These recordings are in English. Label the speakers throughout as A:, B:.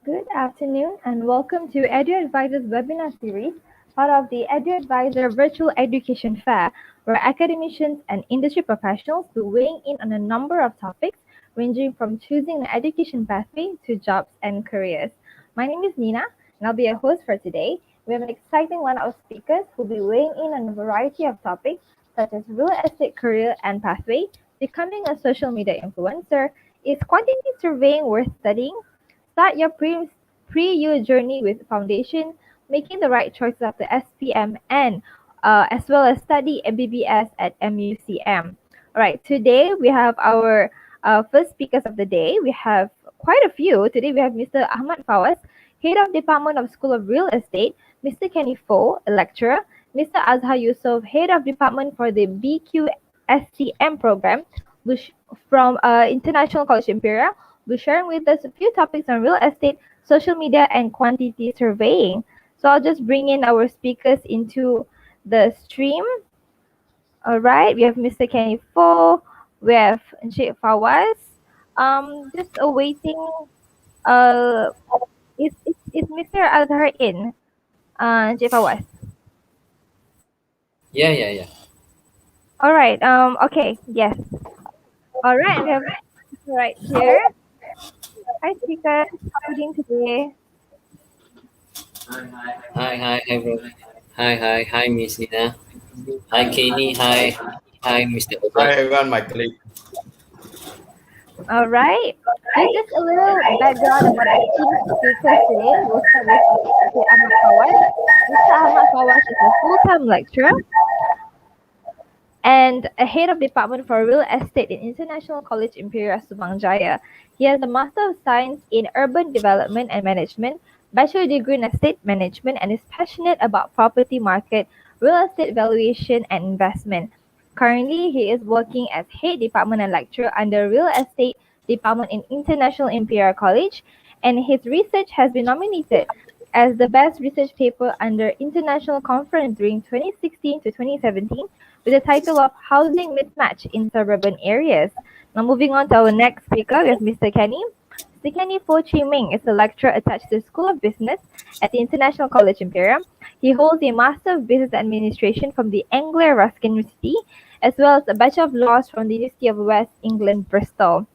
A: Good afternoon and welcome to EduAdvisor's webinar series, part of the EduAdvisor Virtual Education Fair, where academicians and industry professionals will weigh in on a number of topics ranging from choosing an education pathway to jobs and careers. My name is Nina and I'll be your host for today. We have an exciting lineup of speakers who will be weighing in on a variety of topics such as real estate career and pathway, becoming a social media influencer, is quantity surveying worth studying? Start your pre-U journey with foundation, making the right choices after SPM and as well as study MBBS at MUCM. All right, today we have our first speakers of the day. We have quite a few. Today we have Mr. Ahmad Fawaz, Head of Department of School of Real Estate, Mr. Kenny Fo, a lecturer, Mr. Azhar Yusuf, Head of Department for the BQSTM program, which from International College IMPERIA, will be sharing with us a few topics on real estate, social media, and quantity surveying. So I'll just bring in our speakers into the stream. All right, we have Mr. Kenny Fo, we have Sheikh Fawaz. Just awaiting. Is Mr. Azhar in? Sheikh Fawaz.
B: Yeah.
A: All right. Okay. Yes. All right. We have right here. Hi, speakers. How are you doing today?
B: Hi, bro. Hi, Miss Nina. Hi, Kenny. Hi, Mr.
C: Hi
B: Obat.
C: everyone, my colleague.
A: All right. Just a little background about our team speakers today. We'll start with Mr. Ahmad Fawaz. Mr. Ahmad Fawaz is a full-time lecturer and a head of department for real estate in International College IMPERIA Subang Jaya. He has a Master of Science in Urban Development and Management, Bachelor degree in Estate Management, and is passionate about property market, real estate valuation, and investment. Currently, he is working as head department and lecturer under real estate department in International Imperial College, and his research has been nominated as the best research paper under international conference during 2016 to 2017 with the title of Housing Mismatch in Suburban Areas. Now moving on to our next speaker, we have Mr. Kenny. Mr. Kenny Fo Chi Ming is a lecturer attached to the School of Business at the International College Imperial. He holds a Master of Business Administration from the Anglia Ruskin University, as well as a Bachelor of Laws from the University of West England, Bristol.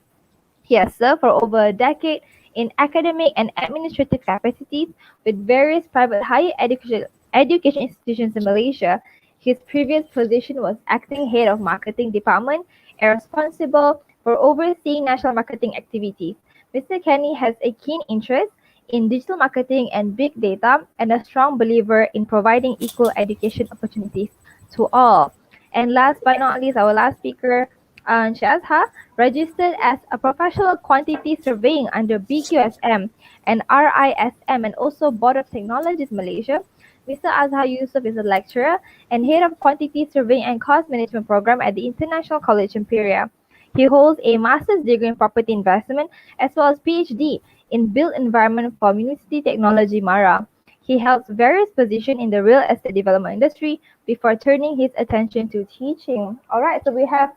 A: He has served for over a decade in academic and administrative capacities with various private higher education institutions in Malaysia. His previous position was acting head of marketing department and responsible for overseeing national marketing activities. Mr. Kenny has a keen interest in digital marketing and big data and a strong believer in providing equal education opportunities to all. And last but not least, our last speaker, Shazha, registered as a professional quantity surveying under BQSM and RISM and also Board of Technologies Malaysia. Mr. Azhar Yusuf is a lecturer and head of quantity surveying and cost management program at the International College IMPERIA. He holds a master's degree in property investment as well as PhD in built environment from University Technology Mara. He held various positions in the real estate development industry before turning his attention to teaching. All right, so we have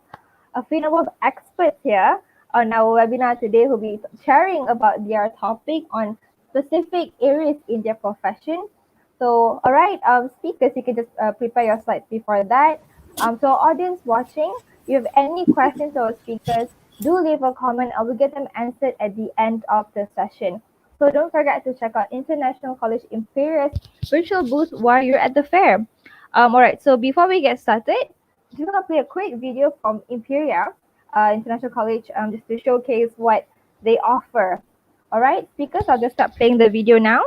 A: a few number of experts here on our webinar today who will be sharing about their topic on specific areas in their profession. So, all right, speakers, you can just prepare your slides before that. So, audience watching, if you have any questions to our speakers, do leave a comment. I will get them answered at the end of the session. So, don't forget to check out International College Imperial's virtual booth while you're at the fair. All right, so before we get started, I'm just gonna play a quick video from IMPERIA, International College, just to showcase what they offer. All right, speakers, I'll just start playing the video now.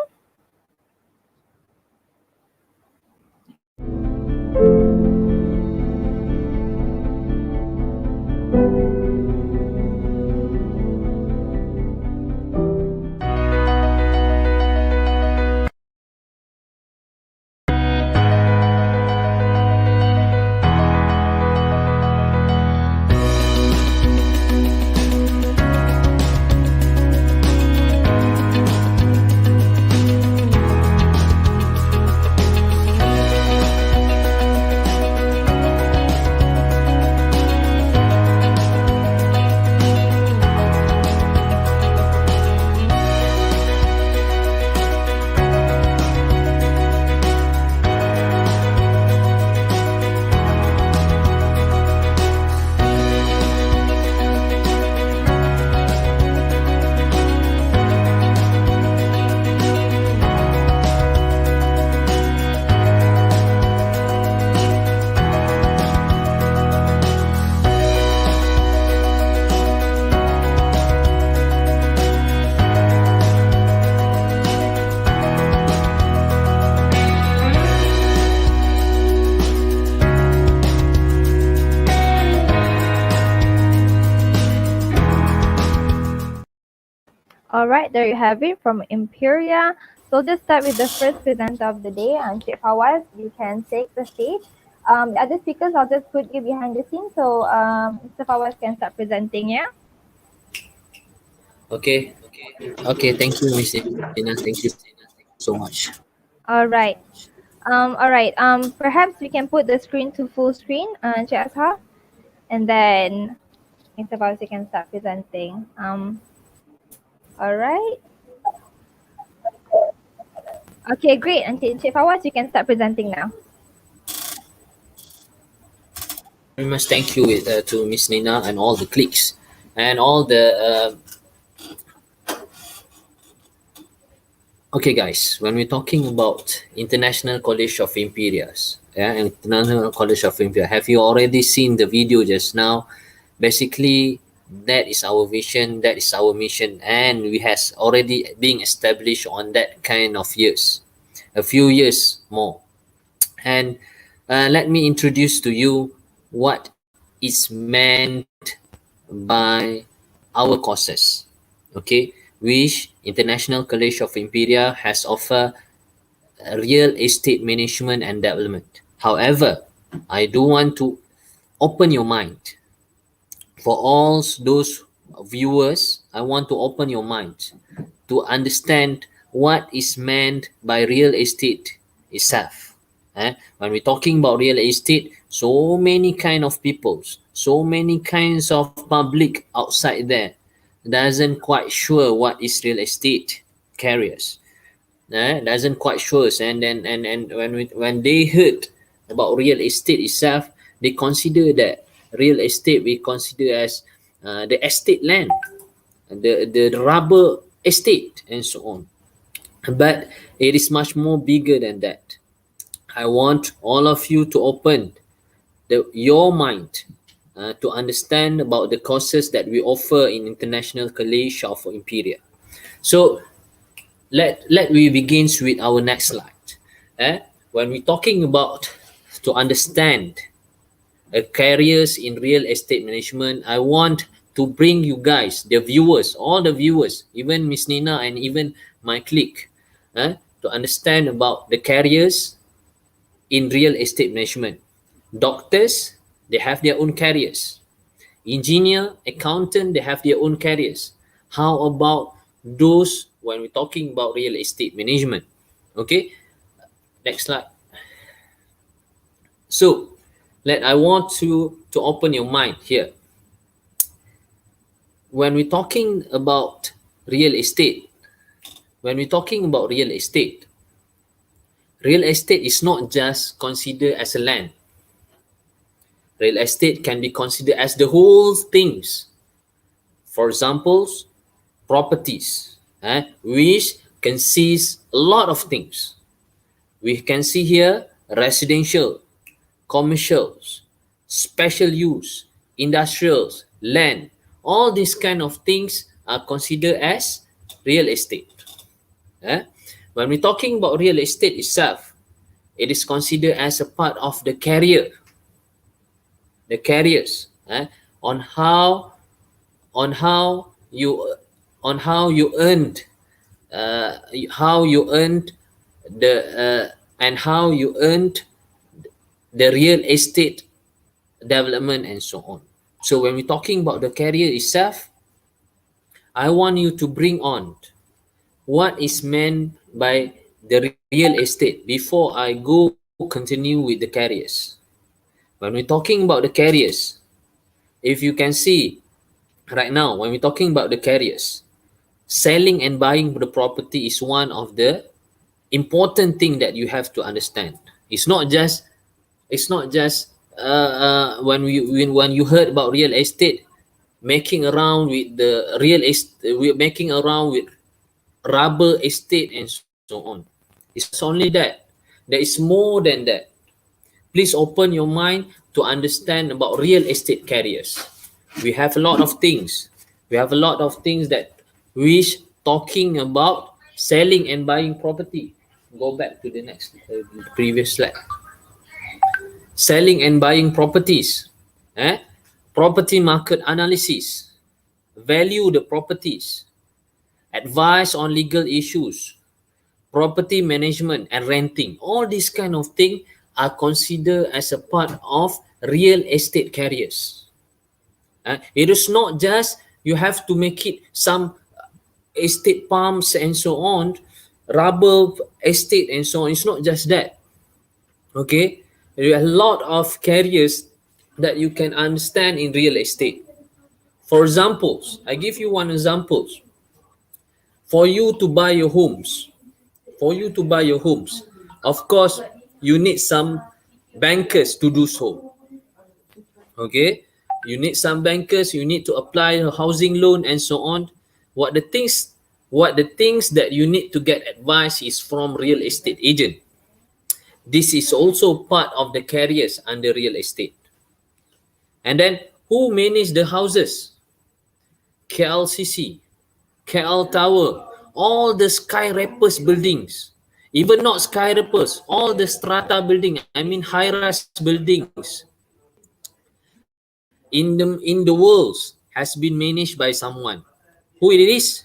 A: All right, there you have it from Imperia. So let's start with the first presenter of the day, Cik Fawaz. You can take the stage. The other speakers, I'll just put you behind the scene so Mr. Fawaz can start presenting, yeah?
B: Okay. Okay. Thank you, Miss Nina. Thank you so much.
A: All right. Perhaps we can put the screen to full screen, Cik Azhar, and then Mr. Fawaz, you can start presenting. All right. Okay, great. And Cik Fawaz, you can start presenting now.
B: Very much thank you to Miss Nina and all the clicks and all the. Okay, guys. When we're talking about International College of Imperias, yeah, International College of Imperia, have you already seen the video just now? Basically, that is our vision, that is our mission, and we has already been established on that kind of years, a few years more. And let me introduce to you what is meant by our courses, okay, which International College of Imperia has offered real estate management and development. However, I do want to open your mind. For all those viewers, I want to open your mind to understand what is meant by real estate itself. When we're talking about real estate, so many kind of peoples, so many kinds of public outside there doesn't quite sure what is real estate carriers. Doesn't quite sure, and when they heard about real estate itself, they consider that real estate we consider as the estate land, the rubber estate, and so on. But it is much more bigger than that. I want all of you to open your mind to understand about the courses that we offer in International College of Imperia. So let we begins with our next slide. When we're talking about to understand careers in real estate management, I want to bring you guys, the viewers, all the viewers, even Miss Nina and even my clique, to understand about the careers in real estate management. Doctors, they have their own careers. Engineer, accountant, they have their own careers. How about those when we're talking about real estate management? Okay, next slide. So, I want to open your mind here. When we're talking about real estate, real estate is not just considered as a land. Real estate can be considered as the whole things. For example, properties, which consists a lot of things. We can see here residential, commercials, special use, industrials, land. All these kind of things are considered as real estate. When we're talking about real estate itself, it is considered as a part of the careers, on how you earned how you earned and how you earned the real estate development and so on. So when we're talking about the career itself, I want you to bring on what is meant by the real estate before I go continue with the careers. When we're talking about the careers, if you can see right now, when we're talking about the careers, selling and buying the property is one of the important thing that you have to understand. It's not just when you heard about real estate, making around with the real estate, we're making around with rubber estate and so on. It's not only that. There is more than that. Please open your mind to understand about real estate careers. We have a lot of things. That which talking about selling and buying property. Go back to the next previous slide. Selling and buying properties, property market analysis, value the properties, advice on legal issues, property management and renting. All these kind of things are considered as a part of real estate careers. It is not just you have to make it some estate palms and so on, rubber estate and so on. It's not just that. Okay, there are a lot of careers that you can understand in real estate. For examples, I give you one example. For you to buy your homes, of course, you need some bankers to do so. Okay, you need some bankers. You need to apply a housing loan and so on. What the things, that you need to get advice is from real estate agent. This is also part of the careers under real estate. And then who manage the houses? KLCC, KL Tower, all the skyscrapers buildings, even not skyscrapers, all the strata building, I mean high-rise buildings in the world has been managed by someone. Who it is?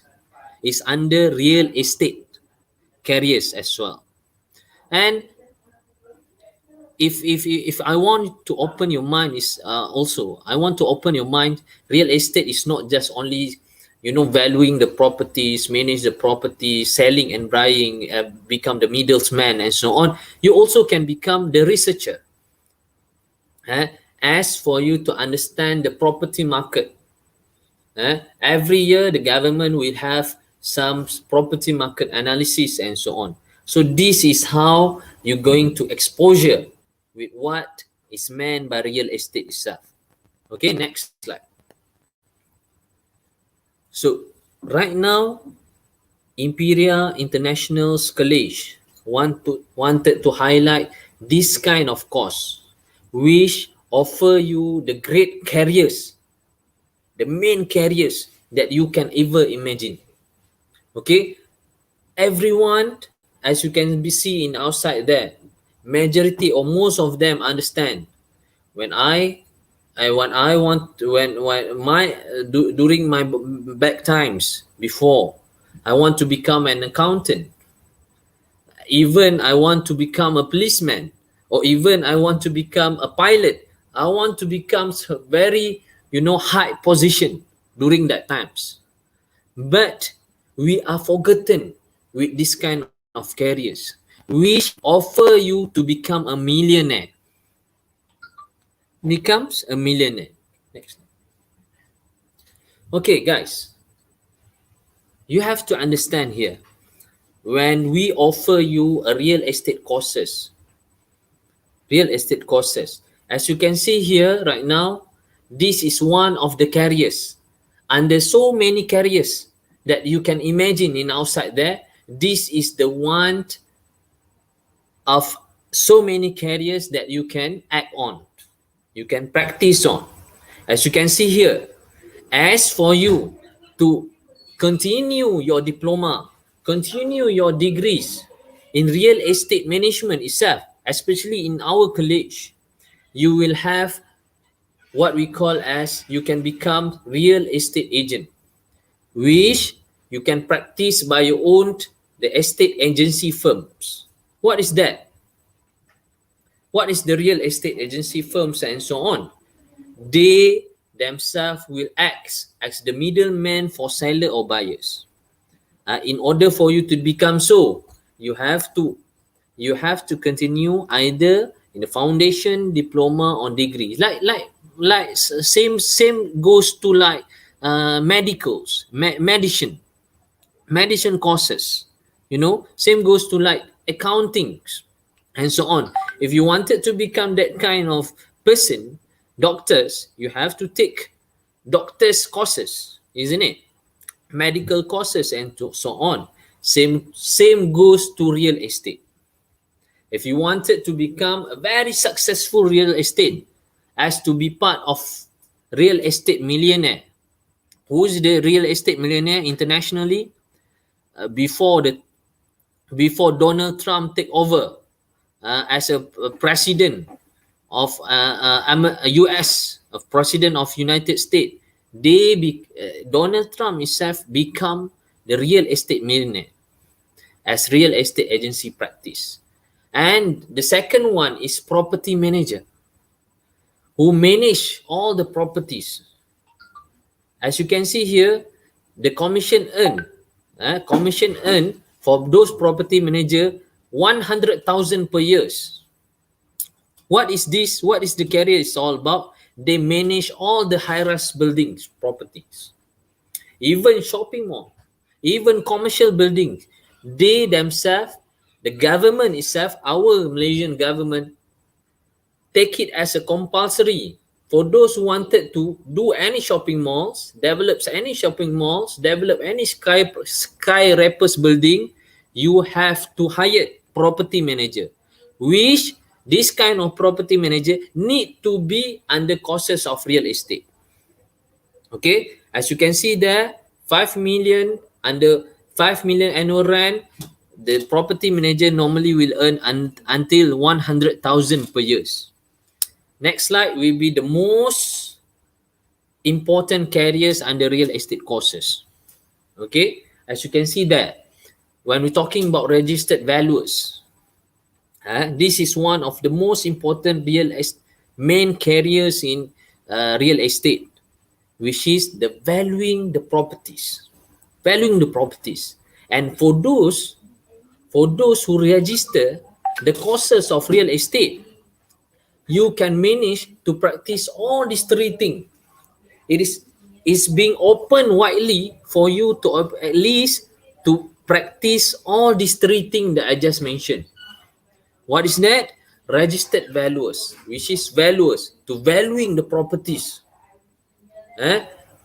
B: Is under real estate careers as well. And if I want to open your mind is also I want to open your mind. Real estate is not just only valuing the properties, manage the property, selling and buying, become the middleman and so on. You also can become the researcher. As for you to understand the property market, every year the government will have some property market analysis and so on. So this is how you're going to exposure with what is meant by real estate itself. Okay, next slide. So right now, IMPERIA International College wanted to highlight this kind of course, which offer you the great careers, the main careers that you can ever imagine. Okay, everyone, as you can see in outside there, majority or most of them understand when during my back times before, I want to become an accountant, even I want to become a policeman, or even I want to become a pilot. I want to become very high position during that times. But we are forgotten with this kind of careers which offer you to become a millionaire. Becomes a millionaire. Next. Okay, guys, you have to understand here, when we offer you a real estate courses, as you can see here right now, this is one of the careers. And there's so many careers that you can imagine in outside there. This is the one of so many careers that you can act on, you can practice on. As you can see here, as for you to continue your diploma, continue your degrees in real estate management itself, especially in our college, you will have what we call as, you can become real estate agent, which you can practice by your own, the estate agency firms. What is that? What is the real estate agency firms and so on? They themselves will act as the middleman for seller or buyers. In order for you to become so, you have to continue either in the foundation, diploma or degree. Like same goes to like medicals, medicine courses. Same goes to like accounting and so on. If you wanted to become that kind of person, doctors, you have to take doctors courses, isn't it? Medical courses and so on. Same goes to real estate. If you wanted to become a very successful real estate, as to be part of real estate millionaire. Who is the real estate millionaire internationally? Before Donald Trump take over as a president of US, president of United States, Donald Trump himself become the real estate millionaire as real estate agency practice. And the second one is property manager, who manage all the properties. As you can see here, the commission earned for those property manager 100,000 per year. What is this? What is the career is all about? They manage all the high-rise buildings, properties, even shopping mall, even commercial buildings. They themselves, the government itself, our Malaysian government, take it as a compulsory for those who wanted to do any shopping malls, develop any skyscrapers building. You have to hire property manager, which this kind of property manager need to be under courses of real estate. Okay, as you can see there, 5 million under 5 million annual rent, the property manager normally will earn until 100,000 per year. Next slide will be the most important careers under real estate courses. Okay, as you can see there, when we're talking about registered valuers, this is one of the most important main careers in real estate, which is the valuing the properties. And for those who register the courses of real estate, you can manage to practice all these three things. It's being open widely for you to at least to practice all these three things that I just mentioned. What is that? Registered valuers, which is valuers to valuing the properties.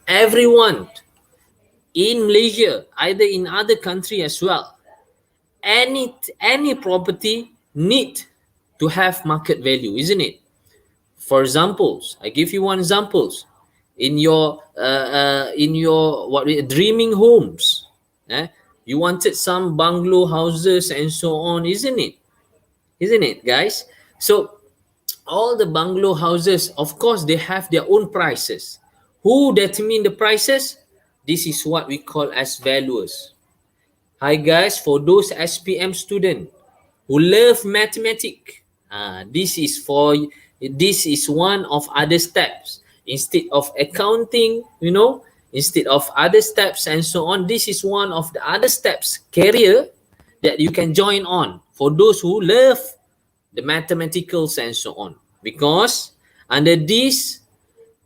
B: Everyone in Malaysia, either in other country as well, any property need to have market value, isn't it? For examples, I give you one examples. In your dreaming homes, you wanted some bungalow houses and so on, isn't it, guys? So all the bungalow houses, of course, they have their own prices. Who determine the prices? This is what we call as valuers. Hi guys, for those SPM students who love mathematics, this is one of other steps. Instead of accounting, instead of other steps and so on, this is one of the other steps, career, that you can join on for those who love the mathematicals and so on. Because under this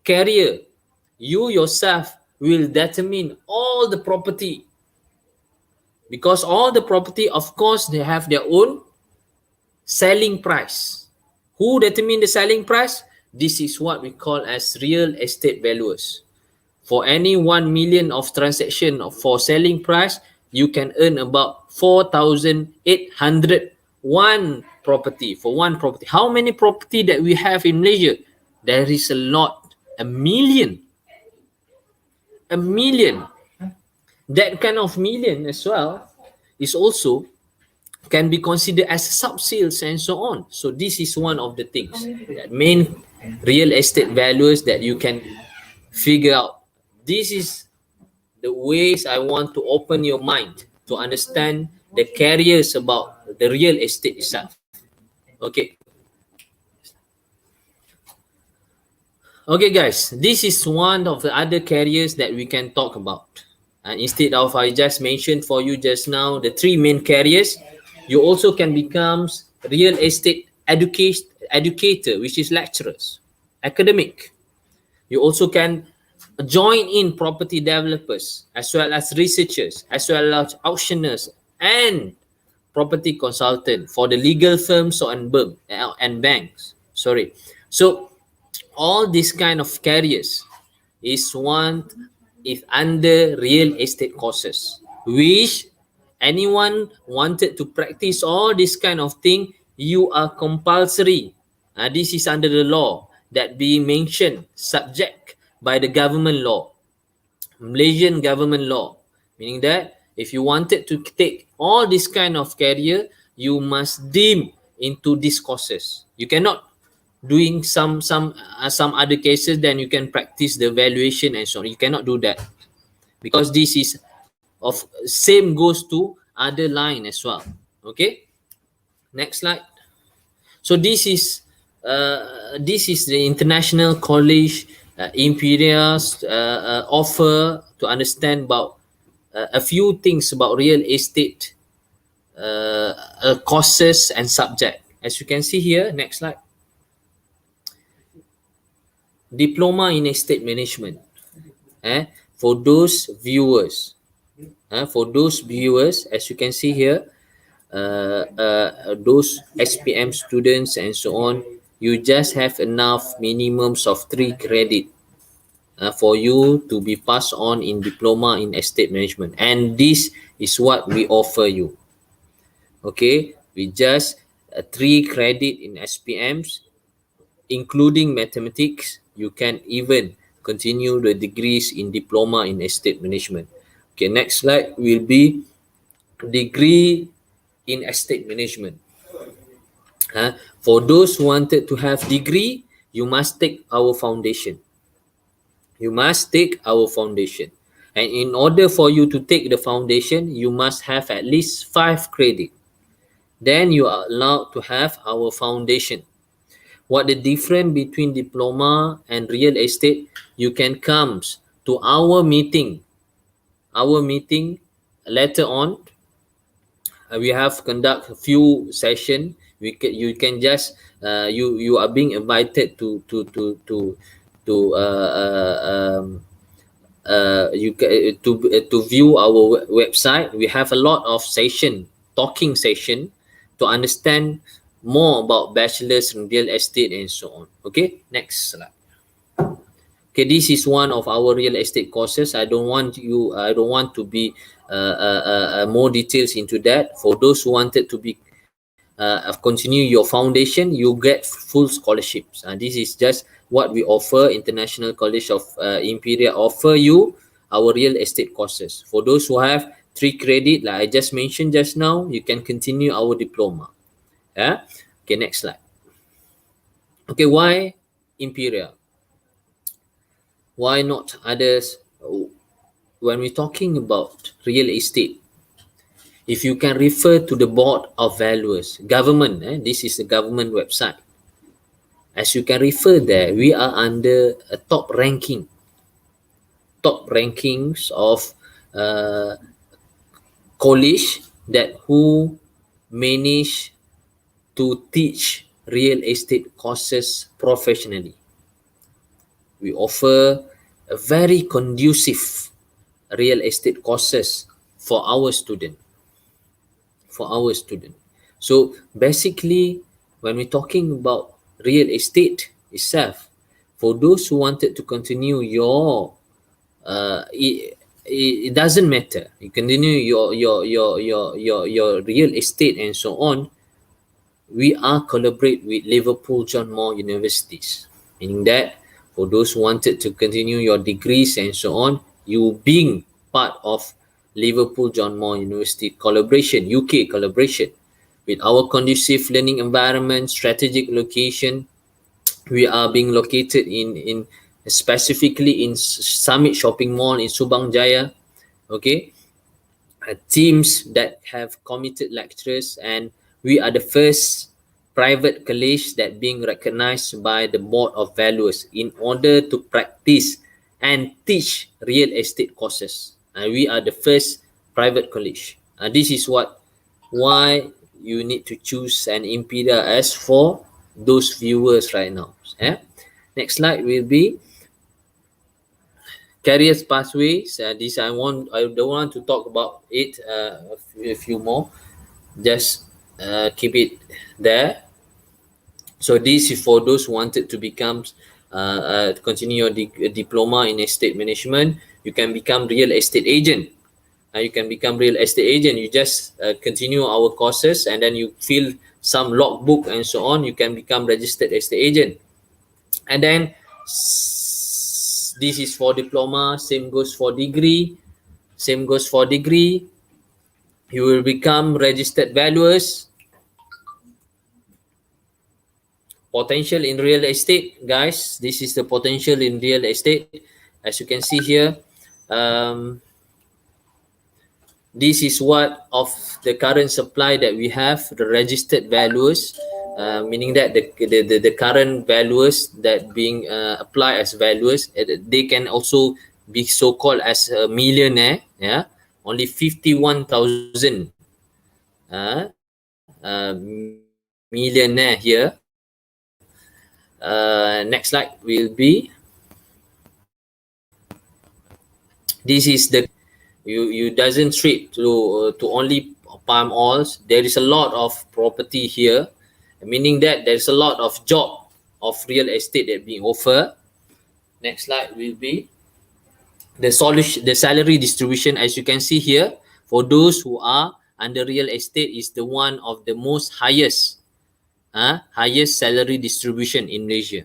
B: career, you yourself will determine all the property. Because all the property, of course, they have their own selling price. Who determine the selling price? This is what we call as real estate valuers. For any 1 million of transaction for selling price, you can earn about 4,800 one property. How many property that we have in Malaysia? There is a lot. A million. That kind of million as well is also can be considered as sub-sales and so on. So this is one of the things that main real estate values that you can figure out. This is the ways I want to open your mind to understand the careers about the real estate itself. Okay. Okay guys, this is one of the other careers that we can talk about. And instead of I just mentioned for you just now the three main careers, you also can become real estate educator, which is lecturers, academic. You also can join in property developers, as well as researchers, as well as auctioneers and property consultant for the legal firms and banks. So all these kind of careers is under real estate courses, which anyone wanted to practice all this kind of thing, you are compulsory. This is under the law that being mentioned, subject by the government law, Malaysian government law, meaning that if you wanted to take all this kind of career, you must deem into these courses. You cannot doing some other cases, then you can practice the valuation and so on. You cannot do that because this is of same goes to other line as well. Okay, next slide. So this is the International College Imperia's offer to understand about a few things about real estate courses and subject. As you can see here, next slide. Diploma in Estate Management. For those viewers, as you can see here, those SPM students and so on, you just have enough minimums of 3 credit for you to be passed on in diploma in estate management, and this is what we offer you. Okay, we just 3 credit in SPMs, including mathematics. You can even continue the degrees in diploma in estate management. Okay, next slide will be degree in estate management. For those who wanted to have degree, you must take our foundation. You must take our foundation. And in order for you to take the foundation, you must have at least 5 credit. Then you are allowed to have our foundation. What the difference between diploma and real estate? You can come to our meeting. Our meeting later on, we have conduct a few session. You can just you are being invited to to view our website. We have a lot of session, talking session, to understand more about bachelors in real estate and so on. Okay, next slide. Okay, this is one of our real estate courses. I don't want to be more details into that. For those who wanted to be continue your foundation, you get full scholarships. This is just what we offer. International College of Imperia offer you our real estate courses. For those who have 3 credit, like I just mentioned just now, you can continue our diploma. Yeah. Okay, next slide. Okay, why Imperia? Why not others? When we're talking about real estate, if you can refer to the Board of Valuers, government, this is the government website. As you can refer there, we are under a top rankings of college that who manage to teach real estate courses professionally. We offer a very conducive real estate courses for our student. So basically, when we're talking about real estate itself, for those who wanted to continue your it doesn't matter, you continue your real estate and so on, we are collaborate with Liverpool John Moore universities, meaning that for those who wanted to continue your degrees and so on, you being part of Liverpool John Moore University collaboration, UK collaboration, with our conducive learning environment, strategic location. We are being located in specifically in Summit Shopping Mall in Subang Jaya. Okay, teams that have committed lecturers, and we are the first private college that being recognized by the Board of Valuers in order to practice and teach real estate courses. We are the first private college. This is why you need to choose an Imperia as for those viewers right now. Next slide will be careers pathways. This I don't want to talk about it a few more. Just keep it there. So this is for those who wanted to become continue your diploma in estate management. You can become real estate agent. You can become real estate agent. You just continue our courses, and then you fill some logbook and so on. You can become registered estate agent. And then this is for diploma. Same goes for degree. You will become registered valuers. Potential in real estate, guys. This is the potential in real estate. As you can see here, This is what of the current supply that we have, the registered values, meaning that the current values that being applied as values, they can also be so called as a millionaire. Yeah, only 51,000 millionaire here. Next slide will be, this is the, you doesn't treat to only palm oils. There is a lot of property here, meaning that there's a lot of job of real estate that being offered. Next slide will be the salary distribution. As you can see here, for those who are under real estate, is the one of the most highest salary distribution in Malaysia.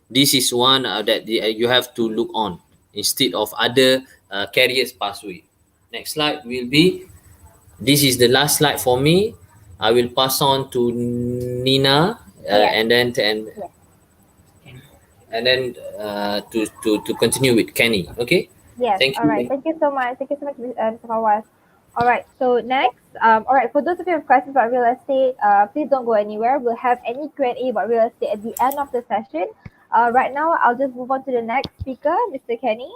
B: This is one that you have to look on instead of other careers pathway. Next slide will be, this is the last slide for me. I will pass on to Nina,
A: Yes.
B: and then
A: Yes.
B: to continue with Kenny. Okay.
A: Yes.
B: Thank
A: All right.
B: you.
A: Thank you so much. Thank you so much, Mr. Fawaz. All right. So next, all right. For those of you who have questions about real estate, please don't go anywhere. We'll have any Q&A about real estate at the end of the session. Right now, I'll just move on to the next speaker, Mr. Kenny.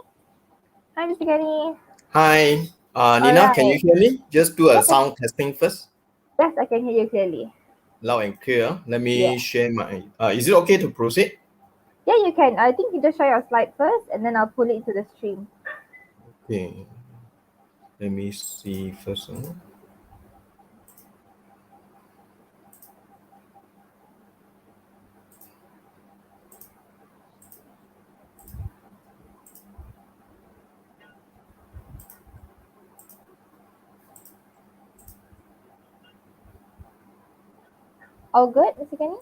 A: Hi, Mr. Kenny.
C: Hi,
A: All
C: Nina, can you
A: right.
C: hear me? Just do a
A: Yes,
C: sound testing first,
A: yes, I can hear you clearly.
C: loud and clear. Let
A: Yeah.
C: me share my. Is it okay to proceed?
A: Yeah, you can. I think you just share your slide first, and then I'll pull it into the stream.
C: Okay. Let me see first.
A: All good, Mr. Kenny?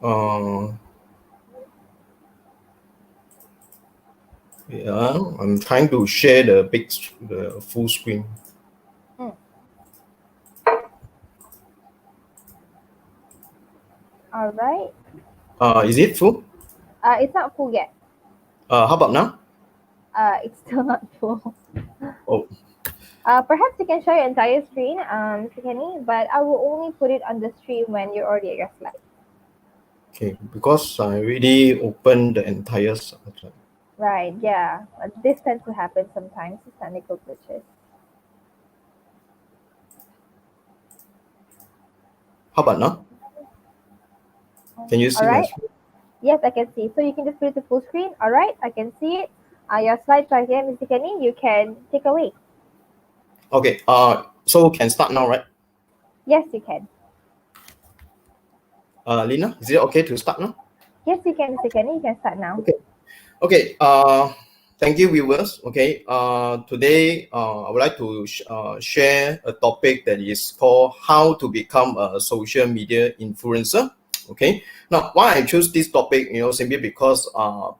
C: Uh, yeah, I'm trying to share the full screen.
A: Mm. All right.
C: Is it full?
A: It's not full yet.
C: How about now?
A: It's still not full.
C: Oh,
A: Perhaps you can share your entire screen, Mr. Kenny, but I will only put it on the stream when you're already at your slide.
C: okay. Because I already opened the entire slide.
A: Right, yeah. This tends to happen sometimes, it's technical glitches.
C: How about now? Can you see
A: All
C: my
A: right.
C: screen?
A: Yes, I can see. So you can just put it to full screen. All right, I can see it. Your slides right here, Mr. Kenny. You can take away.
C: Okay. So can start now, right?
A: Yes, you can.
C: Lina, is it okay to start now?
A: Yes, you can, Mr. Kenny. You can start now.
C: Okay. Okay. Thank you, viewers. Okay. Today, I would like to share a topic that is called how to become a social media influencer. Okay. Now, why I choose this topic, simply because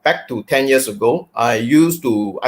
C: back to 10 years ago, I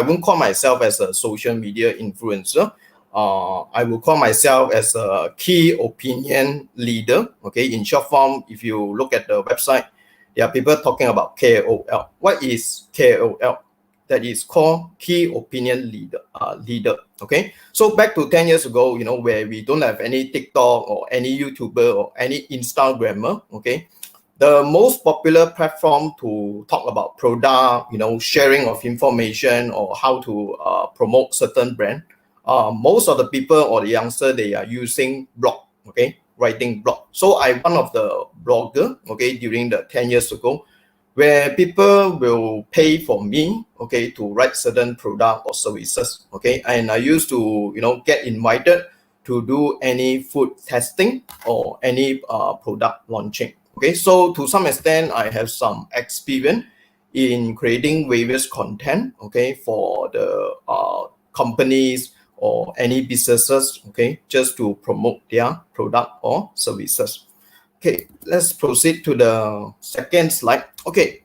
C: won't call myself as a social media influencer. I will call myself as a key opinion leader. Okay. In short form, if you look at the website, there are people talking about KOL. What is KOL? That is called key opinion leader. Okay. So back to 10 years ago, where we don't have any TikTok or any YouTuber or any Instagrammer. Okay. The most popular platform to talk about product, sharing of information or how to promote certain brand. Most of the people or the youngster, they are using blog. Okay. Writing blog. So I'm one of the blogger, okay, during the 10 years ago, where people will pay for me, okay, to write certain product or services, okay, and I used to, get invited to do any food testing or any product launching, okay. So to some extent, I have some experience in creating various content, okay, for the companies or any businesses, okay, just to promote their product or services. Okay, let's proceed to the second slide. Okay,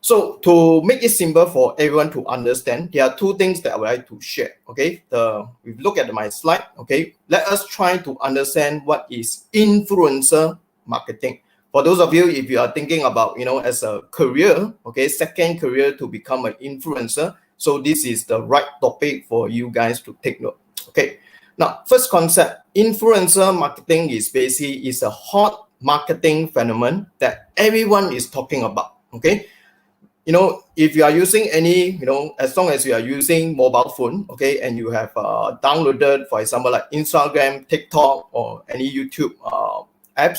C: so to make it simple for everyone to understand, there are two things that I would like to share. Okay, we look at my slide. Okay, let us try to understand what is influencer marketing. For those of you, if you are thinking about, as a career, okay, second career to become an influencer, so this is the right topic for you guys to take note. Okay. Now, first concept, influencer marketing is basically a hot marketing phenomenon that everyone is talking about. Okay. If you are using any, as long as you are using mobile phone, okay, and you have downloaded, for example, like Instagram, TikTok, or any YouTube apps,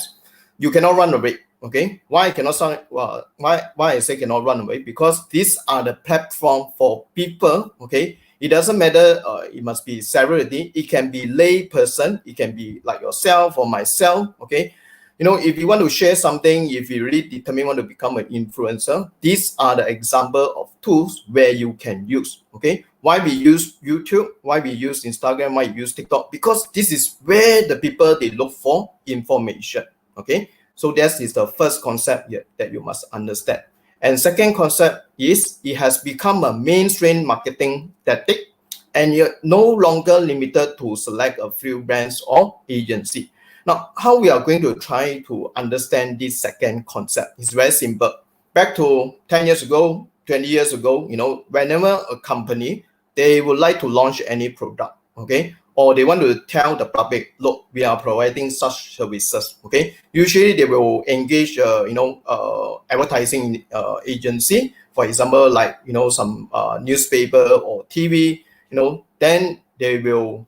C: you cannot run away. Okay, why I say cannot run away? Because these are the platform for people. Okay, it doesn't matter. It must be celebrity. It can be lay person. It can be like yourself or myself. Okay. If you want to share something, if you really determine want to become an influencer, these are the example of tools where you can use. Okay, why we use YouTube, why we use Instagram, why we use TikTok? Because this is where the people they look for information. Okay, so that is the first concept that you must understand. And second concept is it has become a mainstream marketing tactic, and you're no longer limited to select a few brands or agency. Now, how we are going to try to understand this second concept is very simple. Back to 10 years ago, 20 years ago, whenever a company, they would like to launch any product, okay, or they want to tell the public, look, we are providing such services, okay. Usually they will engage, advertising agency, for example, like, some newspaper or TV, then they will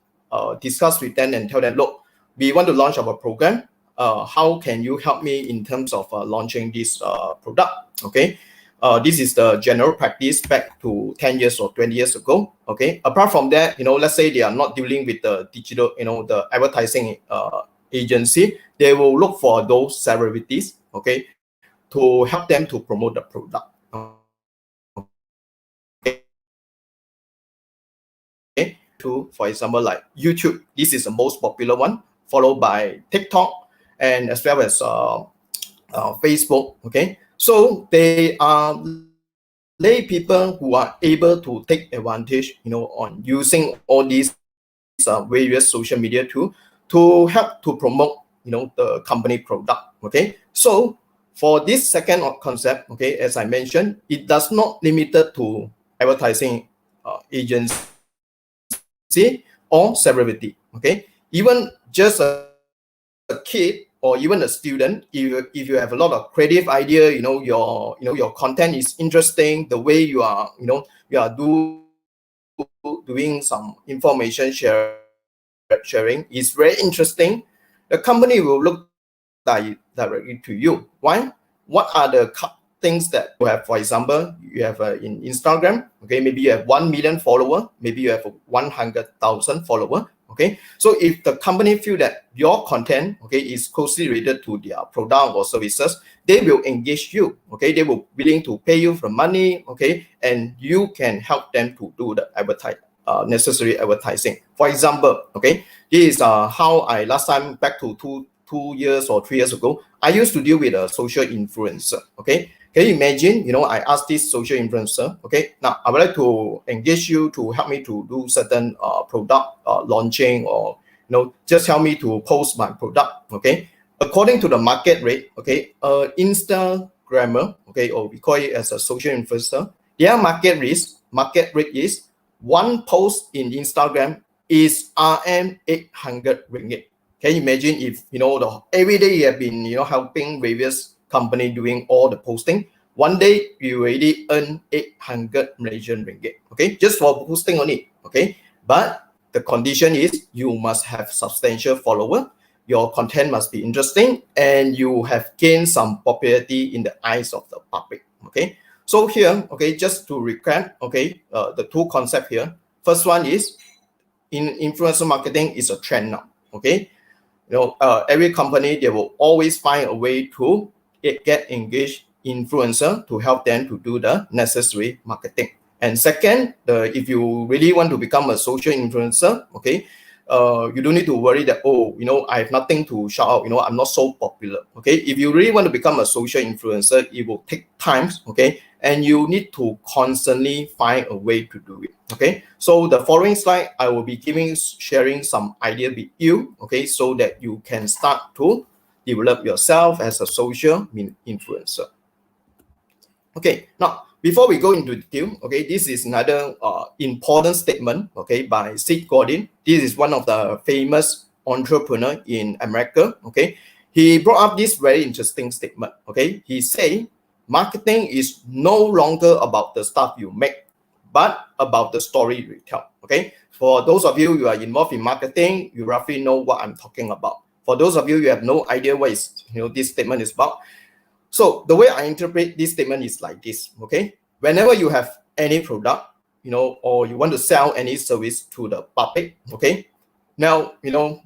C: discuss with them and tell them, look, we want to launch our program. How can you help me in terms of launching this product? Okay. This is the general practice back to 10 years or 20 years ago. Okay. Apart from that, let's say they are not dealing with the digital, the advertising agency, they will look for those celebrities, okay, to help them to promote the product. Okay. For example, like YouTube, this is the most popular one, followed by TikTok, and as well as Facebook. Okay, so they are lay people who are able to take advantage, on using all these various social media to help to promote, the company product. Okay, so for this second concept, okay, as I mentioned, it does not limited to advertising agency or celebrity. Okay, even just a kid or even a student, if you have a lot of creative idea, your content is interesting, the way you are doing some information sharing is very interesting, the company will look directly to you. Why? What are the things that you have? For example, you have in Instagram, okay, maybe you have 1 million follower, maybe you have 100,000 follower. Okay, so if the company feel that your content, okay, is closely related to their product or services, they will engage you. Okay, they will willing to pay you for money. Okay, and you can help them to do the necessary advertising. For example, okay, this is how I last time back to 2 years or 3 years ago, I used to deal with a social influencer. Okay, can you imagine? I asked this social influencer, okay, now I would like to engage you to help me to do certain product launching, or just help me to post my product. Okay, according to the market rate, okay, Instagrammer, okay, or we call it as a social influencer, their market rate is one post in Instagram is RM 800 ringgit. Can you imagine if every day you have been helping various company doing all the posting, one day you already earn 800 Malaysian ringgit, okay, just for posting on it. Okay, but the condition is you must have substantial follower, your content must be interesting, and you have gained some popularity in the eyes of the public. Okay, so here, okay, just to recap, okay, the two concepts here. First one is influencer marketing is a trend now. Okay, every company, they will always find a way to get engaged influencer to help them to do the necessary marketing. And second, if you really want to become a social influencer, okay, you don't need to worry that, I have nothing to shout out, I'm not so popular. Okay, if you really want to become a social influencer, it will take time. Okay, and you need to constantly find a way to do it. Okay, so the following slide, I will be sharing some idea with you, okay, so that you can start to develop yourself as a social influencer. Okay, now before we go into detail, okay, this is another important statement, okay, by Seth Godin. This is one of the famous entrepreneur in America, okay. He brought up this very interesting statement, okay. He say, marketing is no longer about the stuff you make, but about the story you tell, okay. For those of you who are involved in marketing, you roughly know what I'm talking about. For those of you who have no idea what is, this statement is about, so the way I interpret this statement is like this, okay? Whenever you have any product, or you want to sell any service to the public, okay? Now,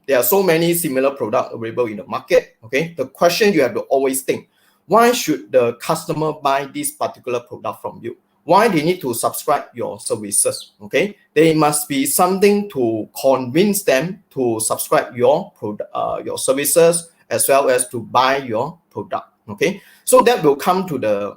C: there are so many similar products available in the market, okay? The question you have to always think, why should the customer buy this particular product from you? Why they need to subscribe your services, okay? There must be something to convince them to subscribe your product, your services, as well as to buy your product. Okay, so that will come to the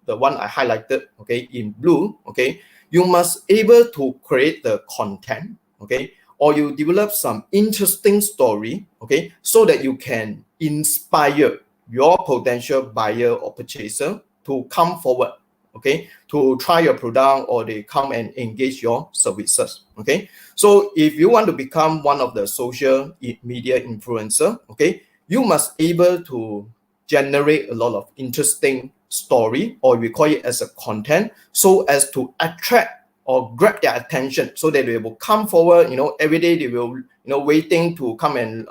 C: the one I highlighted, okay, in blue. Okay, you must able to create the content, okay, or you develop some interesting story, okay, so that you can inspire your potential buyer or purchaser to come forward, okay, to try your product, or they come and engage your services. Okay, so if you want to become one of the social media influencer, okay, you must able to generate a lot of interesting story, or we call it as a content, so as to attract or grab their attention, so that they will come forward. Every day they will waiting to come and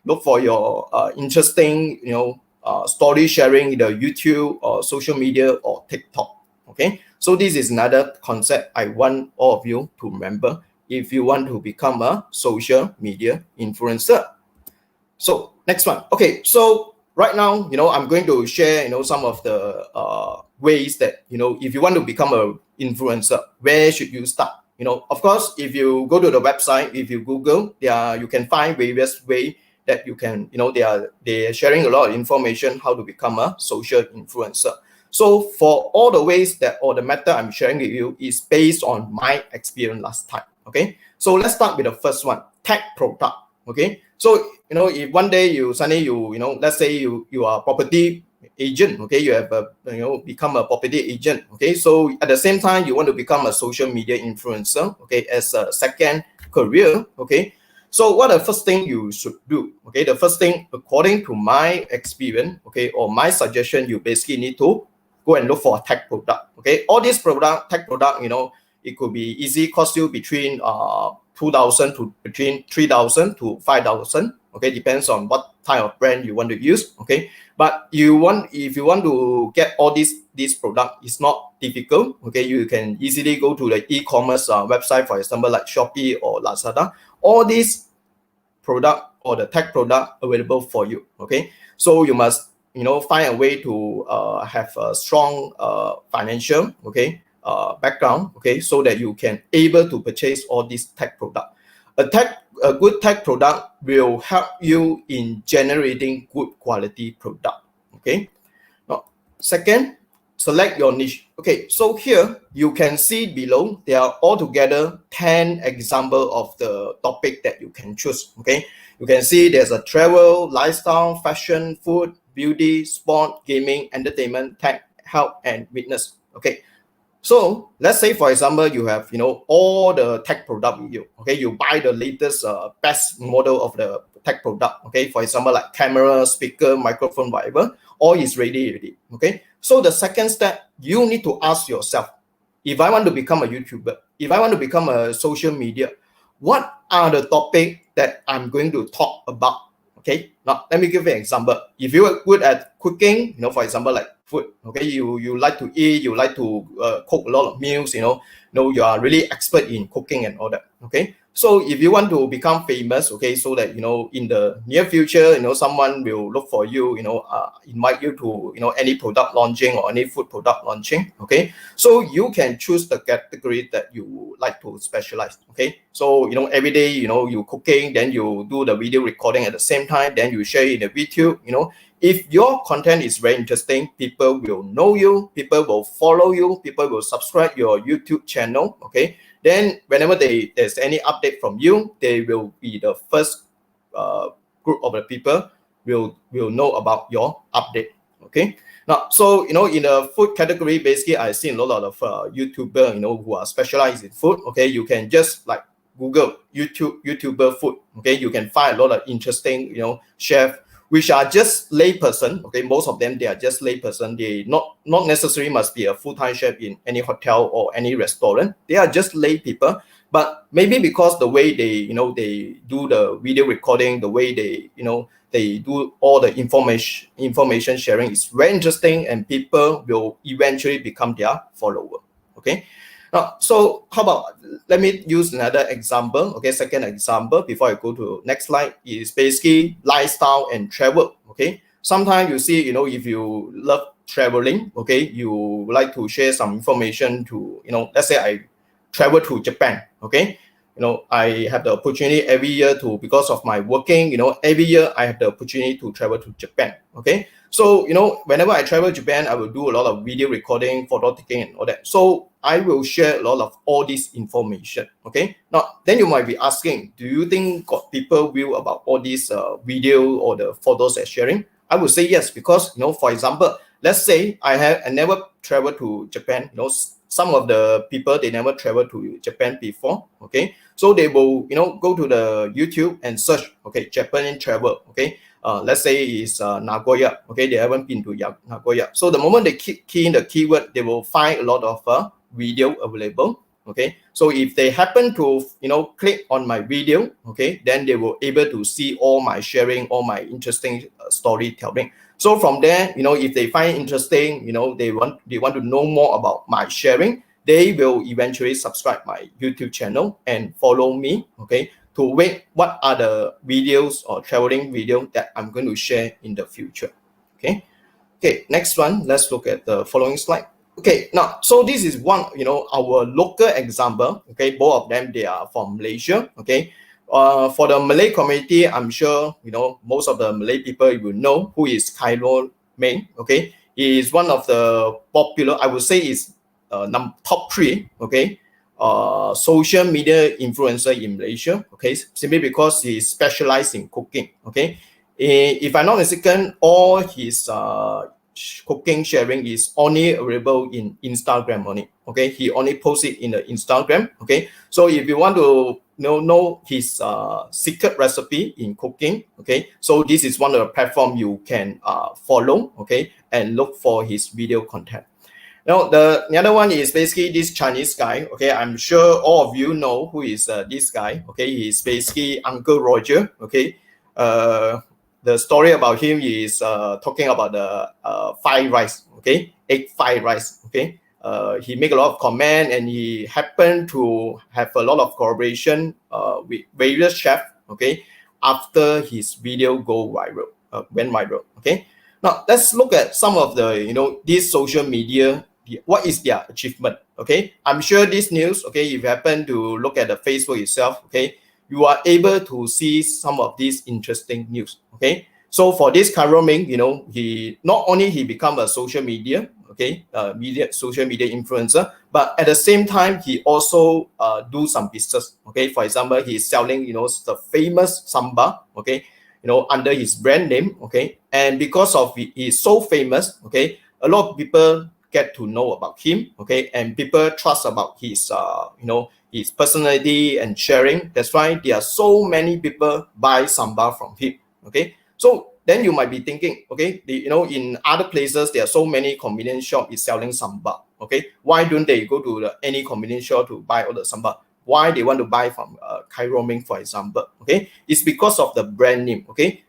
C: look for your interesting story sharing, either YouTube or social media or TikTok. Okay, so this is another concept I want all of you to remember if you want to become a social media influencer. So next one. Okay, so right now, I'm going to share, some of the ways that, if you want to become an influencer, where should you start? Of course, if you go to the website, if you Google, you can find various ways that you can, they are sharing a lot of information how to become a social influencer. So for all the ways that, or the method I'm sharing with you is based on my experience last time. Okay, so let's start with the first one, tech product. Okay, so if one day you suddenly let's say you are a property agent, okay, you have become a property agent, okay, so at the same time you want to become a social media influencer, okay, as a second career, okay. So what the first thing you should do? Okay, the first thing, according to my experience, okay, or my suggestion, you basically need to go and look for a tech product. Okay, all these tech product, it could be easy, cost you between 2,000 to between 3,000 to 5,000. Okay, depends on what type of brand you want to use. Okay, but if you want to get all this product, it's not difficult. Okay, you can easily go to the e-commerce website, for example, like Shopee or Lazada. All these product or the tech product available for you. Okay, so you must find a way to have a strong financial background, okay, so that you can able to purchase all these tech product. A good tech product will help you in generating good quality product. Okay, now second, select your niche. Okay, so here you can see below there are altogether 10 examples of the topic that you can choose. Okay, you can see there's a travel, lifestyle, fashion, food, beauty, sport, gaming, entertainment, tech, health, and fitness. Okay, so let's say, for example, you have all the tech product with you. Okay, you buy the latest best model of the tech product. Okay, for example, like camera, speaker, microphone, whatever, all is ready already. Okay, so the second step, you need to ask yourself, if I want to become a YouTuber, if I want to become a social media, what are the topics that I'm going to talk about? Okay, now let me give you an example. If you are good at cooking, for example, like food, okay, you like to eat, you like to cook a lot of meals, you are really expert in cooking and all that. Okay, so if you want to become famous, okay, so that in the near future, someone will look for you, invite you to any product launching or any food product launching. Okay, so you can choose the category that you like to specialize. Okay, so every day you cooking, then you do the video recording at the same time, then you share it in the video. If your content is very interesting, people will know you, people will follow you, people will subscribe your YouTube channel. Okay, then whenever there's any update from you, they will be the first group of the people will know about your update. Okay. Now, so in the food category, basically, I've seen a lot of YouTuber, who are specialized in food. Okay, you can just like Google YouTuber food. Okay, you can find a lot of interesting, chef which are just layperson. Okay, most of them, they are just layperson. They not necessarily must be a full-time chef in any hotel or any restaurant. They are just lay people. But maybe because the way they they do the video recording, the way they do all the information sharing is very interesting, and people will eventually become their follower. Okay. Now, so how about, let me use another example. Okay, second example before I go to next slide is basically lifestyle and travel. Okay, sometimes you see, if you love traveling, okay, you like to share some information to, let's say I travel to Japan. Okay, I have the opportunity every year to, because of my working, every year I have the opportunity to travel to Japan. Okay, so whenever I travel to Japan, I will do a lot of video recording, photo taking, and all that. So I will share a lot of all this information. Okay, now then you might be asking, do you think got people will about all this video or the photos they're sharing? I would say yes, because for example, let's say I never traveled to Japan. Some of the people, they never traveled to Japan before. Okay, so they will go to the YouTube and search, okay, Japanese travel. Okay, let's say it's Nagoya. Okay, they haven't been to Nagoya. So the moment they key in the keyword, they will find a lot of video available. Okay, so if they happen to click on my video, okay, then they will able to see all my sharing, all my interesting storytelling. So from there, if they find interesting, they want to know more about my sharing, they will eventually subscribe my YouTube channel and follow me. Okay, to wait what are the videos or traveling video that I'm going to share in the future. Okay. Okay, next one, let's look at the following slide. Okay, now, so this is one, our local example. Okay, both of them, they are from Malaysia. Okay, for the Malay community, I'm sure, most of the Malay people will know who is Khairul Main. Okay, he is one of the popular, I would say is top 3, okay, social media influencer in Malaysia. Okay, simply because he specialized in cooking. Okay, if I'm not mistaken, all his cooking sharing is only available in Instagram only. Okay, he only posts it in the Instagram. Okay, so if you want to know his secret recipe in cooking, okay, so this is one of the platform you can follow, okay, and look for his video content. Now the other one is basically this Chinese guy. Okay, I'm sure all of you know who is this guy. Okay, he's basically Uncle Roger. Okay, the story about him is talking about the fried rice. Okay, egg fried rice. Okay, he make a lot of comment, and he happened to have a lot of collaboration with various chefs. Okay, after his video went viral. Okay, now let's look at some of the these social media. What is their achievement? Okay, I'm sure this news. Okay, if you happen to look at the Facebook itself, okay, you are able to see some of these interesting news. Okay, so for this Khairul Ming, he not only he become a social media, okay, social media influencer, but at the same time he also do some business. Okay, for example, he's selling the famous samba. Okay, under his brand name. Okay, and because of he's so famous, okay, a lot of people get to know about him. Okay, and people trust about his his personality and sharing. That's why there are so many people buy samba from him. Okay, so then you might be thinking, okay, in other places there are so many convenience shop is selling samba. Okay, why don't they go to any convenience shop to buy all the samba? Why they want to buy from Khairul Ming, for example? Okay, it's because of the brand name. Okay,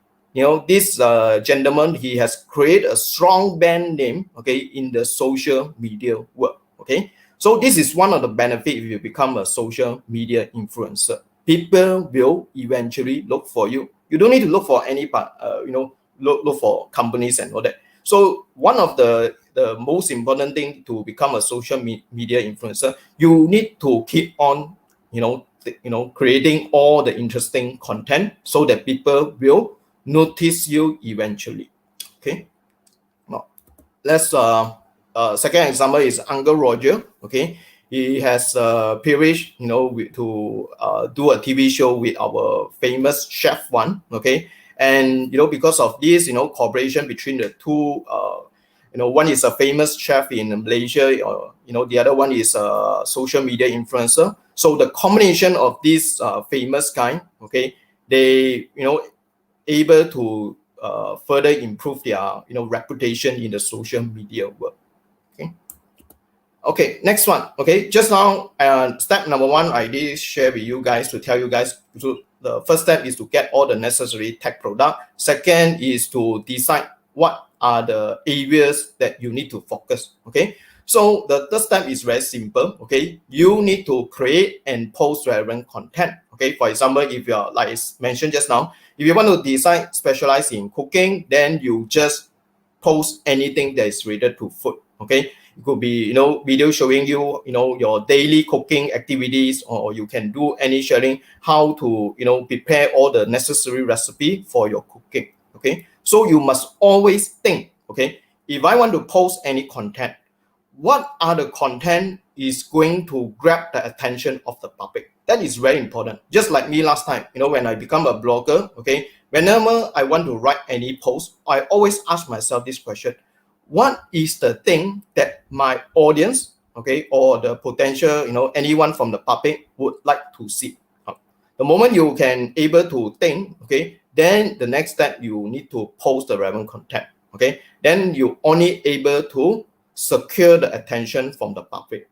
C: this gentleman, he has created a strong brand name, okay, in the social media world. Okay, so this is one of the benefits if you become a social media influencer. People will eventually look for you. You don't need to look for any part, look for companies and all that. So one of the most important thing to become a social media influencer, you need to keep on, creating all the interesting content so that people will notice you eventually. Okay, now let's second example is Uncle Roger. Okay, he has privilege to do a TV show with our famous chef one. Okay, And because of this cooperation between the two, one is a famous chef in Malaysia, or the other one is a social media influencer. So the combination of these famous guy, okay, they able to further improve their reputation in the social media world. Okay, next one. Okay, just now, step number one, I did share with you guys to tell you guys. So the first step is to get all the necessary tech product. Second is to decide what are the areas that you need to focus. Okay, so the third step is very simple. Okay, you need to create and post relevant content. Okay, for example, if you're like I mentioned just now, if you want to decide specialize in cooking, then you just post anything that is related to food. Okay, it could be video showing you your daily cooking activities, or you can do any sharing how to prepare all the necessary recipe for your cooking. Okay, so you must always think, okay, if I want to post any content, what are the content is going to grab the attention of the public? That is very important. Just like me last time, when I become a blogger, okay, whenever I want to write any post, I always ask myself this question: what is the thing that my audience, okay, or the potential, anyone from the public would like to see? The moment you can able to think, okay, then the next step you need to post the relevant content. Okay, then you only able to secure the attention from the public.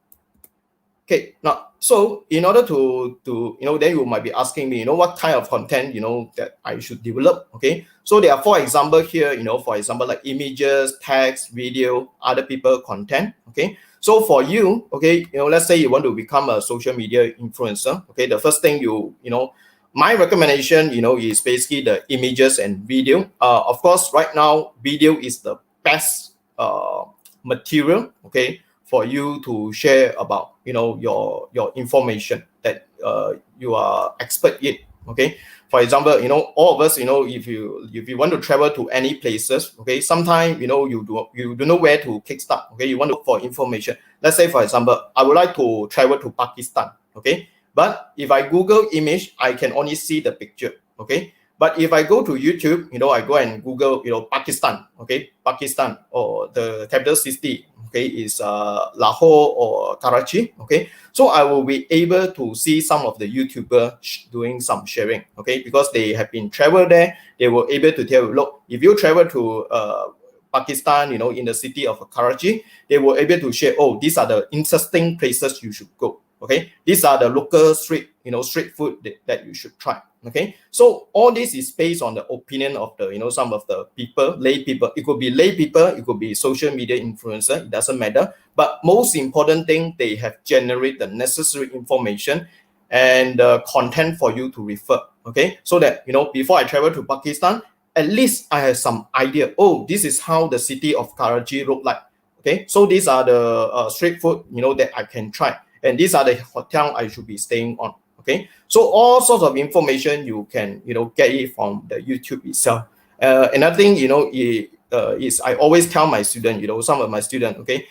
C: Okay, now, so in order to then you might be asking me, what kind of content, that I should develop. Okay, so there are 4 examples here, for example, like images, text, video, other people content. Okay, so for you, okay, let's say you want to become a social media influencer. Okay, the first thing my recommendation, is basically the images and video. Of course, right now, video is the best material, okay, for you to share about your information that you are expert in. Okay, for example, all of us, if you want to travel to any places, okay, sometimes you don't know where to kickstart. Okay, you want to look for information. Let's say, for example, I would like to travel to Pakistan. Okay, but if I Google image, I can only see the picture. Okay, but if I go to YouTube, I go and Google, Pakistan, okay, Pakistan, or the capital city, okay, is Lahore or Karachi, okay. So I will be able to see some of the YouTubers doing some sharing, okay, because they have been travel there. They were able to tell, look, if you travel to Pakistan, in the city of Karachi, they were able to share, oh, these are the interesting places you should go. Okay, these are the local street food that you should try. Okay, so all this is based on the opinion of the some of the people, lay people. It could be lay people, it could be social media influencer. It doesn't matter. But most important thing, they have generated the necessary information and content for you to refer. Okay, so that before I travel to Pakistan, at least I have some idea. Oh, this is how the city of Karachi look like. Okay, so these are the street food that I can try. And these are the hotel I should be staying on. Okay, so all sorts of information you can get it from the YouTube itself. Another thing is I always tell my student, some of my students, okay,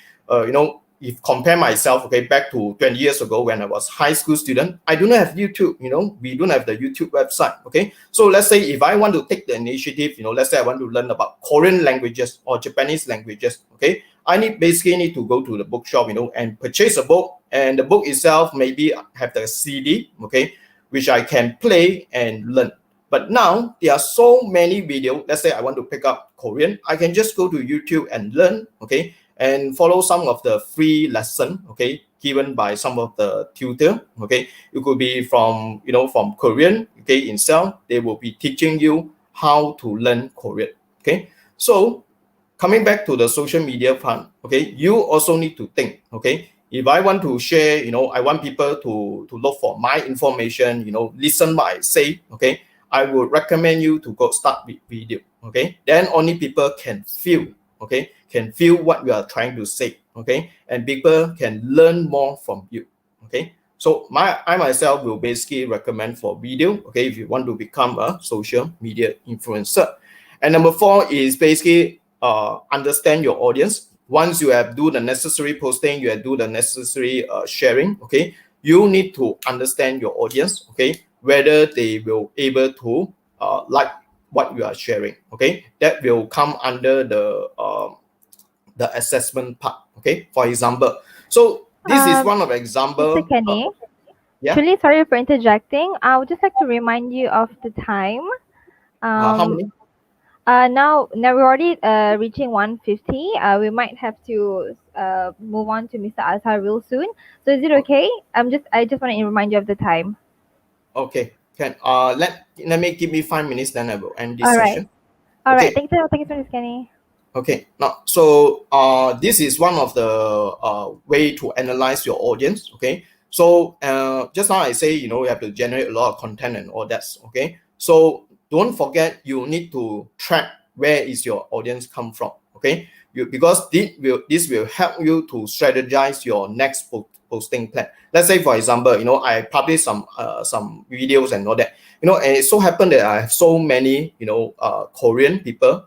C: if compare myself, okay, back to 20 years ago when I was high school student, I do not have YouTube. We don't have the YouTube website. Okay, so let's say if I want to take the initiative, let's say I want to learn about Korean languages or Japanese languages. Okay, I basically need to go to the bookshop, and purchase a book. And the book itself maybe have the CD, okay, which I can play and learn. But now there are so many videos. Let's say I want to pick up Korean, I can just go to YouTube and learn, okay, and follow some of the free lesson, okay, given by some of the tutor. Okay, it could be from from Korean, okay, itself. They will be teaching you how to learn Korean. Okay, so coming back to the social media part, okay, you also need to think, okay, if I want to share, I want people to look for my information, listen what I say, okay, I would recommend you to go start with video, okay, then only people can feel, okay, can feel what you are trying to say, okay, and people can learn more from you, okay. So I myself will basically recommend for video, okay, if you want to become a social media influencer. And number 4 is basically understand your audience. Once you have do the necessary posting, you have do the necessary sharing, okay, you need to understand your audience, okay, whether they will able to like what you are sharing. Okay, that will come under the assessment part. Okay, for example, so this is one of
A: Mr.
C: example.
A: Kenny,
C: Yeah.
A: truly sorry for interjecting. I would just like to remind you of the time.
C: How
A: Um,
C: many?
A: now we're already reaching 1:50. We might have to move on to Mr. Azhar real soon. So is it okay? I just want to remind you of the time.
C: Okay, can let me give me 5 minutes, then I will end this
A: All right.
C: session.
A: All right.
C: Okay.
A: Thank you, Mr. Kenny.
C: Okay, now so this is one of the way to analyze your audience. Okay, so just now I say, you know, you have to generate a lot of content and all that. Okay, so don't forget you need to track where is your audience come from. Okay, because this will help you to strategize your next posting plan. Let's say, for example, you know, I publish some videos and all that, you know, and it so happened that I have so many, you know, Korean people,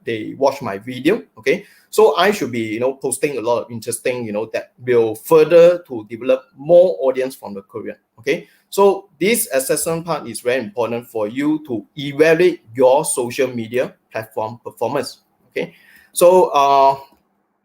C: they watch my video. Okay, so I should be, you know, posting a lot of interesting, you know, that will further to develop more audience from the Korean. Okay, so this assessment part is very important for you to evaluate your social media platform performance. Okay, so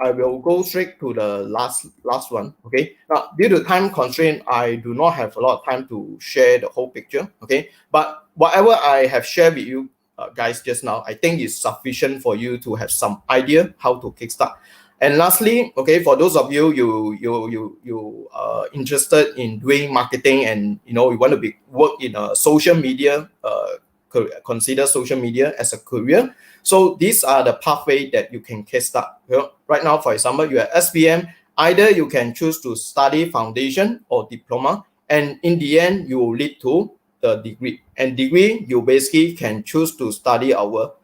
C: I will go straight to the last one. Okay, now due to time constraint, I do not have a lot of time to share the whole picture. Okay, but whatever I have shared with you guys just now, I think is sufficient for you to have some idea how to kickstart. And lastly, okay, for those of you interested in doing marketing, and you know, you want to work in a social media, consider social media as a career. So these are the pathway that you can kickstart. You know, right now, for example, you are SPM. Either you can choose to study foundation or diploma, and in the end, you will lead to the degree. And degree, you basically can choose to study our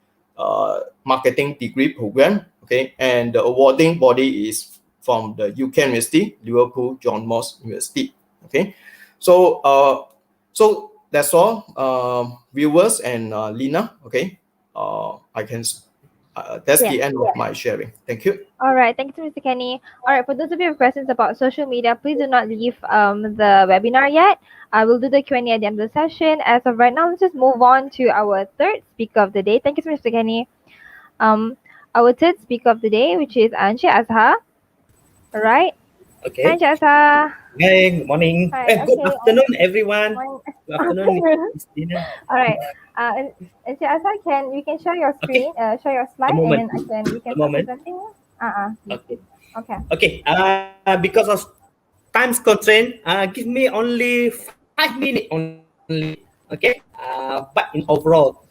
C: marketing degree program. Okay, and the awarding body is from the UK University, Liverpool John Moss University. Okay, so so that's all, viewers and Lina. Okay, I can. That's
A: Yes.
C: the end of my sharing. Thank you.
A: All right. Thank you, Mr. Kenny. All right. For those of you who have questions about social media, please do not leave the webinar yet. I will do the Q&A at the end of the session. As of right now, let's just move on to our third speaker of the day. Thank you so much, Mr. Kenny. Our third speaker of the day, which is Anchi Azhar. All right.
D: Okay.
A: Anchi Azhar.
D: Hey, good morning.
A: Hi,
D: Good
A: okay.
D: afternoon, everyone.
A: Morning.
D: Good afternoon, Miss Dina.
A: All right. Anchi Azhar, you can share your screen, share your slide, and
D: moment.
A: then we can
D: A
A: start
D: moment.
A: presenting.
D: Okay.
A: Okay.
D: Okay. Because of time's constraint, give me only 5 minutes only. Okay. But in overall,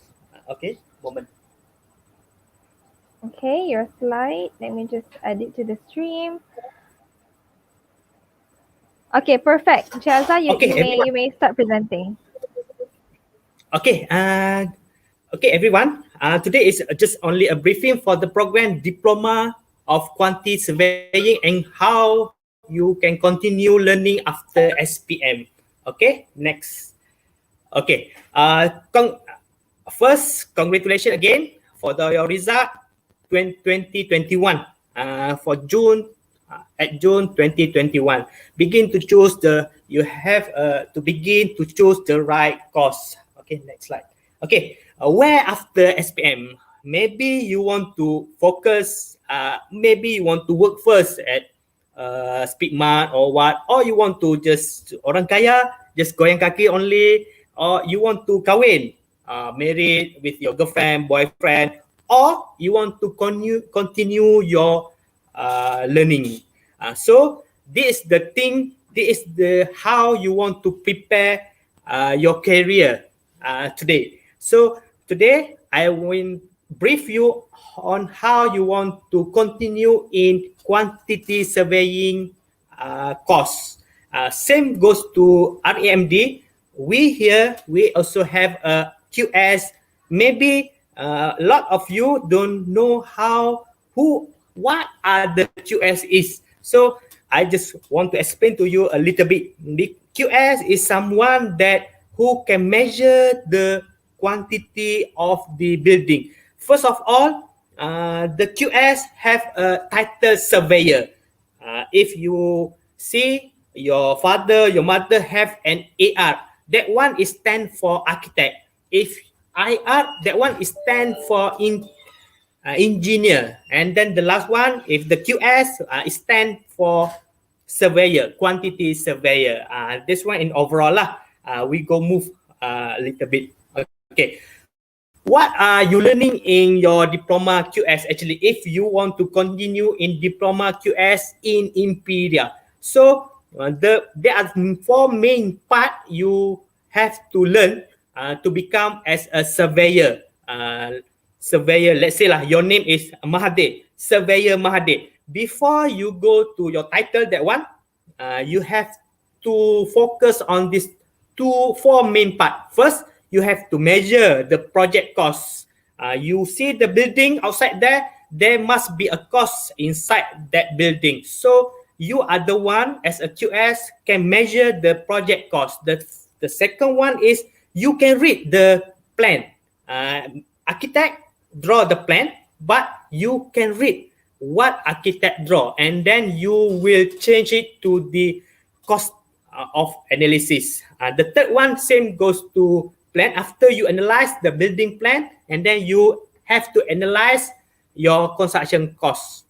D: okay. Moment.
A: Okay, your slide. Let me just add it to the stream. Okay, perfect. Jaza, you may start presenting.
D: Okay. Okay, everyone. Today is just only a briefing for the program Diploma of Quantity Surveying and how you can continue learning after SPM. Okay, next. Okay. First, congratulations again for your result 2021. For June, at June 2021, begin to choose you have to begin to choose the right course. Okay, next slide. Okay, where after SPM, maybe you want to focus, maybe you want to work first at Speakmart or what, or you want to just orang kaya, just goyang kaki only, or you want to kahwin, married with your girlfriend, boyfriend, or you want to continue your learning. So this is the thing, this is the how you want to prepare your career today. So today I will brief you on how you want to continue in quantity surveying course. Same goes to RAMD. We also have a QS. Maybe a lot of you don't know what are the QS is. So I just want to explain to you a little bit. The QS is someone who can measure the quantity of the building. First of all, the QS have a title surveyor. If you see your father, your mother have an AR, that one is stand for architect. If IR, that one is stand for engineer. And then the last one, if the QS, it stand for surveyor, quantity surveyor. This one in overall lah. We go move a little bit. Okay. What are you learning in your diploma QS? Actually, if you want to continue in diploma QS in IMPERIA, so there are 4 main part you have to learn to become as a surveyor. Surveyor, let's say lah, your name is Mahathir, surveyor Mahathir. Before you go to your title, that one, you have to focus on this 4 main part. First, you have to measure the project cost. You see the building outside there must be a cost inside that building. So you are the one as a QS can measure the project cost. The second one is you can read the plan. Architect draw the plan, but you can read what architect draw, and then you will change it to the cost of analysis. The third one, same goes to plan. After you analyze the building plan, and then you have to analyze your construction costs.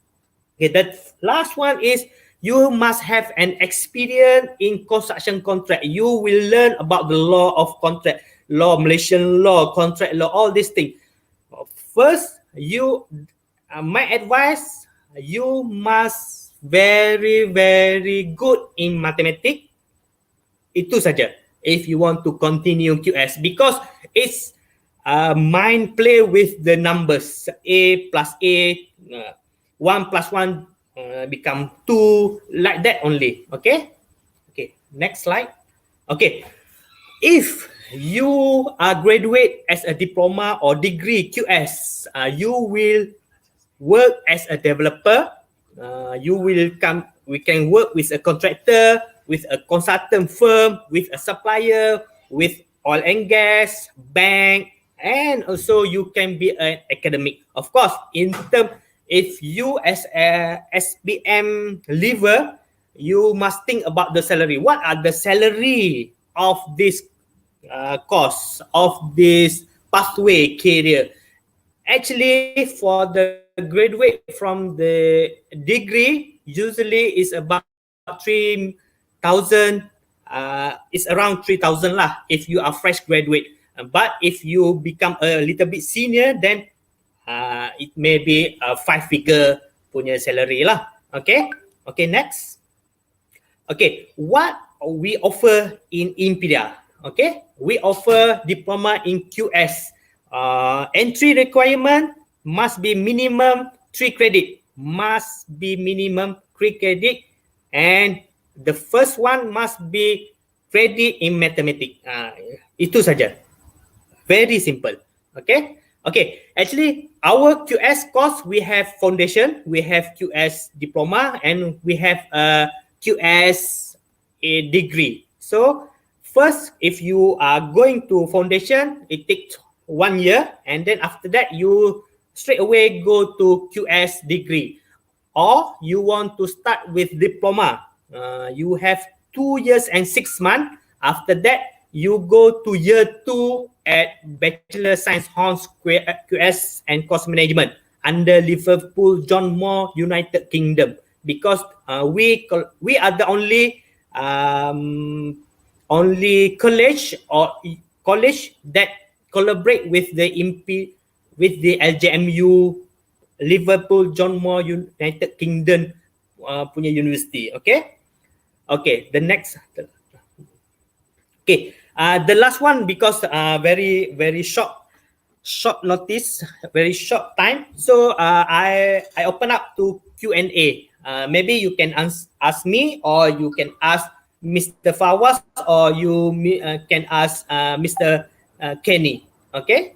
D: Okay, the last one is you must have an experience in construction contract. You will learn about the law of contract, law, Malaysian law, contract law, all these things. First, my advice, you must very good in mathematics. Itu saja. If you want to continue QS, because it's mind play with the numbers. A plus A, 1 plus 1 become 2, like that only. Okay. Next slide. Okay, if you are graduate as a diploma or degree QS, you will work as a developer. We can work with a contractor, with a consultant firm, with a supplier, with oil and gas, bank, and also you can be an academic. Of course, if you as a SBM leaver, you must think about the salary. What are the salary of this course of this pathway career? Actually, for the graduate from the degree, usually is about 3,000. It's around 3,000 lah if you are fresh graduate. But if you become a little bit senior, then it may be a 5-figure punya salary lah. Okay, next. Okay, what we offer in IMPERIA? Okay, we offer diploma in QS. Entry requirement must be minimum 3 credit. Must be minimum 3 credit, and the first one must be credit in mathematics. Itu saja. Very simple. Okay. Actually, our QS course, we have foundation, we have QS diploma, and we have a QS degree. So first, if you are going to foundation, it takes 1 year, and then after that you straight away go to QS degree. Or you want to start with diploma, you have 2 years and 6 months. After that, you go to year 2 at Bachelor Science Horns QS and Cost Management under Liverpool John Moore, United Kingdom. Because we are the only college that collaborate with the LJMU, Liverpool John Moore, United Kingdom punya university. Okay, the next. Okay, the last one, because very short notice, very short time. So I open up to Q&A. Maybe you can ask me, or you can ask Mr. Fawaz, or you can ask Mr. Kenny. Okay.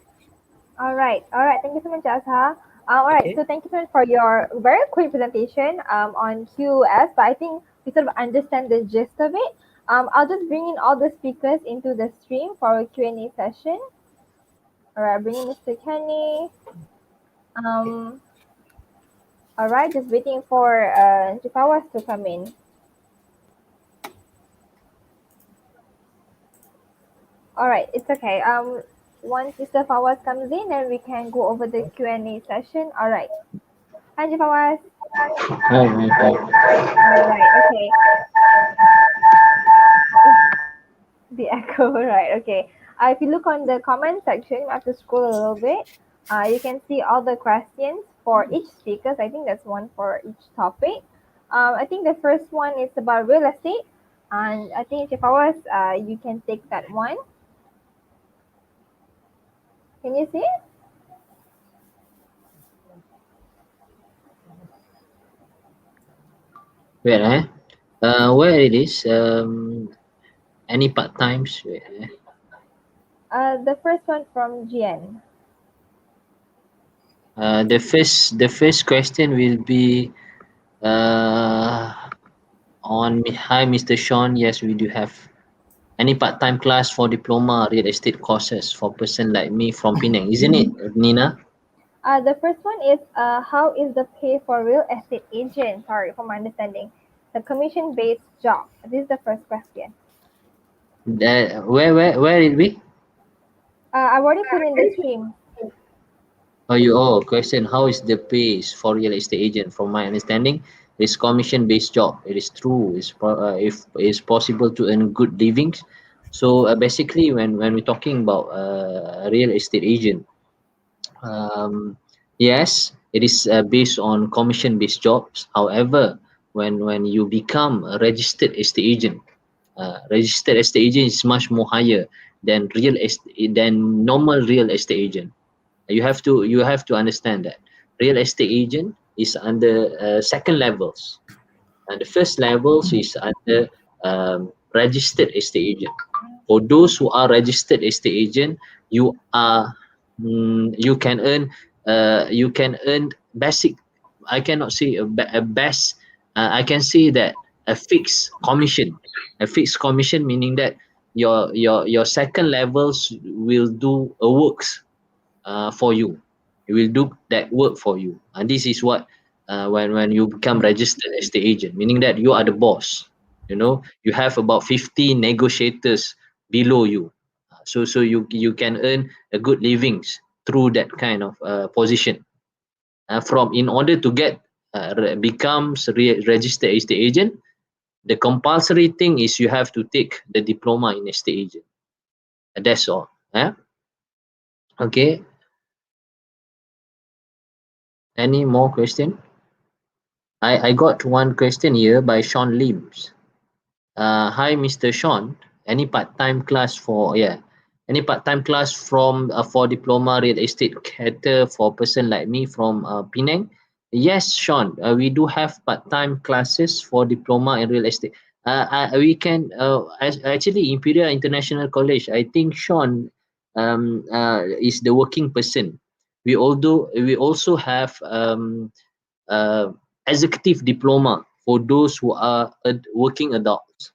A: All right. Thank you so much, Azhar. All right.
D: Okay.
A: So thank you so much for your very quick presentation on QS, but I think we sort of understand the gist of it. I'll just bring in all the speakers into the stream for a Q&A session. All right, bring in Mr. Kenny. All right, just waiting for Fawaz to come in. All right, it's okay. once Mr. Fawaz comes in, then we can go over the Q&A session. All right. Hi, Fawaz. All right. Okay. The echo, right? Okay. If you look on the comment section, you have to scroll a little bit. You can see all the questions for each speakers. I think that's one for each topic. I think the first one is about real estate, and I think if I was, you can take that one. Can you see it?
B: Where where it is? Any part times?
A: The first one from Jian.
B: The first question will be on hi Mr. Sean. Yes, we do have any part-time class for diploma real estate courses for person like me from Penang, isn't it, Nina?
A: The first one is how is the pay for real estate agent? Sorry for my understanding. The commission-based job. This is the first question.
B: Where it be?
A: I've already put in the stream.
B: Question, how is the pay for real estate agent? From my understanding, it's commission-based job. It is true. If it's possible to earn good livings. So basically, when we're talking about real estate agent, yes, it is based on commission-based jobs. However, when you become a registered estate agent is much more higher than normal real estate agent. You have to understand that real estate agent is under second levels, and the first levels is under registered estate agent. For those who are registered estate agent, you are you can earn basic. I cannot say a best. I can say that a fixed commission. A fixed commission meaning that your second levels will do a works for you. It will do that work for you, and this is what when you become registered estate agent, meaning that you are the boss. You have about 50 negotiators below you, so you can earn a good livings through that kind of position. From in order to get becomes registered estate agent, the compulsory thing is you have to take the diploma in estate agent. That's all. Okay. Any more question? I got one question here by Sean Limbs. Hi, Mr. Sean. Any part-time class any part-time class from for diploma real estate cater for person like me from Penang? Yes, Sean. We do have part-time classes for diploma in real estate. We can actually Imperial International College. I think Sean is the working person. We also have executive diploma for those who are working adults.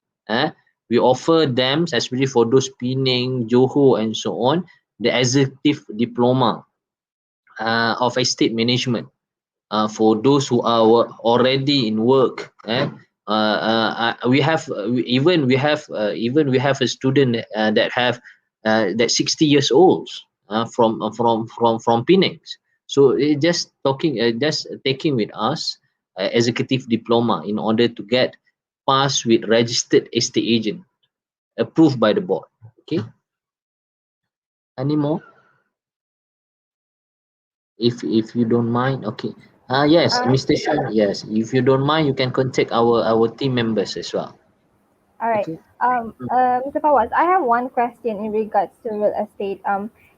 B: We offer them, especially for those Penang, Johor, and so on, the executive diploma of estate management for those who are already in work. We have even we have a student that have that 60 years old from Penang. So just taking with us executive diploma in order to get pass with registered estate agent approved by the board. Okay. Any more? If you don't mind, okay. Yes, Mr. Sean. Yes, if you don't mind, you can contact our team members as well.
A: All right.
B: Okay.
A: Mr. Fawaz, I have one question in regards to real estate.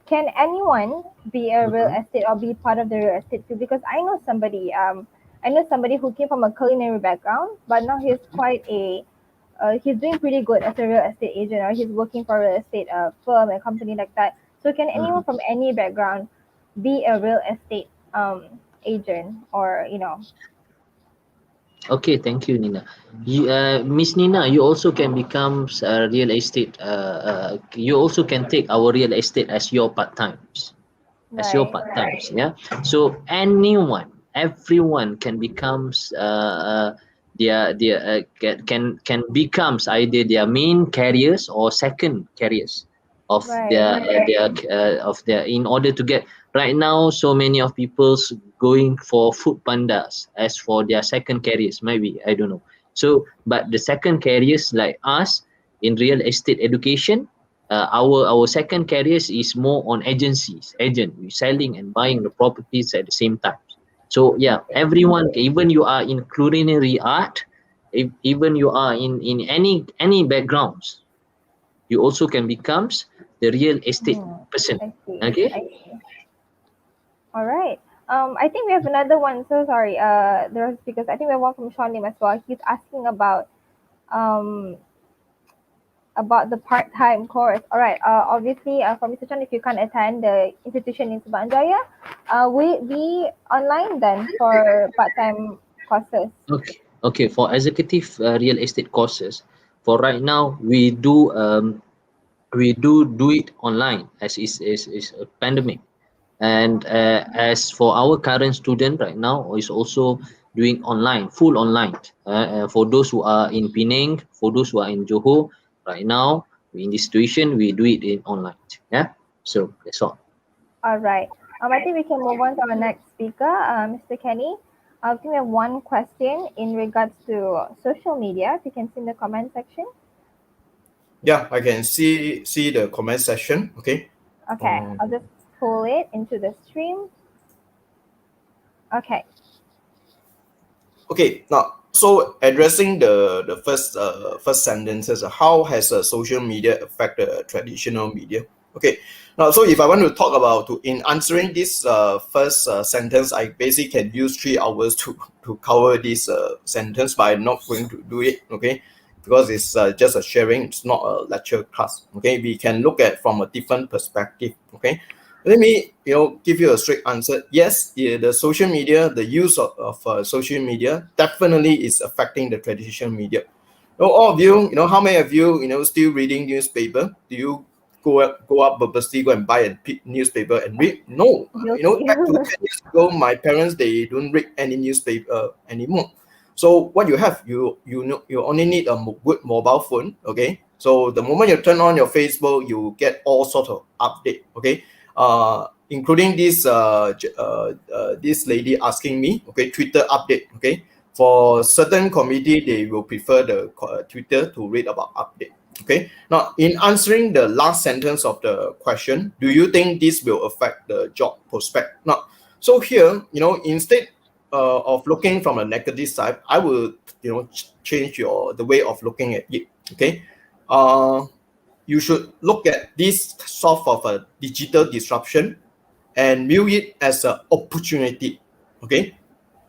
A: Can anyone be a real estate or be part of the real estate too? Because I know somebody who came from a culinary background, but now he's quite he's doing pretty good as a real estate agent, or he's working for a real estate firm, a company like that. So can anyone from any background be a real estate agent, or
B: Okay, thank you, Nina. Miss Nina, you also can become real estate. You also can take our real estate as your part times, Yeah. So everyone can becomes can becomes either their main carriers or second carriers. of
A: Right.
B: their in order to get. Right now so many of people's going for food pandas as for their second careers, maybe, I don't know. So but the second careers like us in real estate education, our second careers is more on agent, we selling and buying the properties at the same time. So yeah, everyone, even you are in culinary art, if, even you are in any backgrounds, you also can becomes the real estate
A: Hmm.
B: person.
A: I see.
B: Okay.
A: I see. All right. I think we have another one. So sorry. There's because I think we have one from Sean Lim as well. He's asking um about the part-time course. All right. Obviously, for Mr. Chan, if you can't attend the institution in Subang Jaya, will it be online then for part-time courses?
B: Okay, for executive real estate courses, for right now we do it online as is a pandemic. And as for our current student right now is also doing online, full online. For those who are in Penang, for those who are in Johor right now, in this situation we do it in online. Yeah, so that's all.
A: All right. I think we can move on to our next speaker, Mr. Kenny. I think we have one question in regards to social media. If you can see in the comment section.
C: Yeah, I can see the comment section. Okay.
A: Okay, I'll just pull it into the stream. Okay.
C: Okay, now so addressing the first sentences, how has social media affected traditional media? Okay, now so if I want to talk about in answering this first sentence, I basically can use 3 hours to cover this sentence, but I'm not going to do it. Okay, because it's just a sharing, it's not a lecture class. Okay, we can look at from a different perspective. Okay, let me give you a straight answer. Yes, the social media, the use of social media definitely is affecting the traditional media. All of you, how many of you still reading newspaper? Do you go up purposely go and buy a newspaper and read? No.
A: Guilty.
C: Back to 10 years ago, my parents, they don't read any newspaper anymore. So what you have, you only need a good mobile phone. Okay, so the moment you turn on your Facebook, you get all sorts of update. Okay, including this lady asking me, okay, Twitter update. Okay, for certain committee, they will prefer the Twitter to read about update. Okay, now in answering the last sentence of the question, do you think this will affect the job prospect? Now, so here, instead of looking from a negative side, I will change the way of looking at it. Okay, you should look at this sort of a digital disruption and view it as an opportunity. Okay,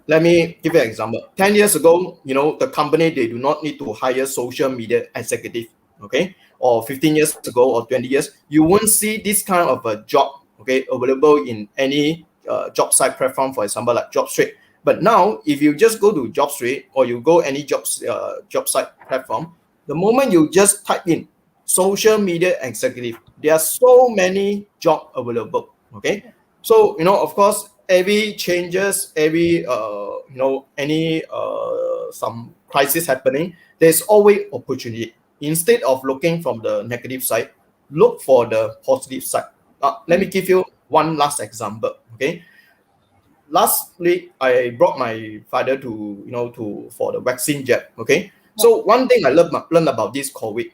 C: let me give you an example. 10 years ago, the company, they do not need to hire social media executive. Okay, or 15 years ago or 20 years, you won't see this kind of a job, okay, available in any job site platform, for example, like JobStreet. But now, if you just go to JobStreet or you go any job site platform, the moment you just type in social media executive, there are so many job available. Okay, so of course, every changes, every any some crisis happening, there's always opportunity. Instead of looking from the negative side, look for the positive side. Let me give you one last example. Okay, last week I brought my father to for the vaccine jab. Okay, so one thing I learned about this COVID,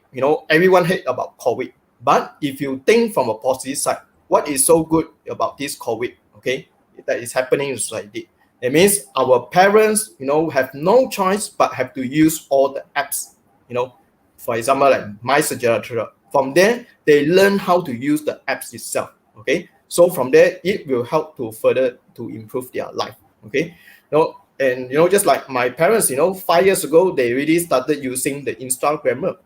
C: everyone hate about COVID, but if you think from a positive side, what is so good about this COVID, okay, that is happening in society? It means our parents, have no choice but have to use all the apps, for example, like My Sejahtera. From there, they learn how to use the apps itself. Okay, so from there, it will help to further to improve their life. Okay, and just like my parents, 5 years ago, they really started using the Instagram.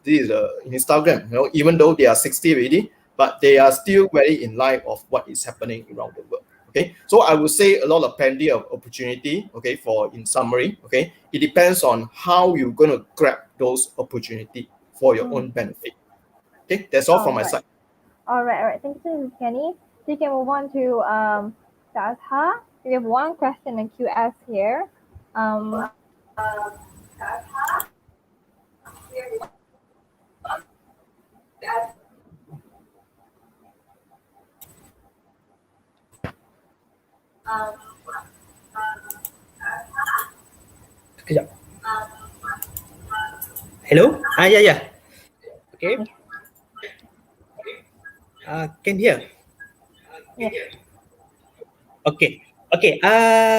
C: This is Instagram. Even though they are 60 already, but they are still very in line of what is happening around the world. Okay, so I would say a lot of plenty of opportunity. Okay, for in summary, okay, it depends on how you're going to grab those opportunity for your own benefit. Okay, that's all from my side.
A: All right. Thank you, Mrs. Kenny. So you can move on to Tazha. We have one question in QS here.
D: Sekejap. Hello? Yeah. Okay. Can hear?
A: Yes.
D: Okay.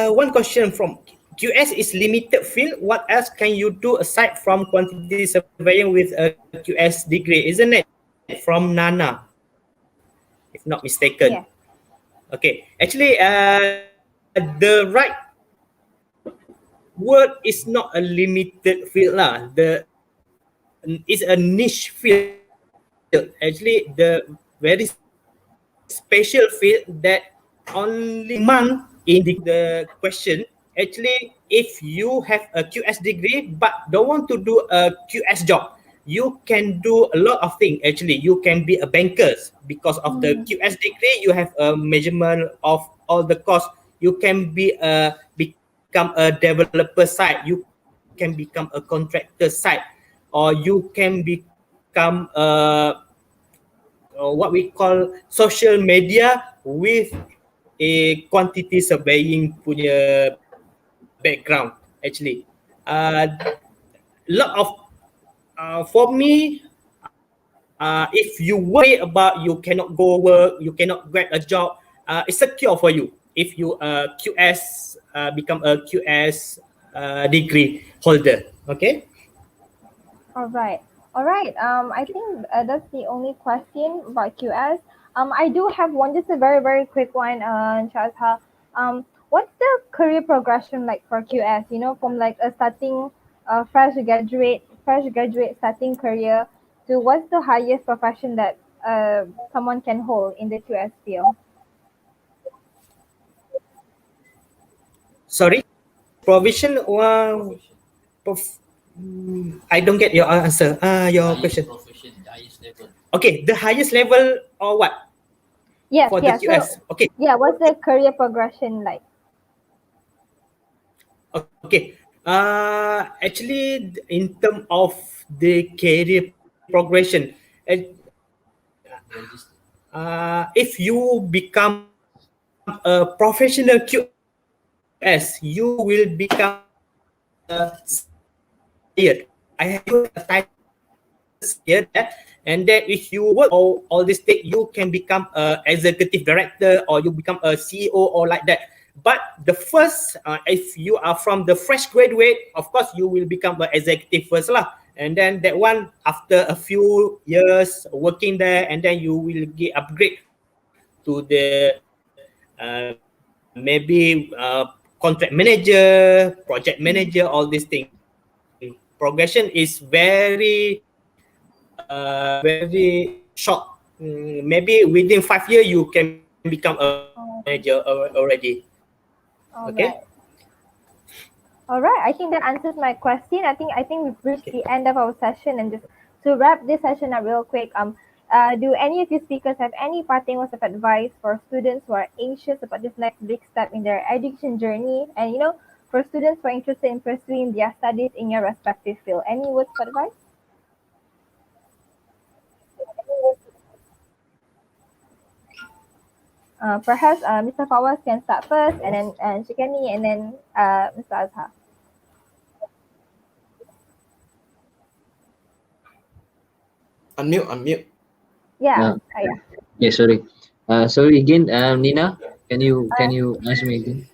D: One question from QS is limited field. What else can you do aside from quantity surveying with a QS degree? Isn't it from Nana, if not mistaken?
A: Yes.
D: Okay. Actually, the right word is not a limited field lah. It's a niche field. Actually, the very special field that only demand in the question. Actually, if you have a QS degree but don't want to do a QS job, you can do a lot of things. Actually, you can be a banker because of the QS degree. You have a measurement of all the costs. You can become a developer side. You can become a contractor side, or you can become what we call social media with a quantity surveying punya background. Actually, lot of for me, if you worry about you cannot go work, you cannot get a job, it's a cure for you if you QS become a QS degree holder. Okay.
A: All right. All right. I think that's the only question about QS. I do have one, just a very, very quick one, Shazha. What's the career progression like for QS? You know, from like a starting fresh graduate starting career to what's the highest profession that someone can hold in the QS field?
D: Sorry, provision I don't get your answer. Your question.
B: Profession, the highest level.
D: Okay, the highest level or what
A: Yes,
D: for the
A: yeah.
D: QS?
A: So
D: Okay,
A: yeah, what's the career progression like?
D: okay. Actually, in terms of the career progression, if you become a professional QS, you will become a senior surveyor. You have a title here there, and then if you work all this thing, you can become a executive director or you become a CEO or like that. But the first, if you are from the fresh graduate, of course you will become an executive first lah, and then that one after a few years working there, and then you will get upgrade to the maybe contract manager, project manager, all these things. Progression is very short. Maybe within 5 years you can become a manager already.
A: All
D: Okay.
A: right. All right. I think that answers my question. I think we've reached the end of our session, and just to wrap this session up real quick, do any of you speakers have any parting words of advice for students who are anxious about this next big step in their education journey, and for students who are interested in pursuing their studies in your respective field? Any words of advice? Perhaps Mr. Fawaz can start first, and then Shikani, and then Mr. Azhar.
C: Unmute.
A: Yeah.
B: Yeah. Okay, sorry. Sorry again, Nina. Can you ask me again?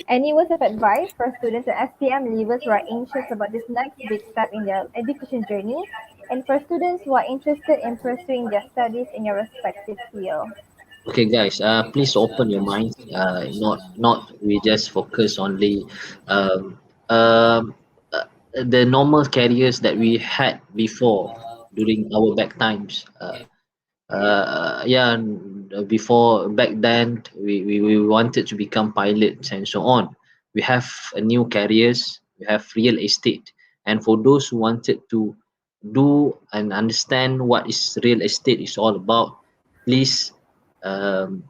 A: Any words of advice for students and SPM leavers who are anxious about this next big step in their education journey, and for students who are interested in pursuing their studies in your respective field?
B: Okay, guys. Please open your minds. Not we just focus only um, um, uh, the normal careers that we had before during our back times. Yeah, before back then we wanted to become pilots and so on. We have a new careers, we have real estate, and for those who wanted to do and understand what is real estate is all about, please um,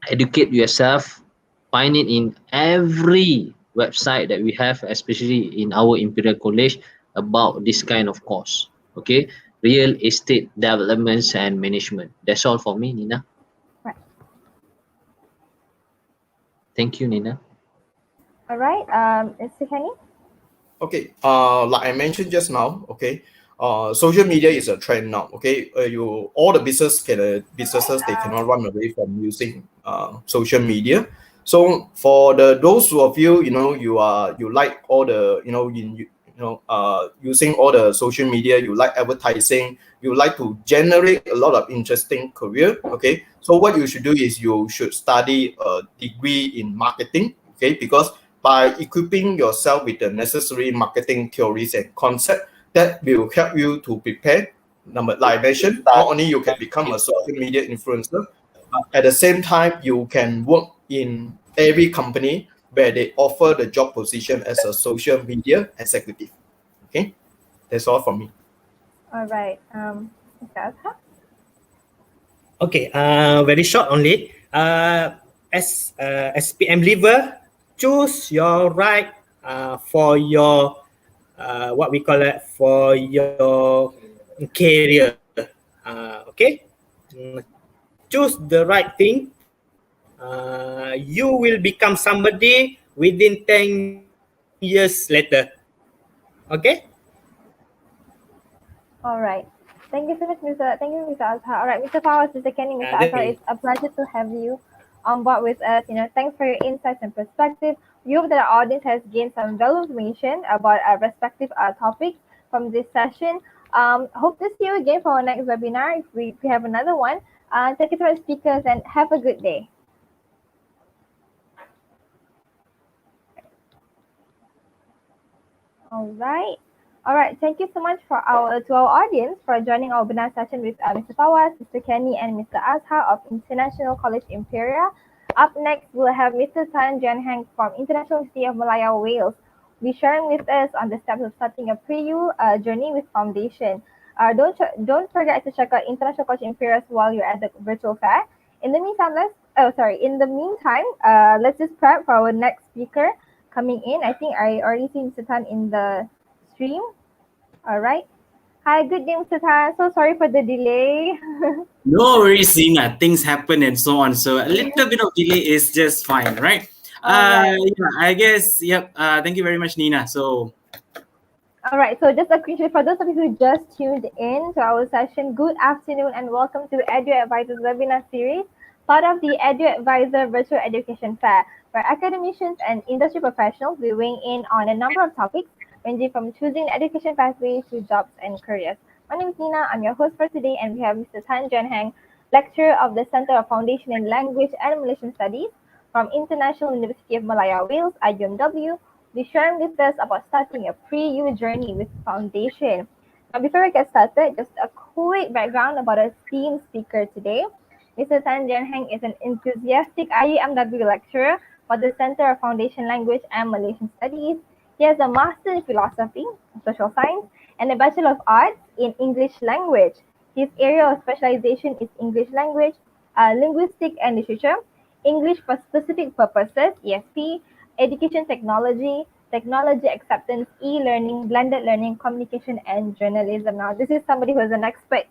B: educate yourself. Find it in every website that we have, especially in our Imperial College, about this kind of course. Okay, real estate developments and management. That's all for me, Nina.
A: Right.
B: Thank you, Nina.
A: All right, Mr. Kenny.
C: Okay, like I mentioned just now, okay, social media is a trend now. Okay, you all the businesses they cannot run away from using social media. So for those of you, you like all the using all the social media, you like advertising, you like to generate a lot of interesting career. Okay, so what you should do is you should study a degree in marketing. Okay, because by equipping yourself with the necessary marketing theories and concept that will help you to prepare. Like I mentioned, not only you can become a social media influencer, but at the same time you can work in every company where they offer the job position as a social media executive. Okay, that's all from me.
A: All right, Mr. Azhar.
D: Okay, very short only. As SPM leaver, choose your right for your what we call it for your career. Okay, Mm, choose the right thing. You will become somebody within 10 years later. Okay.
A: All right. Thank you so much, Mr. Azhar. All right, Mr. Fawaz, Mr. Kenny, Mr. Azhar, it's a pleasure to have you on board with us. Thanks for your insights and perspective. We hope that our audience has gained some valuable information about our respective topics from this session. Hope to see you again for our next webinar if we have another one. Thank you so much, speakers, and have a good day. All right. All right. Thank you so much to our audience for joining our webinar session with Mr. Fawaz, Mr. Kenny, and Mr. Azhar of International College IMPERIA. Up next, we'll have Mr. Tan Jan Hang from International University of Malaya, Wales, be sharing with us on the steps of starting a pre-U journey with foundation. Don't forget to check out International College IMPERIA while you're at the virtual fair. In the meantime, let's just prep for our next speaker coming in. I think I already see Mr. Tan in the stream. All right. Hi, good day, Mr. Tan. So sorry for the delay.
E: No worries, Nina. Things happen and so on. So a little bit of delay is just fine, right?
A: Alright.
E: Yeah, I guess, yep. Thank you very much, Nina. So
A: All right, so just a quick for those of you who just tuned in to our session, good afternoon and welcome to EduAdvisor's webinar series, part of the EduAdvisor Virtual Education Fair, where academicians and industry professionals will weigh in on a number of topics, ranging from choosing the education pathway to jobs and careers. My name is Nina, I'm your host for today, and we have Mr. Tan Jan Hang, lecturer of the Center of Foundation in Language and Malaysian Studies from International University of Malaya, Wales, IUMW, be sharing with us about starting a pre-U journey with foundation. Now, before we get started, just a quick background about our esteemed speaker today. Mr. Tan Jan Hang is an enthusiastic IUMW lecturer for the Center of Foundation Language and Malaysian Studies. He has a Master in Philosophy, Social Science, and a Bachelor of Arts in English Language. His area of specialization is English Language, Linguistics and Literature, English for Specific Purposes, ESP, Education Technology, Technology Acceptance, E-Learning, Blended Learning, Communication, and Journalism. Now, this is somebody who is an expert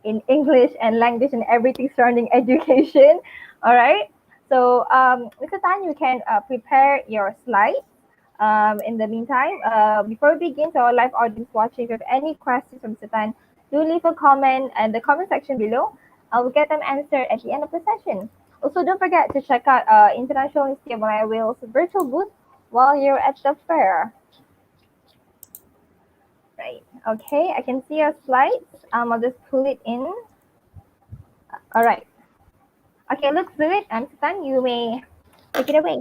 A: in English and language and everything surrounding education. All right. So, Mr. Tan, you can prepare your slides. In the meantime, before we begin, to our live audience watching, if you have any questions from Mr. Tan, do leave a comment in the comment section below. I will get them answered at the end of the session. Also, don't forget to check out International University of Malaya Wales virtual booth while you're at the fair. Right. Okay, I can see your slides. I'll just pull it in. All right. Okay, looks good. Mr. Tan, you may take it away.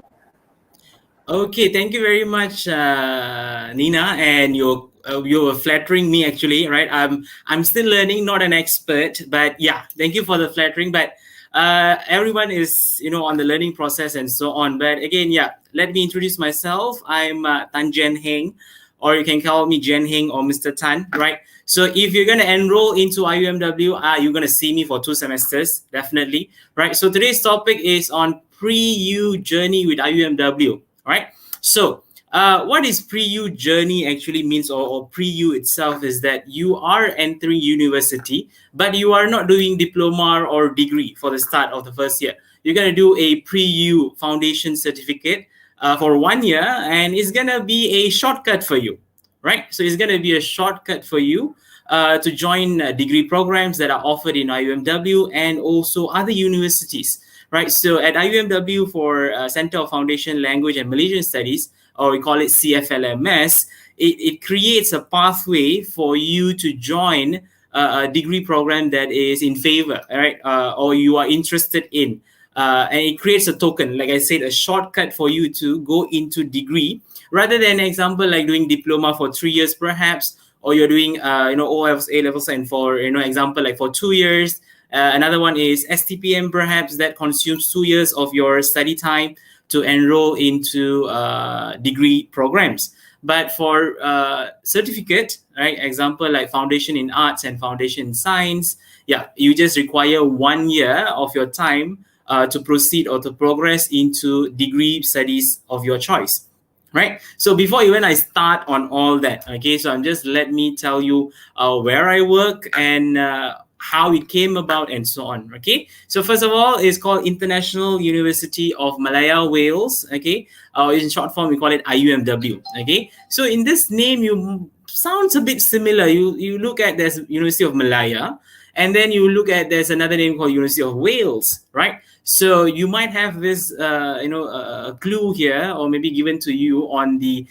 E: okay, thank you very much, Nina, and you were flattering me actually, right? I'm still learning, not an expert, but yeah, thank you for the flattering. But everyone is on the learning process and so on. But again, yeah, let me introduce myself. I'm Tan Jan Heng, or you can call me Jan Heng or Mr. Tan, right? So if you're going to enroll into IUMW, you're going to see me for 2 semesters, definitely, right? So today's topic is on pre-U journey with IUMW, right? So What is pre-U journey actually means, or pre-U itself, is that you are entering university, but you are not doing diploma or degree for the start of the first year. You're going to do a pre-U foundation certificate for 1 year, and it's going to be a shortcut for you, right? So it's going to be a shortcut for you to join degree programs that are offered in IUMW and also other universities, right? So at IUMW, for Center of Foundation Language and Malaysian Studies, or we call it CFLMS, it creates a pathway for you to join a degree program that is in favor, right? Or you are interested in. And it creates a token, like I said, a shortcut for you to go into degree, rather than, example, like doing diploma for 3 years perhaps, or you're doing O levels, A levels, and for example, like for 2 years. Another one is STPM, perhaps, that consumes 2 years of your study time to enroll into degree programs. But for certificate, right, example like Foundation in Arts and Foundation in Science, yeah, you just require 1 year of your time to proceed or to progress into degree studies of your choice, right? So before even I start on all that, okay, so let me tell you where I work and how it came about and so on, okay? So first of all, it's called International University of Malaya Wales, okay? In short form, we call it IUMW, okay? So in this name, you sounds a bit similar. You look at there's University of Malaya, and then you look at there's another name called University of Wales, right? So you might have this, a clue here, or maybe given to you on the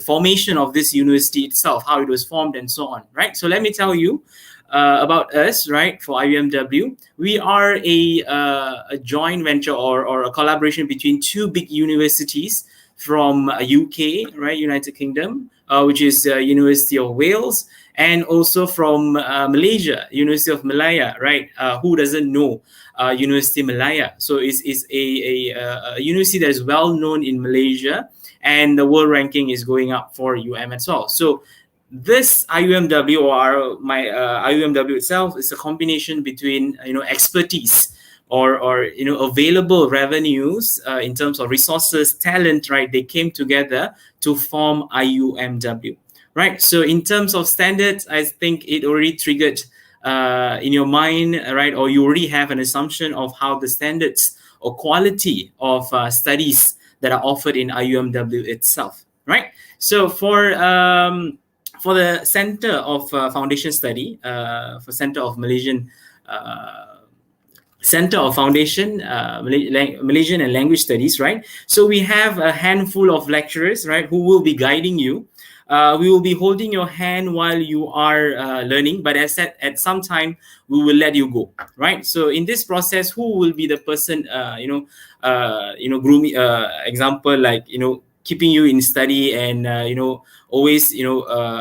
E: formation of this university itself, how it was formed, and so on, right? So let me tell you about us, right? For IUMW, we are a joint venture or a collaboration between two big universities from UK, right, United Kingdom, which is University of Wales, and also from Malaysia, University of Malaya, right? Who doesn't know University Malaya? So it's a university that is well known in Malaysia, and the world ranking is going up for as well. So this IUMW, or my IUMW itself, is a combination between expertise or available revenues in terms of resources, talent, right? They came together to form IUMW, right? So in terms of standards, I think it already triggered in your mind, right? Or you already have an assumption of how the standards or quality of studies that are offered in IUMW itself, right? So for the Center of Foundation Study, for Center of Malaysian Center of Foundation Malaysian and Language Studies, right? So we have a handful of lecturers, right, who will be guiding you. We will be holding your hand while you are learning, but as said, at some time we will let you go, right? So in this process, who will be the person, grooming, example, like keeping you in study and always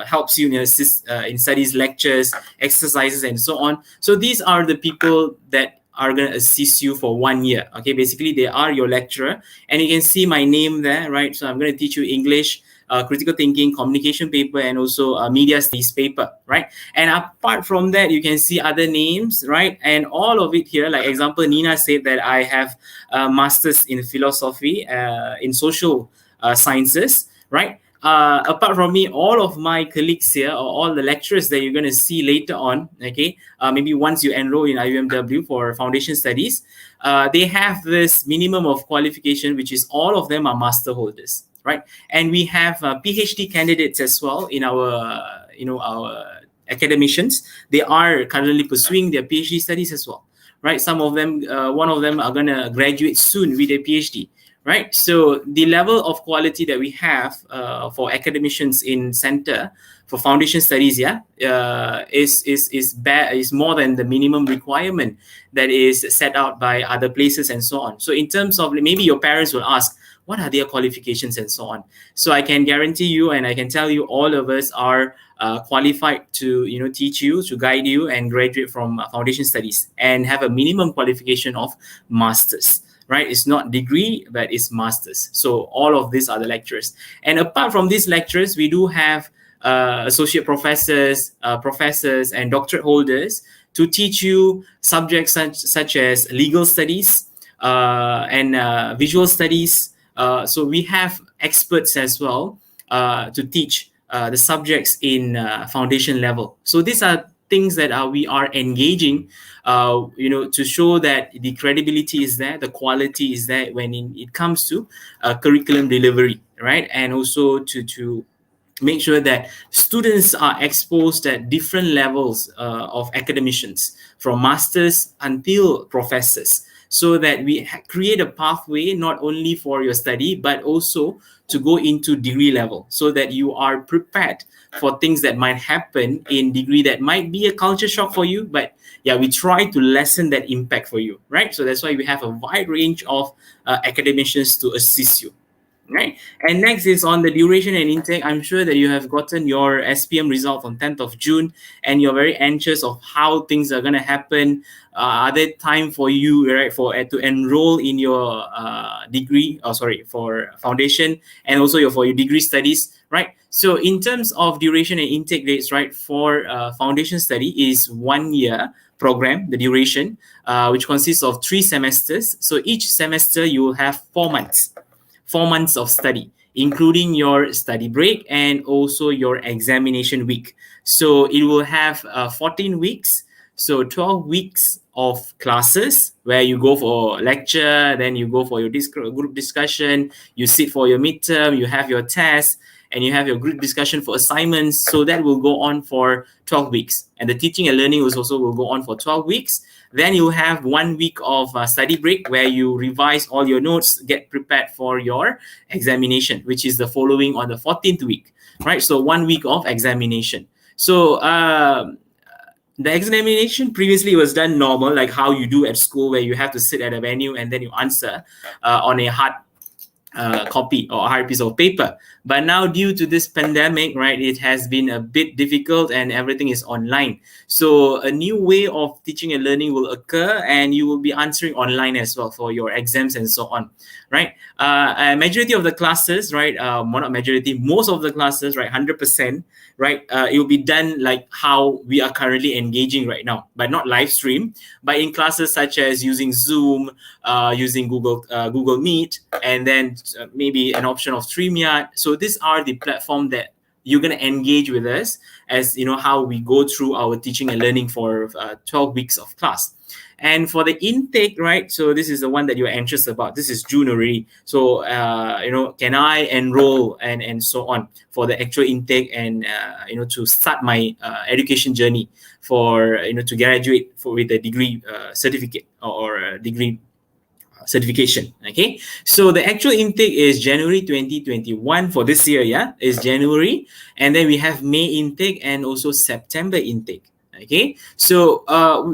E: helps you in studies, lectures, exercises, and so on. So these are the people that are going to assist you for 1 year. Okay, basically they are your lecturer, and you can see my name there, right? So I'm going to teach you English, critical thinking, communication paper, and also media studies paper, right? And apart from that, you can see other names, right? And all of it here, like example, Nina said that I have a master's in philosophy, in social sciences, right? Apart from me, all of my colleagues here, or all the lecturers that you're going to see later on, okay, maybe once you enroll in IUMW for foundation studies, they have this minimum of qualification, which is all of them are master holders, right? And we have PhD candidates as well in our, our academicians. They are currently pursuing their PhD studies as well, right? Some of them, one of them are going to graduate soon with a PhD. Right, so the level of quality that we have for academicians in Center for Foundation Studies, is more than the minimum requirement that is set out by other places and so on. So in terms of, maybe your parents will ask, what are their qualifications and so on? So I can guarantee you, and I can tell you, all of us are qualified to teach you, to guide you, and graduate from Foundation Studies and have a minimum qualification of masters. Right, it's not degree, but it's masters. So all of these are the lecturers. And apart from these lecturers, we do have associate professors, professors, and doctorate holders to teach you subjects such as legal studies and visual studies, So we have experts as well to teach the subjects in foundation level. So these are things that we are engaging, to show that the credibility is there, the quality is there when it comes to curriculum delivery, right? And also to make sure that students are exposed at different levels of academicians, from masters until professors, so that we create a pathway not only for your study, but also to go into degree level, so that you are prepared for things that might happen in degree that might be a culture shock for you. But yeah, we try to lessen that impact for you, right? So that's why we have a wide range of academicians to assist you. Right. And next is on the duration and intake. I'm sure that you have gotten your SPM result on 10th of June, and you're very anxious of how things are going to happen. Are there time for you, right, to enroll in your for foundation, and also for your degree studies, right? So in terms of duration and intake dates, right, for foundation study is 1 year program, the duration, which consists of 3 semesters. So each semester you will have 4 months. 4 months of study, including your study break and also your examination week. So it will have 14 weeks, so 12 weeks of classes where you go for lecture, then you go for your group discussion, you sit for your midterm, you have your test, and you have your group discussion for assignments. So that will go on for 12 weeks. And the teaching and learning also will go on for 12 weeks. Then you have 1 week of study break where you revise all your notes, get prepared for your examination, which is the following on the 14th week, right? So 1 week of examination. So the examination previously was done normal, like how you do at school, where you have to sit at a venue and then you answer on a hard copy or a hard piece of paper. But now, due to this pandemic, right, it has been a bit difficult and everything is online. So a new way of teaching and learning will occur, and you will be answering online as well for your exams and so on, right? Majority of the classes, right, not majority, most of the classes, right, 100%, right, it will be done like how we are currently engaging right now, but not live stream, but in classes such as using Zoom, using Google Meet, and then maybe an option of StreamYard. So these are the platform that you're going to engage with us, as you know how we go through our teaching and learning for 12 weeks of class. And for the intake, right, so this is the one that you're anxious about. This is June already. So, can I enroll and so on for the actual intake, and, to start my education journey for, to graduate with a degree certificate or a degree certification. Okay, so the actual intake is January 2021 for this year. Yeah, is January, and then we have May intake and also September intake. Okay, so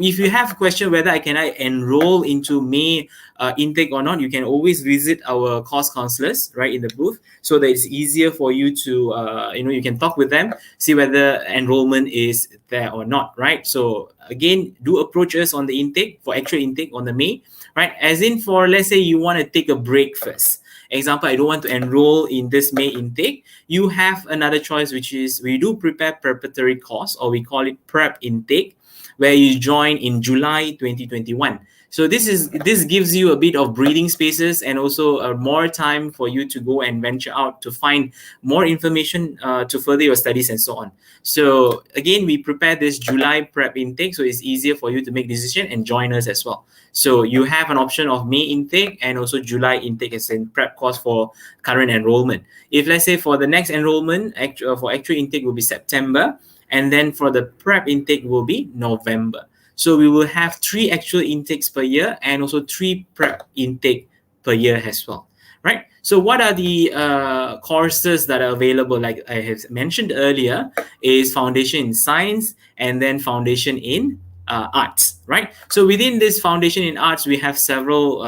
E: if you have a question whether I enroll into May intake or not, you can always visit our course counselors right in the booth, so that it's easier for you to you can talk with them, see whether enrollment is there or not, right? So again, do approach us on the intake for actual intake on the May, right? As in, for let's say you want to take a break first. Example, I don't want to enroll in this May intake. You have another choice, which is we do prepare preparatory course, or we call it prep intake, where you join in July 2021. So this gives you a bit of breathing spaces, and also more time for you to go and venture out to find more information to further your studies and so on. So again, we prepare this July prep intake, so it's easier for you to make decision and join us as well. So you have an option of May intake and also July intake as in prep course for current enrollment. If let's say for the next enrollment, for actual intake will be September, and then for the prep intake will be November. So we will have 3 actual intakes per year and also 3 prep intake per year as well, right? So what are the courses that are available? Like I have mentioned earlier, is foundation in science and then foundation in arts, right? So within this foundation in arts, we have several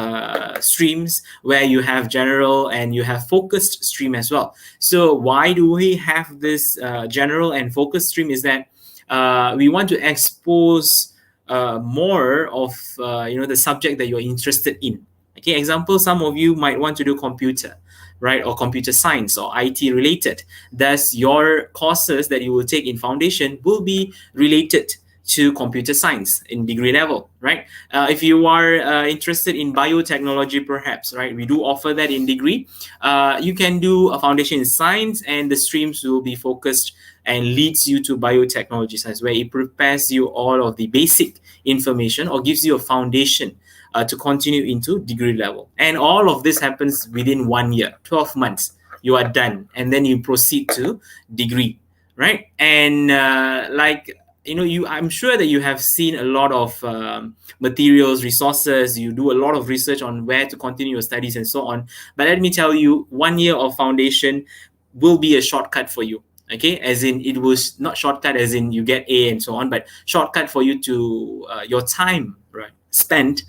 E: streams where you have general and you have focused stream as well. So why do we have this general and focused stream? Is that we want to expose more of the subject that you're interested in. Okay, example, some of you might want to do computer, right, or computer science or IT related. Thus, your courses that you will take in foundation will be related to computer science in degree level, right? If you are interested in biotechnology, perhaps, right, we do offer that in degree. You can do a foundation in science, and the streams will be focused and leads you to biotechnology science, where it prepares you all of the basic information or gives you a foundation to continue into degree level. And all of this happens within 1 year, 12 months. You are done, and then you proceed to degree, right? And I'm sure that you have seen a lot of materials, resources. You do a lot of research on where to continue your studies and so on. But let me tell you, 1 year of foundation will be a shortcut for you. Okay, as in it was not shortcut as in you get A and so on, but shortcut for you to your time, right, spent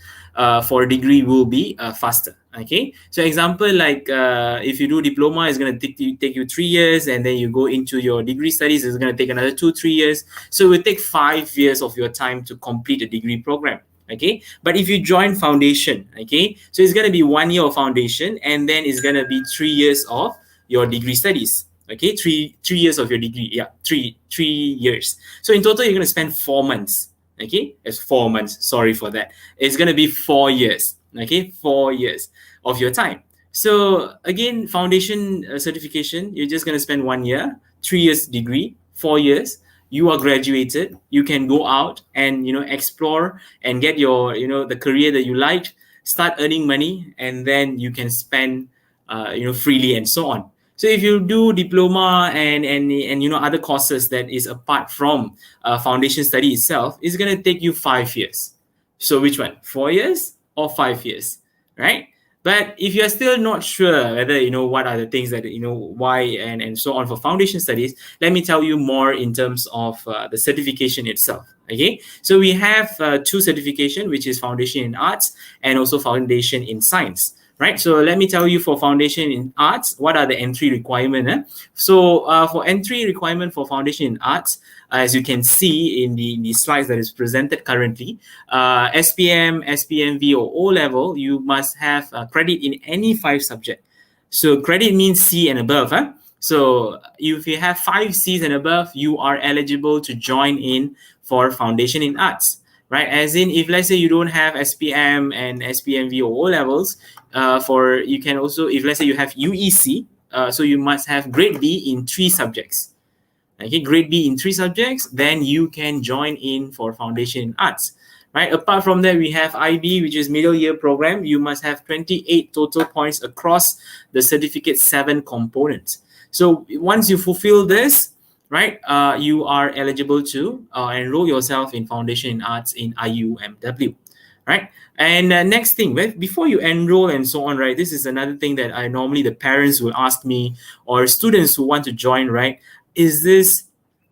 E: for a degree will be faster. Okay, so example, like if you do diploma, it's going to take you 3 years, and then you go into your degree studies, it's going to take another 2-3 years. So it will take 5 years of your time to complete a degree program. Okay, but if you join foundation, okay, so it's going to be 1 year of foundation, and then it's going to be 3 years of your degree studies. Okay, three years of your degree. Yeah, three years. So in total, you're going to spend 4 months. Okay, it's 4 months. Sorry for that. It's going to be 4 years. Okay, 4 years of your time. So again, foundation certification, you're just going to spend 1 year, 3 years degree, 4 years. You are graduated. You can go out and explore and get your the career that you liked. Start earning money, and then you can spend freely and so on. So if you do diploma and other courses that is apart from foundation study itself, it's going to take you 5 years. So which one? 4 years or 5 years, right? But if you're still not sure whether what are the things that why and so on for foundation studies, let me tell you more in terms of the certification itself. Okay, so we have 2 certification, which is foundation in arts and also foundation in science. Right, so let me tell you for foundation in arts, what are the entry requirements? So for entry requirement for foundation in arts, as you can see in the slides that is presented currently, SPM, SPMV or O level, you must have credit in any 5 subjects. So credit means C and above. So if you have 5 C's and above, you are eligible to join in for foundation in arts. Right, as in if let's say you don't have SPM and SPMV or O levels, you can also, if let's say you have UEC, so you must have grade B in 3 subjects. Okay, grade B in 3 subjects, then you can join in for foundation in arts. Right, apart from that, we have IB, which is middle year program. You must have 28 total points across the certificate 7 components. So once you fulfill this, right, you are eligible to enroll yourself in foundation in arts in IUMW, right? And next thing, before you enroll and so on, right, this is another thing that I normally the parents will ask me, or students who want to join, right, is this,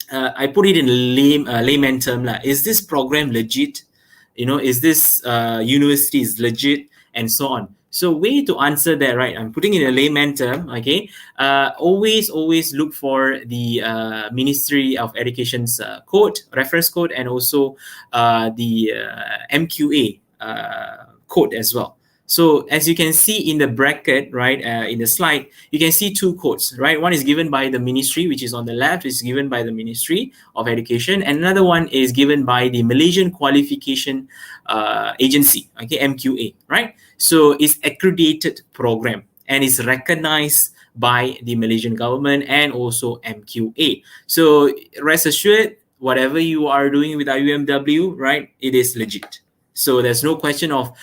E: I put it in layman term, is this program legit? Is this university is legit and so on? So way to answer that, right, I'm putting in a layman term, okay, always look for the Ministry of Education's code, reference code, and also the MQA code as well. So as you can see in the bracket, right, in the slide, you can see 2 codes, right? One is given by the ministry, which is on the left, is given by the Ministry of Education, and another one is given by the Malaysian Qualification Agency, okay, MQA, right? So it's accredited program and it's recognized by the Malaysian government and also MQA. So rest assured, whatever you are doing with IUMW, right, it is legit. So there's no question of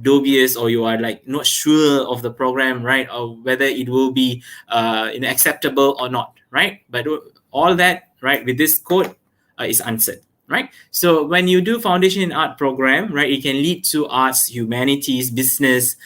E: dubious or you are like not sure of the program, right, or whether it will be acceptable or not, right? But all that, right, with this code is answered, right? So when you do foundation in art program, right, it can lead to arts, humanities, business,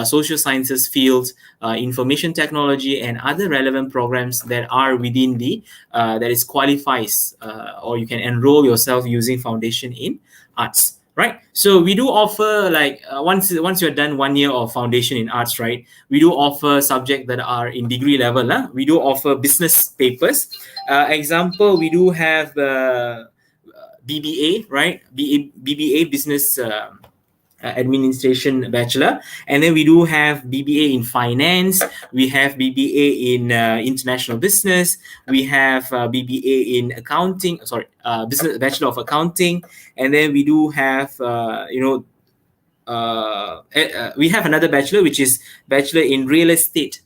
E: social sciences fields, information technology, and other relevant programs that are within the that is qualifies or you can enroll yourself using foundation in arts. Right, so we do offer like once you're done 1 year of foundation in arts, right, we do offer subjects that are in degree level. We do offer business papers. Example, we do have BBA, right, BBA business administration bachelor, and then we do have BBA in finance, we have BBA in international business, we have BBA in accounting, business bachelor of accounting, and then we do have we have another bachelor which is bachelor in real estate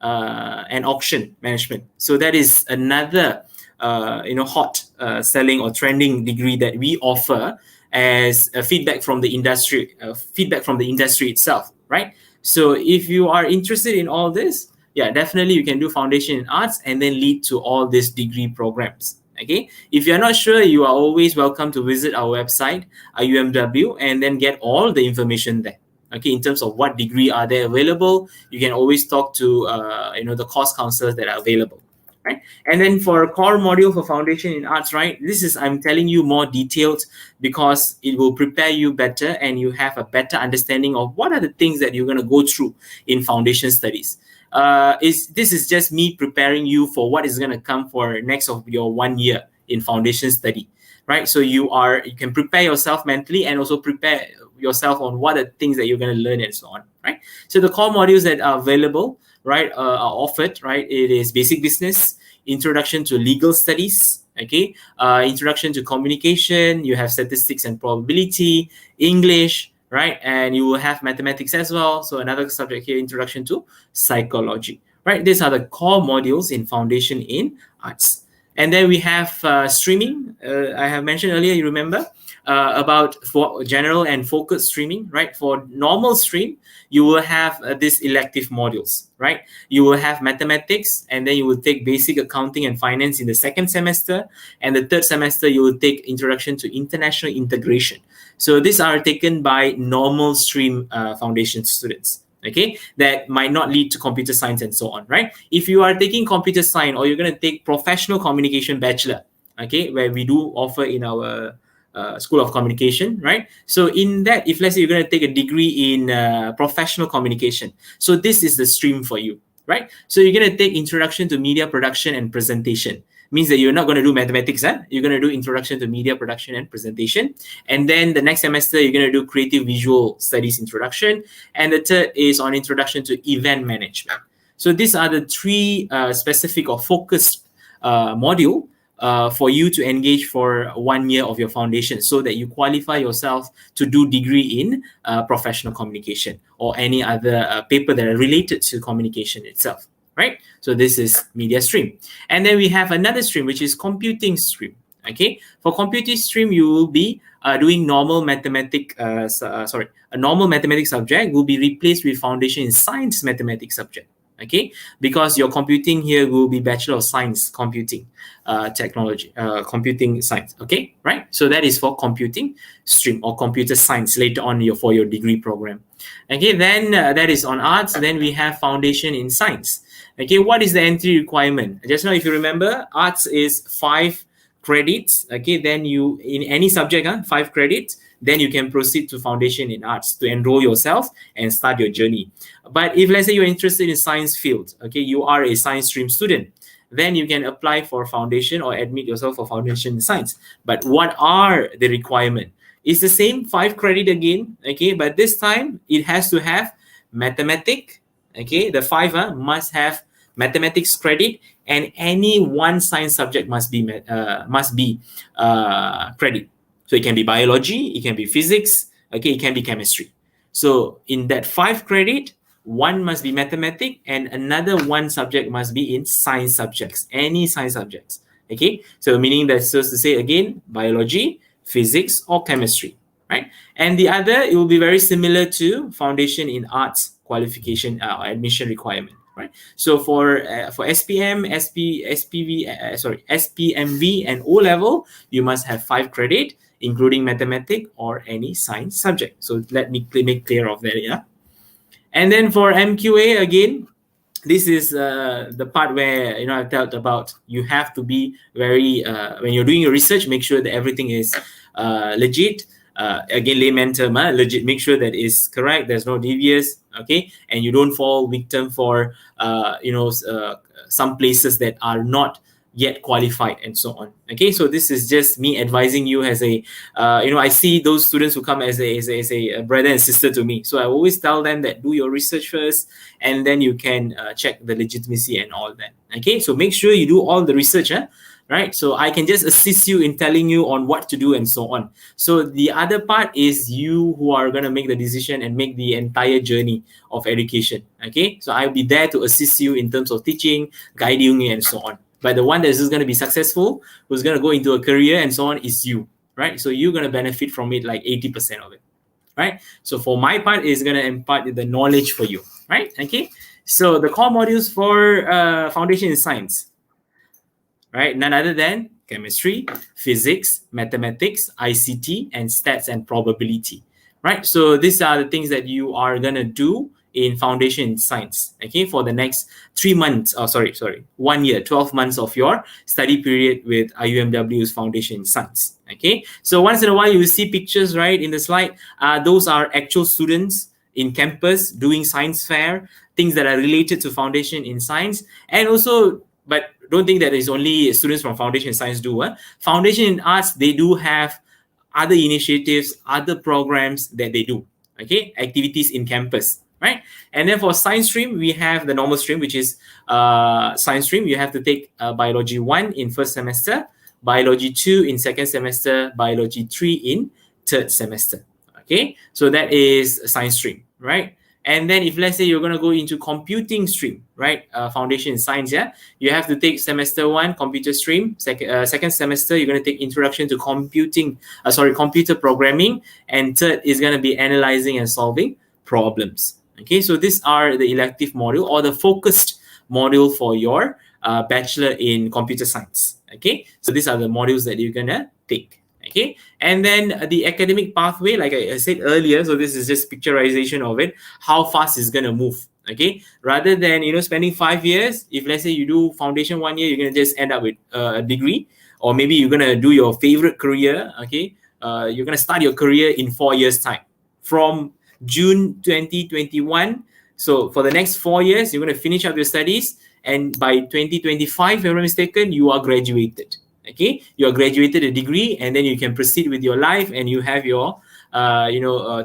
E: and auction management. So that is another hot selling or trending degree that we offer as feedback from the industry, itself, right? So if you are interested in all this, yeah, definitely you can do foundation in arts and then lead to all these degree programs. Okay, if you're not sure, you are always welcome to visit our website, IUMW, and then get all the information there. Okay, in terms of what degree are there available, you can always talk to the course counselors that are available, right? And then for a core module for foundation in arts, right, this is, I'm telling you more detailed because it will prepare you better and you have a better understanding of what are the things that you're going to go through in foundation studies. This is just me preparing you for what is going to come for next of your 1 year in foundation study, right? So you can prepare yourself mentally and also prepare yourself on what are things that you're going to learn and so on, right? So the core modules that are available, right, are offered, right? It is basic business, introduction to legal studies, okay, introduction to communication, you have statistics and probability, English, right? And you will have mathematics as well. So another subject here, introduction to psychology, right? These are the core modules in foundation in arts. And then we have streaming. I have mentioned earlier, you remember, about for general and focused streaming, right? For normal stream, you will have these elective modules, right? You will have mathematics, and then you will take basic accounting and finance in the second semester. And the third semester, you will take introduction to international integration. So these are taken by normal stream foundation students, okay, that might not lead to computer science and so on, right? If you are taking computer science or you're going to take professional communication bachelor, okay, where we do offer in our School of Communication, right? So in that, if let's say you're going to take a degree in professional communication, so this is the stream for you, right? So you're going to take introduction to media production and presentation. Means that you're not going to do mathematics, you're going to do introduction to media production and presentation. And then the next semester, you're going to do creative visual studies introduction. And the third is on introduction to event management. So these are the three specific or focused module for you to engage for 1 year of your foundation so that you qualify yourself to do degree in professional communication or any other paper that are related to communication itself. Right? So this is media stream. And then we have another stream, which is computing stream. Okay. For computing stream, you will be doing normal mathematics, a normal mathematics subject will be replaced with foundation in science mathematics subject. Okay. Because your computing here will be Bachelor of Science Computing Technology, computing science. Okay. Right. So that is for computing stream or computer science later on for your degree program. Okay. Then that is on arts. Then we have foundation in science. Okay, what is the entry requirement? Just now, if you remember, arts is 5 credits. Okay, then you, in any subject, 5 credits, then you can proceed to foundation in arts to enroll yourself and start your journey. But if let's say you're interested in science field, okay, you are a science stream student, then you can apply for foundation or admit yourself for foundation in science. But what are the requirements? It's the same 5 credit again, okay, but this time it has to have mathematics. Okay, the 5 must have mathematics credit, and any one science subject must be credit. So it can be biology, it can be physics, okay, it can be chemistry. So in that 5 credit, 1 must be mathematics, and another 1 subject must be in science subjects, any science subjects. Okay, so meaning that's supposed to say again, biology, physics, or chemistry, right? And the other, it will be very similar to foundation in arts qualification admission requirement, right? So for SPM, SPMV, and O level, you must have 5 credit, including mathematics or any science subject. So let me make clear of that, yeah. And then for MQA again, this is the part where I've talked about. You have to be very when you're doing your research, make sure that everything is legit. Again, layman term, legit, make sure that is correct, there's no devious, okay, and you don't fall victim for some places that are not yet qualified and so on. Okay, so this is just me advising you as a I see those students who come as a brother and sister to me, so I always tell them that do your research first, and then you can check the legitimacy and all that. Okay, so make sure you do all the research, right? So I can just assist you in telling you on what to do and so on. So the other part is you who are going to make the decision and make the entire journey of education. Okay, so I'll be there to assist you in terms of teaching, guiding you and so on. But the one that is going to be successful, who's going to go into a career and so on, is you, right? So you're going to benefit from it like 80% of it, right? So for my part, is going to impart the knowledge for you, right? Okay, so the core modules for foundation in science, right? None other than chemistry, physics, mathematics, ICT, and stats and probability, right? So these are the things that you are going to do in foundation in science, okay, for the next 3 months, 1 year, 12 months of your study period with IUMW's foundation in science, okay? So once in a while, you will see pictures, right, in the slide. Those are actual students in campus doing science fair, things that are related to foundation in science. And also, but don't think that it's only students from foundation in science do. Foundation in arts, they do have other initiatives, other programs that they do, okay, activities in campus, right? And then for science stream, we have the normal stream, which is science stream. You have to take biology 1 in first semester, biology 2 in second semester, biology 3 in third semester, okay? So that is science stream, right? And then if let's say you're going to go into computing stream, right? Foundation in science, yeah, you have to take semester 1 computer stream. Second semester, you're going to take introduction to computer programming, and third is going to be analyzing and solving problems. Okay, so these are the elective module or the focused module for your bachelor in computer science. Okay, so these are the modules that you're gonna take. Okay, and then the academic pathway, like I said earlier, so this is just picturization of it, how fast it's gonna move. Okay, rather than spending 5 years, if let's say you do foundation 1 year, you're gonna just end up with a degree, or maybe you're gonna do your favorite career. Okay, you're gonna start your career in 4 years time from June 2021. So for the next 4 years, you're going to finish up your studies, and by 2025, if I'm not mistaken, you are graduated. Okay, you are graduated a degree, and then you can proceed with your life, and you have your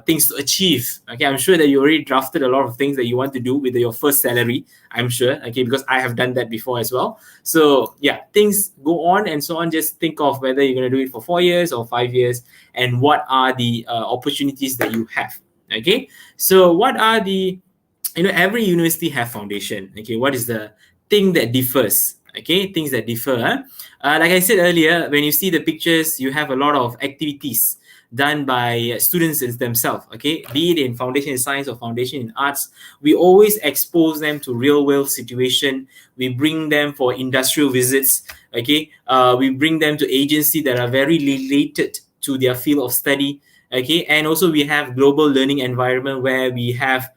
E: things to achieve. Okay, I'm sure that you already drafted a lot of things that you want to do with your first salary, I'm sure. Okay, because I have done that before as well. So yeah, things go on and so on. Just think of whether you're going to do it for 4 years or 5 years, and what are the opportunities that you have. Okay, so what are the, every university have foundation. Okay, what is the thing that differs? Okay, things that differ. Like I said earlier, when you see the pictures, you have a lot of activities done by students themselves. Okay, be it in foundation in science or foundation in arts, we always expose them to real world situation. We bring them for industrial visits. Okay, we bring them to agencies that are very related to their field of study. Okay, and also we have global learning environment where we have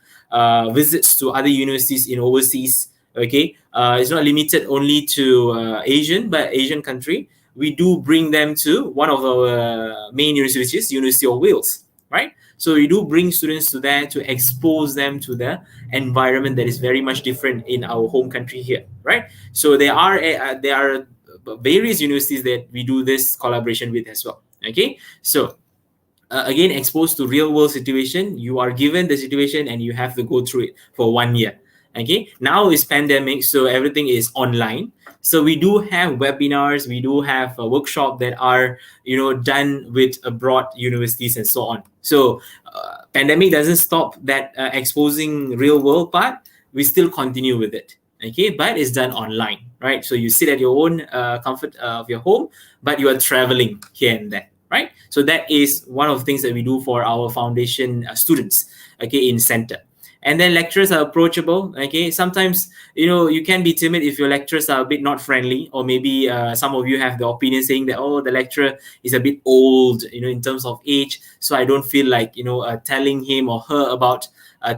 E: visits to other universities in overseas. Okay, it's not limited only to Asian country. We do bring them to one of our main universities, University of Wales, right? So we do bring students to there to expose them to the environment that is very much different in our home country here, right? So there are various universities that we do this collaboration with as well. Okay, so again, exposed to real world situation, you are given the situation and you have to go through it for 1 year. Okay, now is pandemic, so everything is online. So we do have webinars, we do have a workshop that are done with abroad universities and so on. So pandemic doesn't stop that exposing real world part. We still continue with it. Okay, but it's done online, right? So you sit at your own comfort of your home, but you are traveling here and there. Right, so that is one of the things that we do for our foundation students, okay, in center. And then lecturers are approachable. Okay, sometimes you can be timid if your lecturers are a bit not friendly, or maybe some of you have the opinion saying that, oh, the lecturer is a bit old, in terms of age, so I don't feel like telling him or her about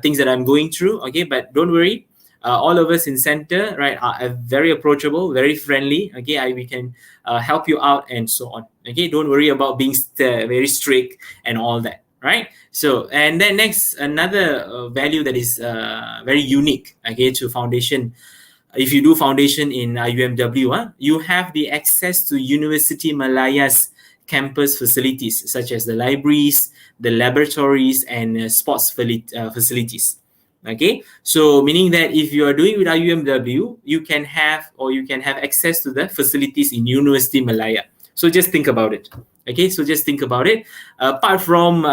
E: things that I'm going through. Okay, but don't worry. All of us in center, right, are very approachable, very friendly. Okay, we can help you out and so on. Okay, don't worry about being very strict and all that, right? So, and then next, another value that is very unique, okay, to foundation if you do foundation in IUMW, you have the access to University Malaya's campus facilities, such as the libraries, the laboratories, and sports facilities. Okay, so meaning that if you are doing with IUMW, you can have access to the facilities in University Malaya. So just think about it. Okay, so just think about it. Apart from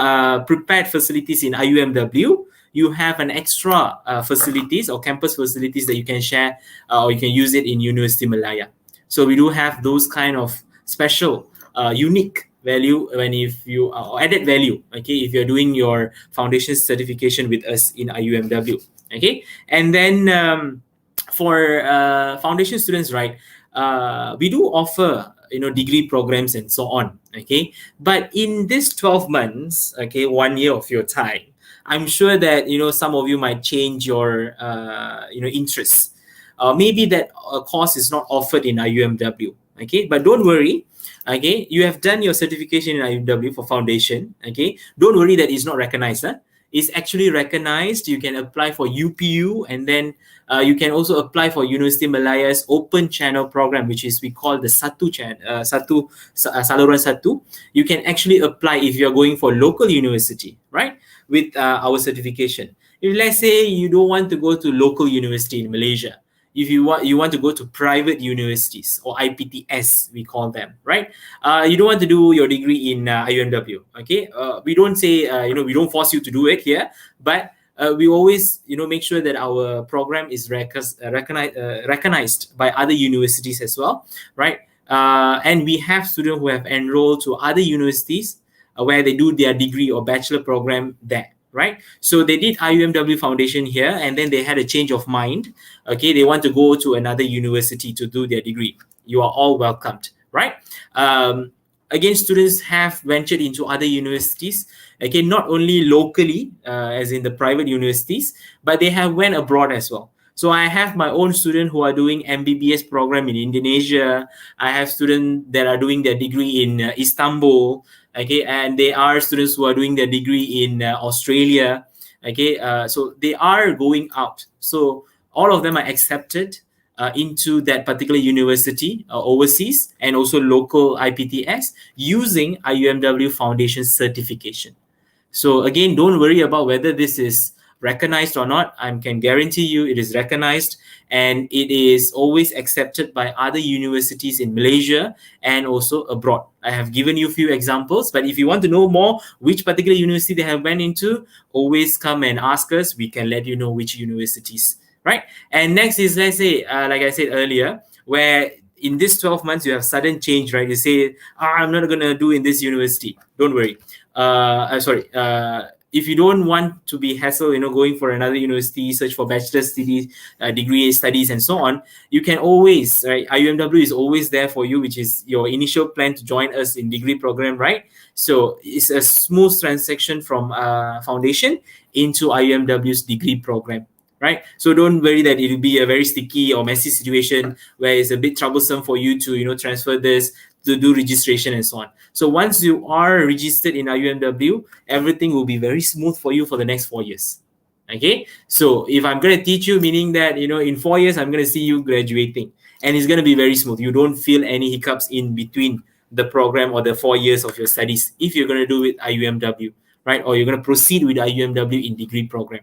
E: prepared facilities in IUMW, you have an extra facilities or campus facilities that you can share or you can use it in University Malaya. So we do have those kind of special, unique value when if you added value. Okay, if you're doing your foundation certification with us in IUMW. Okay, and then for foundation students, right? We do offer degree programs and so on. Okay, but in this 12 months, okay, 1 year of your time, I'm sure that some of you might change your interests. Maybe that course is not offered in IUMW. Okay, but don't worry. Okay, you have done your certification in IUMW for foundation. Okay, don't worry that it's not recognized. It's actually recognized. You can apply for UPU, and then you can also apply for University Malaya's open channel program, which is we call the Saluran Satu. You can actually apply if you're going for local university, right? With our certification. If let's say you don't want to go to local university in Malaysia, if you want to go to private universities or IPTS, we call them, right? You don't want to do your degree in IUMW, okay? We don't say, we don't force you to do it here, but we always, make sure that our program is recognized by other universities as well, right? And we have students who have enrolled to other universities where they do their degree or bachelor program there. Right, so they did IUMW foundation here, and then they had a change of mind. Okay, they want to go to another university to do their degree. You are all welcomed, right? Again, students have ventured into other universities. Okay, not only locally, as in the private universities, but they have went abroad as well. So I have my own students who are doing MBBS program in Indonesia. I have students that are doing their degree in Istanbul. Okay, and they are students who are doing their degree in Australia. Okay, so they are going out. So all of them are accepted into that particular university overseas and also local IPTS using IUMW Foundation certification. So again, don't worry about whether this is recognized or not. I can guarantee you it is recognized, and it is always accepted by other universities in Malaysia and also abroad. I have given you a few examples, but if you want to know more which particular university they have went into, always come and ask us. We can let you know which universities, right? And next is, let's say, like I said earlier, where in this 12 months you have sudden change, right? You say, I'm not going to do in this university. Don't worry. If you don't want to be hassle, going for another university, search for bachelor's studies, degree studies, and so on, you can always, right? IUMW is always there for you, which is your initial plan to join us in degree program, right? So it's a smooth transaction from foundation into IUMW's degree program, right? So don't worry that it will be a very sticky or messy situation where it's a bit troublesome for you to, transfer this, to do registration and so on. So once you are registered in IUMW, everything will be very smooth for you for the next 4 years. Okay, so if I'm going to teach you, meaning that in 4 years I'm going to see you graduating, and it's going to be very smooth. You don't feel any hiccups in between the program or the 4 years of your studies if you're going to do with IUMW, right? Or you're going to proceed with IUMW in degree program.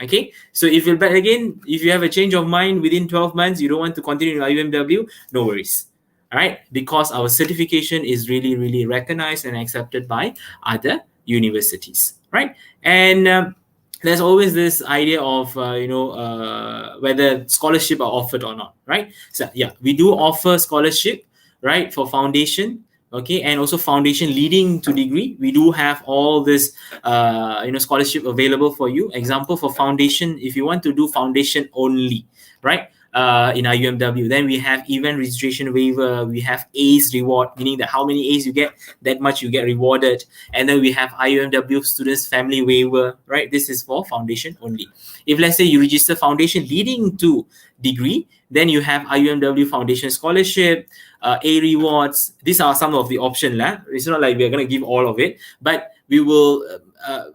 E: Okay, so if you have a change of mind within 12 months, you don't want to continue with IUMW, no worries. All right, because our certification is really, really recognized and accepted by other universities, right? And there's always this idea of whether scholarship are offered or not, right? So yeah, we do offer scholarship, right, for foundation. Okay, and also foundation leading to degree. We do have all this scholarship available for you. Example, for foundation, if you want to do foundation only, right, in IUMW, then we have event registration waiver. We have A's reward, meaning that how many A's you get, that much you get rewarded. And then we have IUMW students family waiver, right? This is for foundation only. If let's say you register foundation leading to degree, then you have IUMW foundation scholarship, A rewards. These are some of the options. It's not like we're going to give all of it, but we will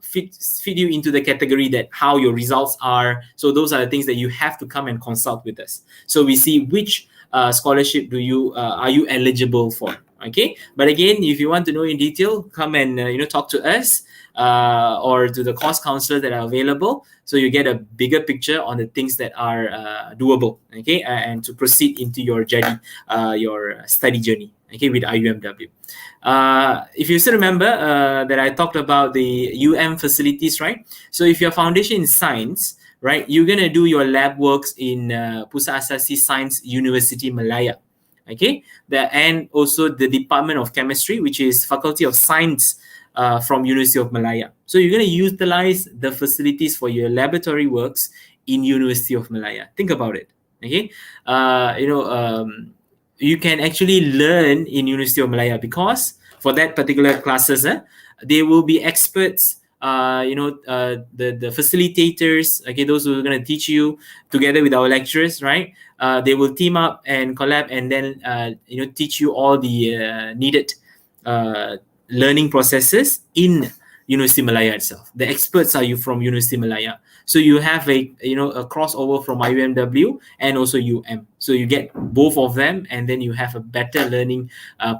E: fit you into the category that how your results are. So those are the things that you have to come and consult with us. So we see which scholarship are you eligible for. Okay, but again, if you want to know in detail, come and talk to us or to the course counselor that are available, so you get a bigger picture on the things that are doable. Okay, and to proceed into your journey, your study journey. Okay, with IUMW. If you still remember that I talked about the facilities, right? So if your foundation in science, right, you're gonna do your lab works in Pusat Asasi Science University Malaya. Okay, and also the Department of Chemistry, which is Faculty of Science from University of Malaya. So you're going to utilize the facilities for your laboratory works in University of Malaya. Think about it. Okay, you can actually learn in University of Malaya because for that particular classes, they will be experts. The facilitators, okay, those who are going to teach you together with our lecturers, right? They will team up and collab and then teach you all the needed learning processes in University Malaya itself. The experts are you from University Malaya, so you have a crossover from IUMW and also UM. So you get both of them, and then you have a better learning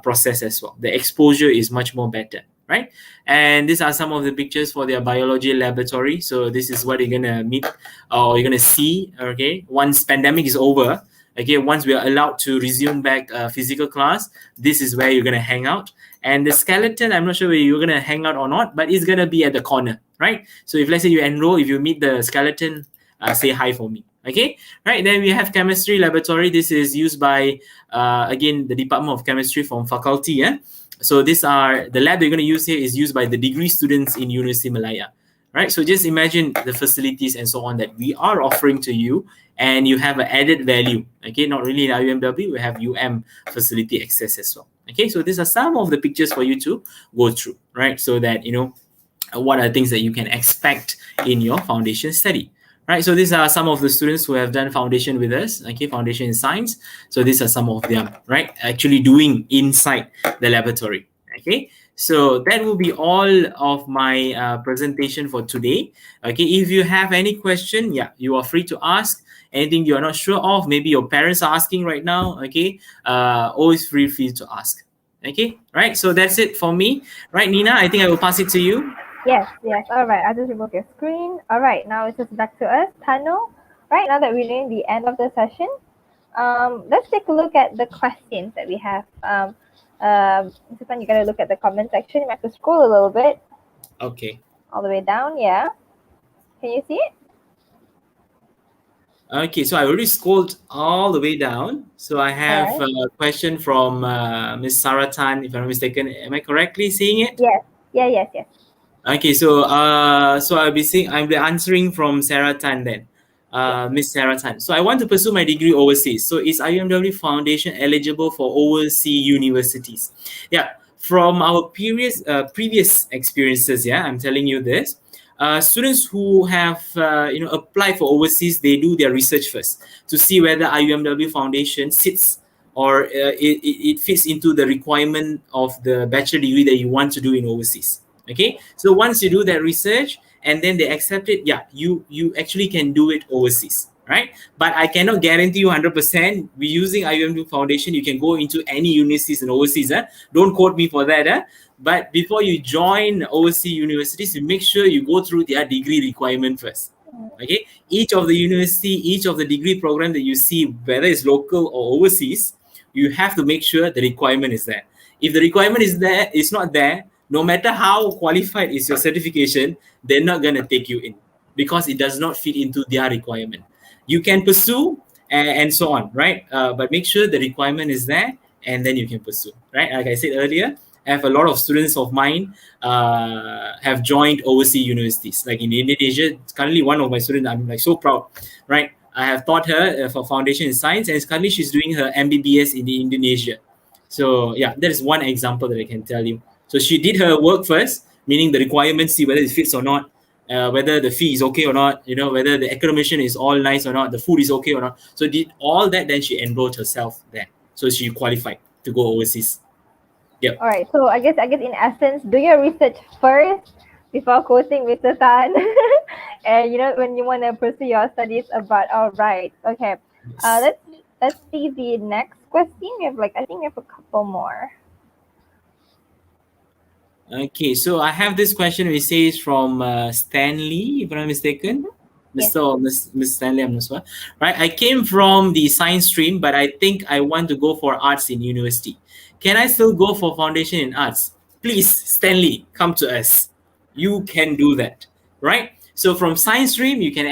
E: process as well. The exposure is much more better. Right, and these are some of the pictures for their biology laboratory. So this is what you're gonna meet or you're gonna see. Okay, once pandemic is over, okay, once we are allowed to resume back physical class, this is where you're gonna hang out. And the skeleton, I'm not sure where you're gonna hang out or not, but it's gonna be at the corner, right? So if let's say you enroll, if you meet the skeleton, say hi for me. Okay, right. Then we have chemistry laboratory. This is used by again the Department of Chemistry from faculty. So these are the lab they're going to use here is used by the degree students in University Malaya, right? So just imagine the facilities and so on that we are offering to you, and you have an added value. Okay, not really in IUMW, we have facility access as well. Okay, so these are some of the pictures for you to go through, right? So that what are things that you can expect in your foundation study. Right, so these are some of the students who have done foundation with us, okay, foundation in science. So these are some of them, right, actually doing inside the laboratory, okay. So that will be all of my presentation for today. Okay, if you have any question, you are free to ask. Anything you are not sure of, maybe your parents are asking right now, okay, always feel free to ask. Okay, right, so that's it for me. Right, Nina, I think I will pass it to you.
A: Yes. All right. I'll just remove your screen. All right. Now it's just back to us, Tano. Right now that we're nearing the end of the session, let's take a look at the questions that we have. Mr. Tan, you gotta look at the comment section. You have to scroll a little bit.
E: Okay.
A: All the way down. Yeah. Can you see it?
E: Okay, so I already scrolled all the way down. So I have a question from Ms. Sarah Tan, if I'm not mistaken. Am I correctly seeing it?
A: Yes. Yes.
E: Okay, so I'll be answering from Sarah Tan then, Miss Sarah Tan. So I want to pursue my degree overseas. So is IUMW Foundation eligible for overseas universities? Yeah, from our previous experiences, I'm telling you this. Students who have applied for overseas, they do their research first to see whether IUMW Foundation sits or it fits into the requirement of the bachelor degree that you want to do in overseas. Okay, so once you do that research and then they accept it, you actually can do it overseas, right? But I cannot guarantee you 100%. We're using IUMW Foundation. You can go into any universities in overseas. Don't quote me for that. But before you join overseas universities, you make sure you go through their degree requirement first. Okay, each of the university, each of the degree program that you see, whether it's local or overseas, you have to make sure the requirement is there. If the requirement is there, it's not there, no matter how qualified is your certification, they're not going to take you in because it does not fit into their requirement. You can pursue and so on, right? But make sure the requirement is there and then you can pursue, right? Like I said earlier, I have a lot of students of mine have joined overseas universities. Like in Indonesia, currently one of my students, I'm like so proud, right? I have taught her for foundation in science, and currently she's doing her MBBS in Indonesia. So that is one example that I can tell you. So she did her work first, meaning the requirements, see whether it fits or not, whether the fee is okay or not, whether the accommodation is all nice or not, the food is okay or not. So did all that, then she enrolled herself there. So she qualified to go overseas. Yep.
A: All right. So I guess in essence, do your research first before quoting Mr. Tan. And when you want to pursue your studies abroad. All right. Okay.
E: Yes.
A: Let's see the next question. We have I think we have a couple more.
E: Okay, so I have this question which says from Stanley, if I'm not mistaken.
A: Yes.
E: Mr. or Miss Stanley, I'm not sure. Right, I came from the science stream, but I think I want to go for arts in university. Can I still go for foundation in arts? Please, Stanley, come to us. You can do that, right? So from science stream, you can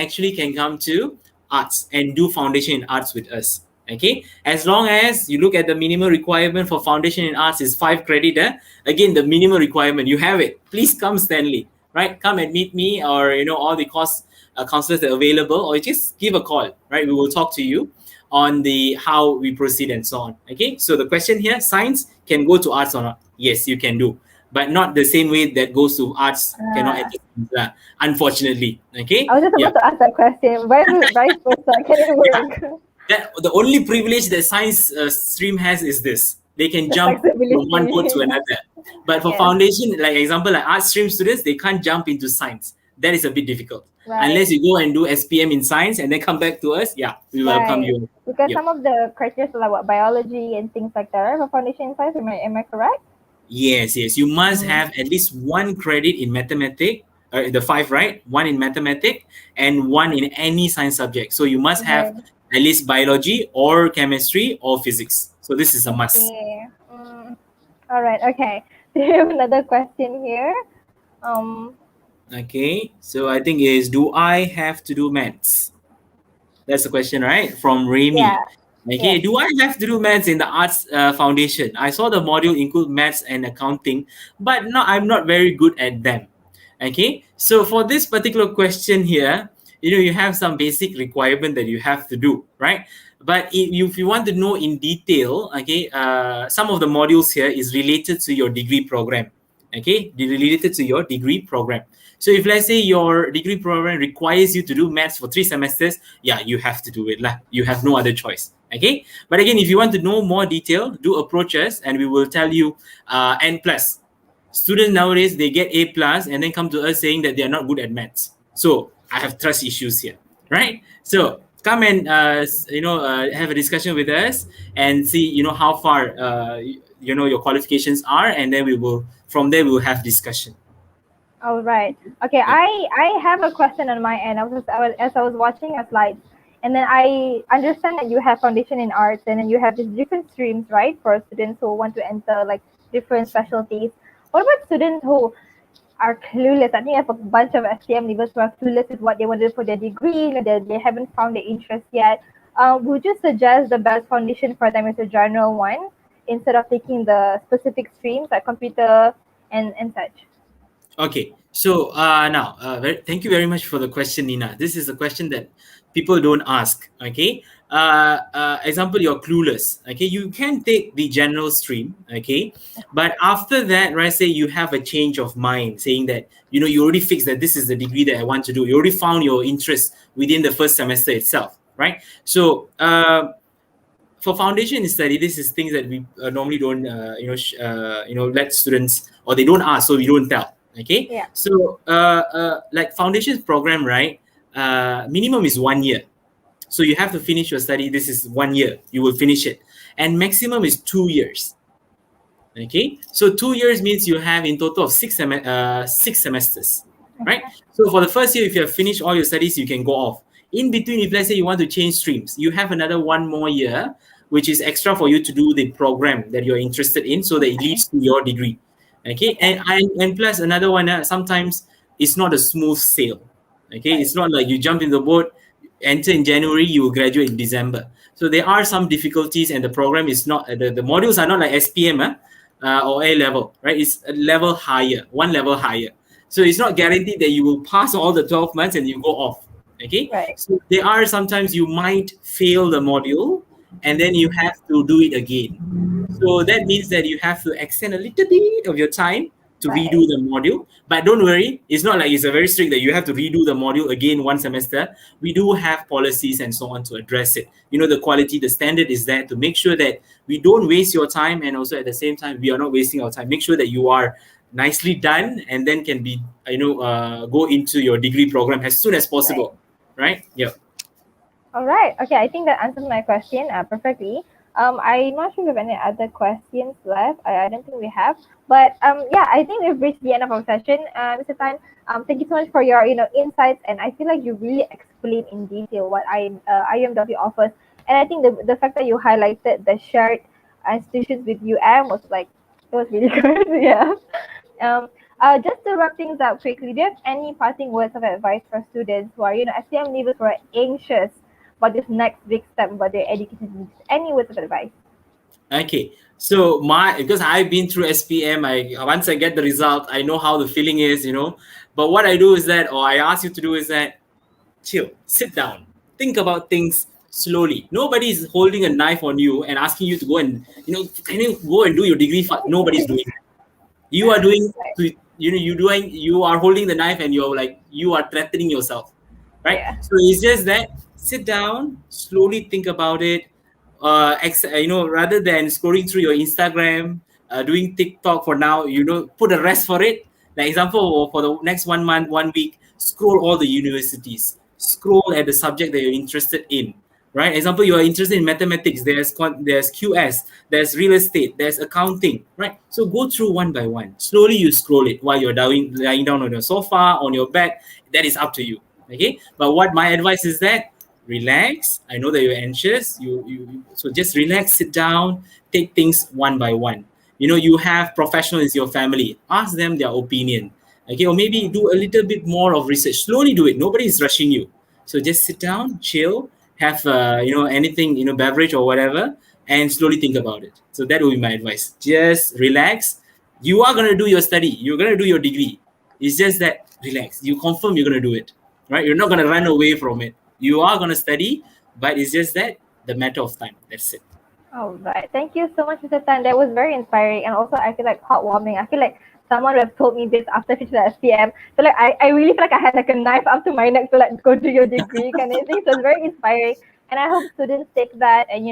E: come to arts and do foundation in arts with us. Okay, as long as you look at the minimum requirement for foundation in arts is 5 credit. Again, the minimum requirement, you have it. Please come, Stanley. Right, come and meet me, or all the course counselors that are available, or just give a call. Right, we will talk to you on the how we proceed and so on. Okay, so the question here: science can go to arts or not? Yes, you can do, but not the same way that goes to arts cannot enter science, unfortunately. Okay,
A: I was just about to ask that question. Why is it vice versa? Can it work?
E: That the only privilege that science stream has is this: they can
A: The
E: jump from one boat to
A: flexibility.
E: another. But for
A: Yes.
E: foundation, like example, like art stream students, they can't jump into science. That is a bit difficult.
A: Right.
E: Unless you go and do SPM in science and then come back to us, yeah, we welcome
A: Right.
E: you.
A: Because
E: Yep.
A: some of the criteria are like biology and things like that, right? For foundation in science, am I correct?
E: Yes. You must have at least 1 credit in mathematics, the 5, right? 1 in mathematics and 1 in any science subject. So you must have
A: Okay.
E: at least biology or chemistry or physics. So this is a must.
A: Okay. All right. Okay. We have another question here.
E: Okay, so I think is, do I have to do maths? That's the question, right? From Remy.
A: Yeah.
E: Okay,
A: Yes.
E: do I have to do maths in the arts foundation? I saw the module include maths and accounting, but no, I'm not very good at them. Okay, so for this particular question here, you have some basic requirement that you have to do, right? But if you want to know in detail, okay, some of the modules here is related to your degree program. Okay, related to your degree program. So if let's say your degree program requires you to do maths for 3 semesters, yeah, you have to do it. You have no other choice. Okay. But again, if you want to know more detail, do approach us and we will tell you N plus. Students nowadays, they get A plus and then come to us saying that they are not good at maths. So I have trust issues here, right? So come and have a discussion with us and see how far your qualifications are, and then from there we will have discussion.
A: All right. Okay. I have a question on my end. As I was watching your slides, and then I understand that you have foundation in arts, and then you have these different streams, right, for students who want to enter different specialties. What about students who are clueless? I think I have a bunch of STM leavers who are clueless with what they want to do for their degree. They haven't found their interest yet. Would you suggest the best foundation for them is a general one instead of taking the specific streams like computer and such?
E: Okay, so now, thank you very much for the question, Nina. This is a question that people don't ask. Okay, example, you're clueless. Okay, you can take the general stream. Okay, but after that, right, say you have a change of mind, saying that you already fixed that this is the degree that I want to do. You already found your interest within the first semester itself, right? So for foundation study, this is things that we normally don't let students, or they don't ask, so we don't tell. Okay.
A: Yeah.
E: So like foundations program, right? Minimum is 1 year. So you have to finish your study. This is 1 year. You will finish it. And maximum is 2 years. Okay. So 2 years means you have in total of 6 semesters. Right? So for the first year, if you have finished all your studies, you can go off. In between, if let's say you want to change streams, you have another 1 more year, which is extra for you to do the program that you're interested in, so that it leads to your degree. Okay, and plus another one, sometimes it's not a smooth sail. Okay, it's not like you jump in the boat, enter in January, you will graduate in December. So there are some difficulties, and the program is not, the modules are not like SPM or A level, right? It's a level higher, 1 level higher. So it's not guaranteed that you will pass all the 12 months and you go off. Okay,
A: Right.
E: so there are sometimes you might fail the module and then you have to do it again. So that means that you have to extend a little bit of your time to redo the module. But don't worry, it's not like it's a very strict that you have to redo the module again 1 semester. We do have policies and so on to address it. The quality, the standard is there to make sure that we don't waste your time, and also at the same time, we are not wasting our time. Make sure that you are nicely done, and then can be go into your degree program as soon as possible, right? Yeah.
A: All right. Okay, I think that answers my question perfectly. I'm not sure if we have any other questions left. I don't think we have. But yeah, I think we've reached the end of our session. Mr. Tan, thank you so much for your insights, and I feel like you really explained in detail what IUMW offers. And I think the fact that you highlighted the shared institutions with UM was like, it was really good. Yeah. Just to wrap things up quickly, do you have any parting words of advice for students who are, SPM leavers who are anxious about this next big step about their education needs? Any words of advice?
E: Okay, so because I've been through SPM, once I get the result, I know how the feeling is, But what I do is that, or I ask you to do is that, chill, sit down, think about things slowly. Nobody is holding a knife on you and asking you to go and can you go and do your degree? Nobody's doing it. You are doing, you are holding the knife and you are threatening yourself, right?
A: Yeah.
E: So it's just that sit down, slowly think about it. Rather than scrolling through your Instagram, doing TikTok for now, put a rest for it. Like example, for the next 1 month, 1 week, scroll all the universities, scroll at the subject that you're interested in. Right? Example, you are interested in mathematics. There's QS, there's real estate, there's accounting. Right? So go through one by one. Slowly, you scroll it while you're lying down on your sofa, on your bed. That is up to you. Okay. But what my advice is that relax. I know that you're anxious. So just relax, sit down, take things one by one. You have professionals in your family. Ask them their opinion. Okay, or maybe do a little bit more of research. Slowly do it. Nobody is rushing you. So just sit down, chill. Have anything beverage or whatever, and slowly think about it. So that will be my advice. Just relax. You are gonna do your study. You're gonna do your degree. It's just that relax. You confirm you're gonna do it, right? You're not gonna run away from it. You are gonna study, but it's just that the matter of time. That's it.
A: All right. Thank you so much, Mr. Tan. That was very inspiring, and also I feel like heartwarming. I feel like someone would have told me this after finishing the SPM. So like I really feel like I had like a knife up to my neck to like go do your degree kind of thing. So it's very inspiring. And I hope students take that and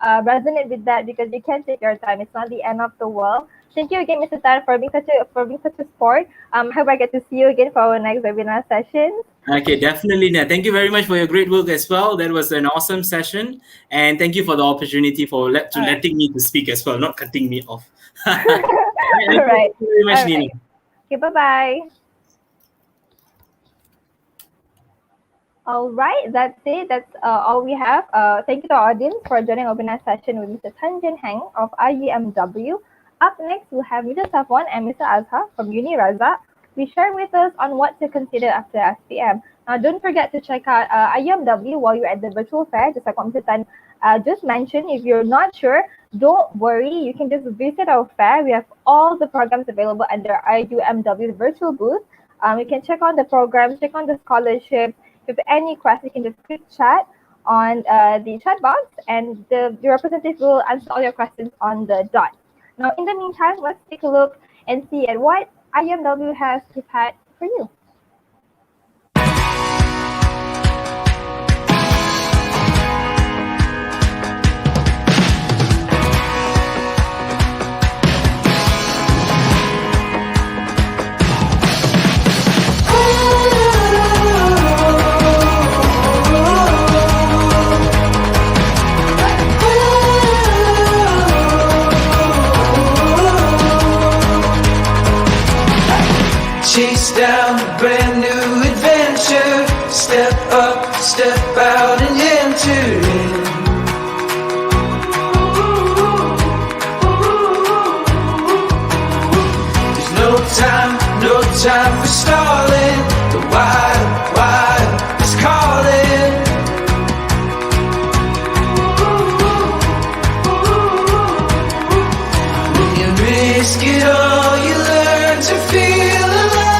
A: resonate with that, because you can take your time. It's not the end of the world. Thank you again, Mr. Tan, for being such a sport. Hope I get to see you again for our next webinar session.
E: Okay, definitely. Thank you very much for your great work as well. That was an awesome session, and thank you for the opportunity for letting me to speak as well, not cutting me off.
A: All right.
E: Thank you very much, Nina.
A: Okay, bye-bye. All right, that's it. That's all we have. Thank you to our audience for joining our webinar session with Mr. Tan Jin Heng of IUMW. Up next, we'll have Mr. Safwan and Mr. Azhar from UNIRAZAK. We share with us on what to consider after SPM. Now, don't forget to check out IUMW while you're at the virtual fair, just like what Mr. Tan just mentioned. If you're not sure, don't worry. You can just visit our fair. We have all the programs available under IUMW virtual booth. You can check on the programs, check on the scholarships. If you have any questions, you can just click chat on the chat box, and the representative will answer all your questions on the dot. Now, in the meantime, let's take a look and see at what IUMW has prepared for you.
F: Chase down a brand new adventure. Step up, step out and enter in. There's no time for stalling. The wild is calling. When you risk it all, you learn to feel alive.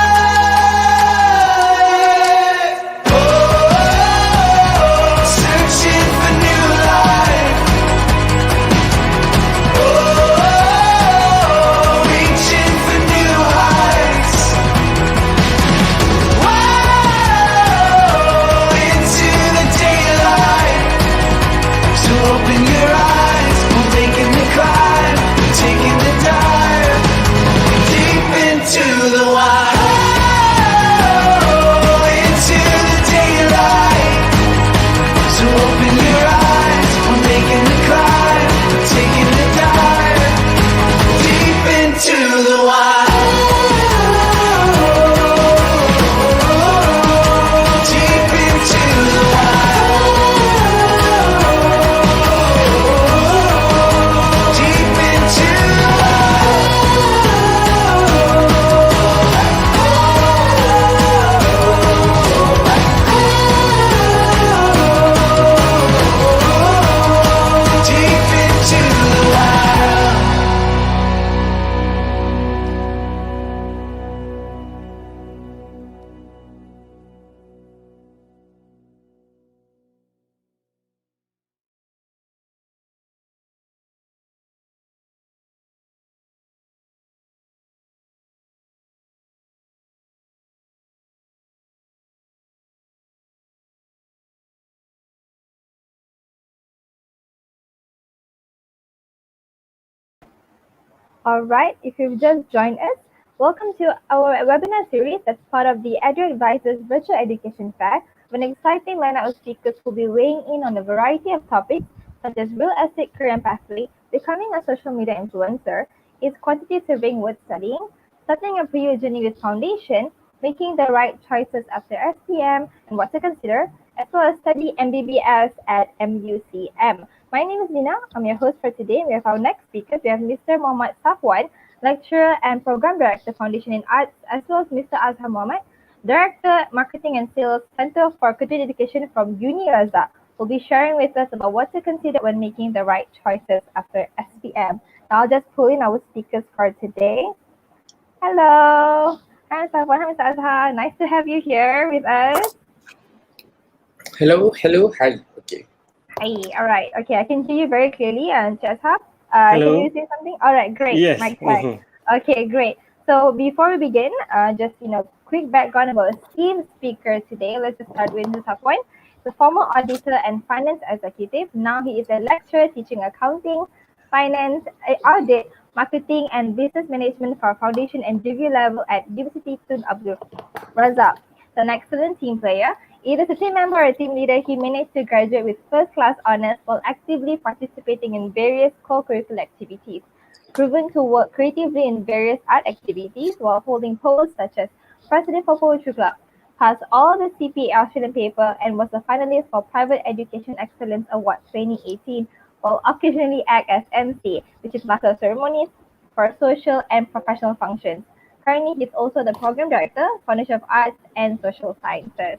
F: Searching for new life. Reaching for new heights. So open your eyes, we're making the climb, taking the dive deep into the wild. Deep into the wild. Deep into the deep into the wild.
A: Alright, if you've just joined us, welcome to our webinar series that's part of the EduAdvisor's Virtual Education Fair, with an exciting lineup of speakers who will be weighing in on a variety of topics such as real estate career and pathway, becoming a social media influencer, is quantity surveying worth studying, starting a pre-U journey with foundation, making the right choices after SPM, and what to consider, as well as study MBBS at MUCM. My name is Nina. I'm your host for today. We have our next speaker. We have Mr. Muhammad Safwan, Lecturer and Program Director, Foundation in Arts, as well as Mr. Azhar Muhammad, Director, Marketing and Sales, Center for Continuing Education from UNIRAZAK, will be sharing with us about what to consider when making the right choices after SPM. Now I'll just pull in our speakers for today. Hello. Hi, Safwan. Hi, Mr. Azhar. Nice to have you here with us.
G: Hello, hi. Okay.
A: Hi. All right. Okay, I can hear you very clearly. And Azhar,
H: Hello.
A: can you say something? All right, great.
H: Yes.
A: Mic check. Okay, great. So before we begin, just quick background about the esteemed speaker today. Let's just start with Mr. Safwan. The former auditor and finance executive. Now he is a lecturer teaching accounting, finance, audit, marketing, and business management for foundation and degree level at University Tun Abdul Razak. An excellent team player. Either as a team member or a team leader, he managed to graduate with first-class honors while actively participating in various co-curricular activities. Proven to work creatively in various art activities while holding posts such as President for Poetry Club, passed all the CPA Australian paper and was a finalist for Private Education Excellence Award 2018, while occasionally act as MC, which is Master of Ceremonies, for social and professional functions. Currently, he is also the Program Director, Foundation of Arts and Social Sciences.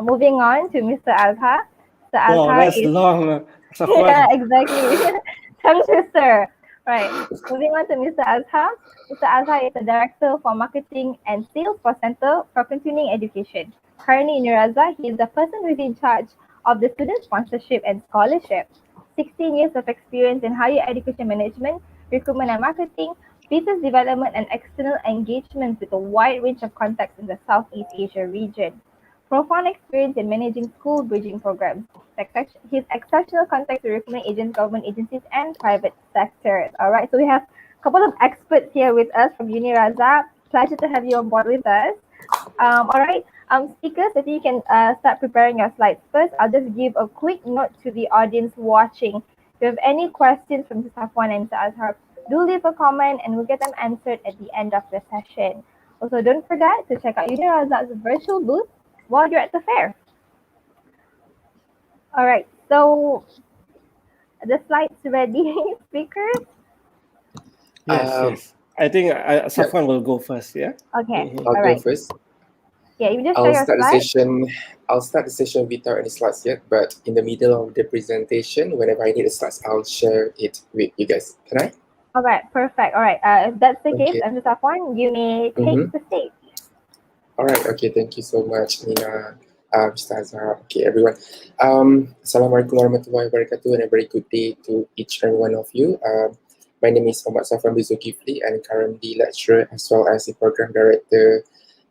A: Moving on to Mr. Azhar. Mr.
H: Wow,
A: Azhar
H: that's
A: is
H: long.
A: yeah, exactly. Tongue twister. Right. Moving on to Mr. Azhar. Mr. Azhar is the Director for Marketing and Sales for Center for Continuing Education. Currently in UNIRAZAK, he is the person who is in charge of the student sponsorship and scholarship. 16 years of experience in higher education management, recruitment and marketing, business development and external engagement with a wide range of contacts in the Southeast Asia region. Profound experience in managing school bridging programs. His exceptional contacts with recruitment agents, government agencies, and private sectors. All right, so we have a couple of experts here with us from UNIRAZAK. Pleasure to have you on board with us. All right, speakers, if you can start preparing your slides first, I'll just give a quick note to the audience watching. If you have any questions from Mr. Safwan and Mr. Azhar, do leave a comment and we'll get them answered at the end of the session. Also, don't forget to check out UNIRAZAK's virtual booth while you're at the fair. All right, so the slides ready, speakers?
H: Yes. I think Safwan will go first, yeah?
A: Okay,
G: I'll
A: all
G: go
A: right.
G: first.
A: Yeah, you just
G: I'll
A: share your
G: start the
A: slides.
G: session. I'll start the session without any slides yet, but in the middle of the presentation, whenever I need the slides, I'll share it with you guys. Can I?
A: All right, perfect. All right, if that's the case,
G: Okay.
A: Mr. Safwan, you may take the stage.
G: All right. Okay. Thank you so much, Nina, Mr. Azhar. Okay, everyone. Assalamualaikum warahmatullahi wabarakatuh, and a very good day to each and one of you. My name is Muhammad Safwan Zulkifli, and currently lecturer as well as the program director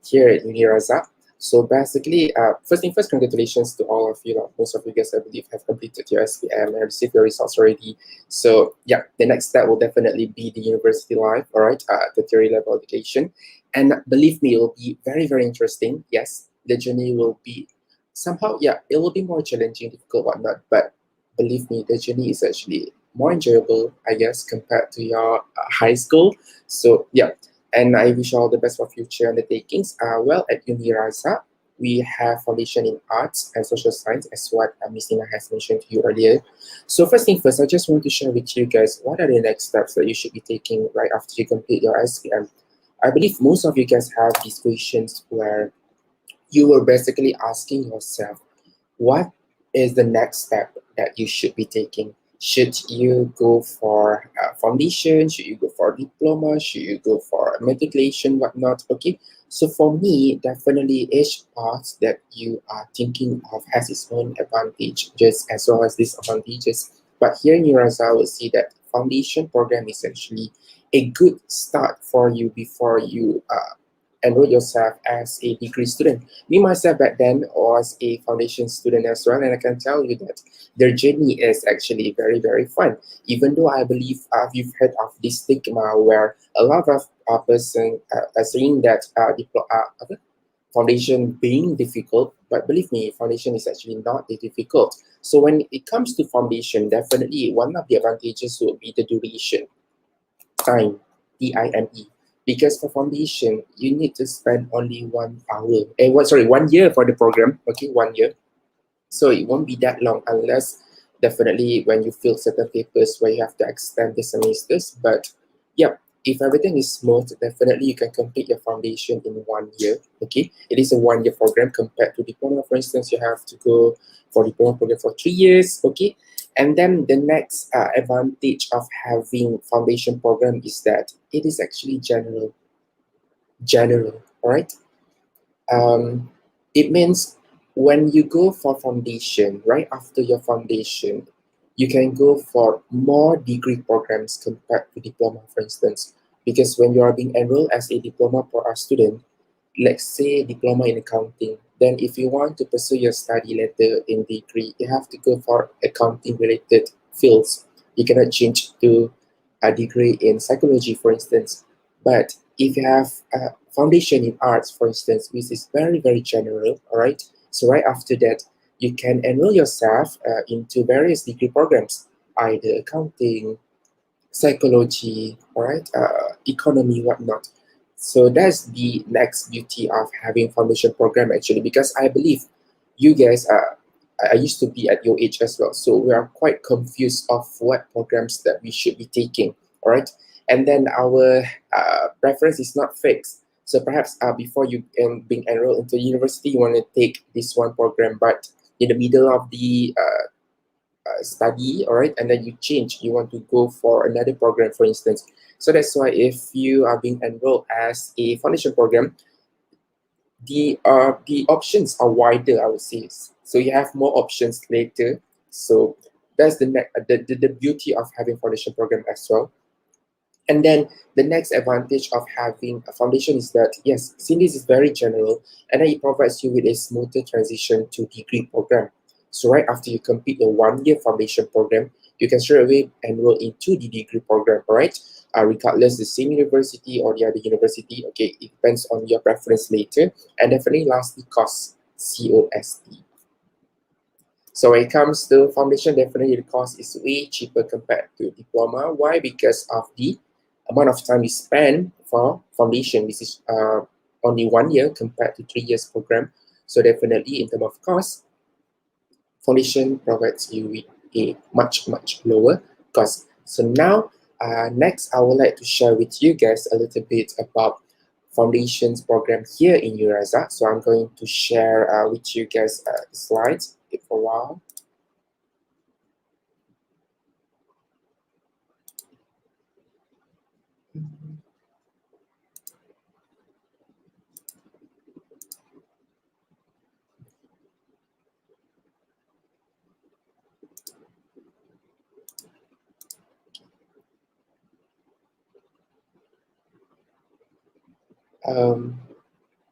G: here at UNIRAZAK. So basically, first thing first, congratulations to all of you. Most of you guys, I believe, have completed your SPM and received your results already. So yeah, the next step will definitely be the university life, all right, the theory level education. And believe me, it will be very, very interesting. Yes, the journey will be somehow, yeah, it will be more challenging, difficult, whatnot. But believe me, the journey is actually more enjoyable, I guess, compared to your high school. So yeah, and I wish you all the best for future undertakings. Well, at UNIRAZAK, we have foundation in arts and social science, as what Miss Nina has mentioned to you earlier. So first thing first, I just want to share with you guys what are the next steps that you should be taking right after you complete your SPM. I believe most of you guys have these questions where you were basically asking yourself, what is the next step that you should be taking? Should you go for foundation? Should you go for diploma? Should you go for matriculation, whatnot? Okay, so for me, definitely each path that you are thinking of has its own advantages as well as disadvantages. But here in UNIRAZAK, I will see that foundation program is actually a good start for you before you enroll yourself as a degree student. Me myself back then was a foundation student as well, and I can tell you that their journey is actually very, very fun. Even though I believe you've heard of this stigma where a lot of person are saying that foundation being difficult, but believe me, foundation is actually not difficult. So when it comes to foundation, definitely one of the advantages would be the duration, time, time. Because for foundation, you need to spend only 1 hour. 1 year for the program. Okay, 1 year. So it won't be that long unless definitely when you fill certain papers where you have to extend the semesters. But yeah, if everything is smooth, definitely you can complete your foundation in 1 year. Okay, it is a 1 year program compared to diploma. For instance, you have to go for diploma program for 3 years. Okay, and then the next advantage of having foundation program is that it is actually general. All right. It means when you go for foundation, right after your foundation, you can go for more degree programs compared to diploma, for instance. Because when you are being enrolled as a diploma student, let's say diploma in accounting, then if you want to pursue your study later in degree, you have to go for accounting related fields. You cannot change to a degree in psychology, for instance. But if you have a foundation in arts, for instance, which is very, very general, all right? So right after that, you can enroll yourself into various degree programs, either accounting, psychology, all right, economy, whatnot. So that's the next beauty of having foundation program actually, because I believe you guys are. I used to be at your age as well, so we are quite confused of what programs that we should be taking. All right, and then our preference is not fixed. So perhaps before you being enrolled into university, you want to take this one program, but in the middle of the study, all right, and then you change, you want to go for another program, for instance. So that's why if you are being enrolled as a foundation program, the options are wider, I would say. So you have more options later. So that's the beauty of having foundation program as well. And then the next advantage of having a foundation is that, yes, since this is very general, and then it provides you with a smoother transition to degree program. So right after you complete your 1 year foundation program, you can straight away enroll into the degree program, all right? Regardless the same university or the other university, okay, it depends on your preference later. And definitely lastly, cost, COST. So when it comes to foundation, definitely the cost is way cheaper compared to diploma. Why? Because of the amount of time you spend for foundation, which is only 1 year compared to 3 years program. So definitely in terms of cost, foundation provides you with a much, much lower cost. So now, next, I would like to share with you guys a little bit about foundations program here in UNIRAZAK. So I'm going to share with you guys the slides for a while.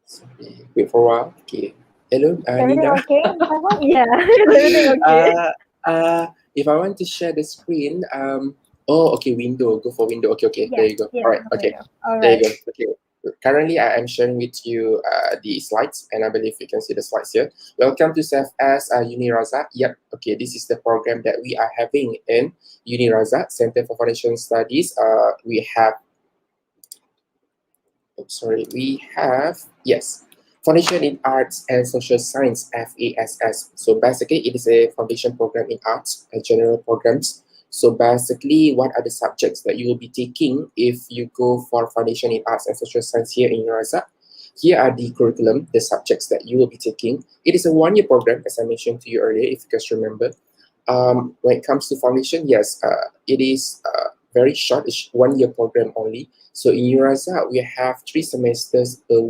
G: Sorry, wait for a while. Okay. Hello,
A: Everything
G: Nina.
A: okay? Yeah, is everything okay?
G: If I want to share the screen, oh, okay, window. Go for window. Okay, there you go.
A: Yeah,
G: All right, okay.
A: all
G: There you
A: right.
G: go. Okay. currently I am sharing with you the slides, and I believe you can see the slides here. Welcome to CFS UNIRAZAK. Yep, okay, this is the program that we are having in UNIRAZAK, Center for Foundation Studies. We have, yes, Foundation in Arts and Social Science, FASS. So basically, it is a foundation program in arts and general programs. So basically, what are the subjects that you will be taking if you go for Foundation in Arts and Social Science here in UNIRAZAK? Here are the curriculum, the subjects that you will be taking. It is a one-year program, as I mentioned to you earlier, if you guys remember. When it comes to foundation, yes, it is very short, it's one-year program only. So in UNIRAZAK, we have 3 semesters per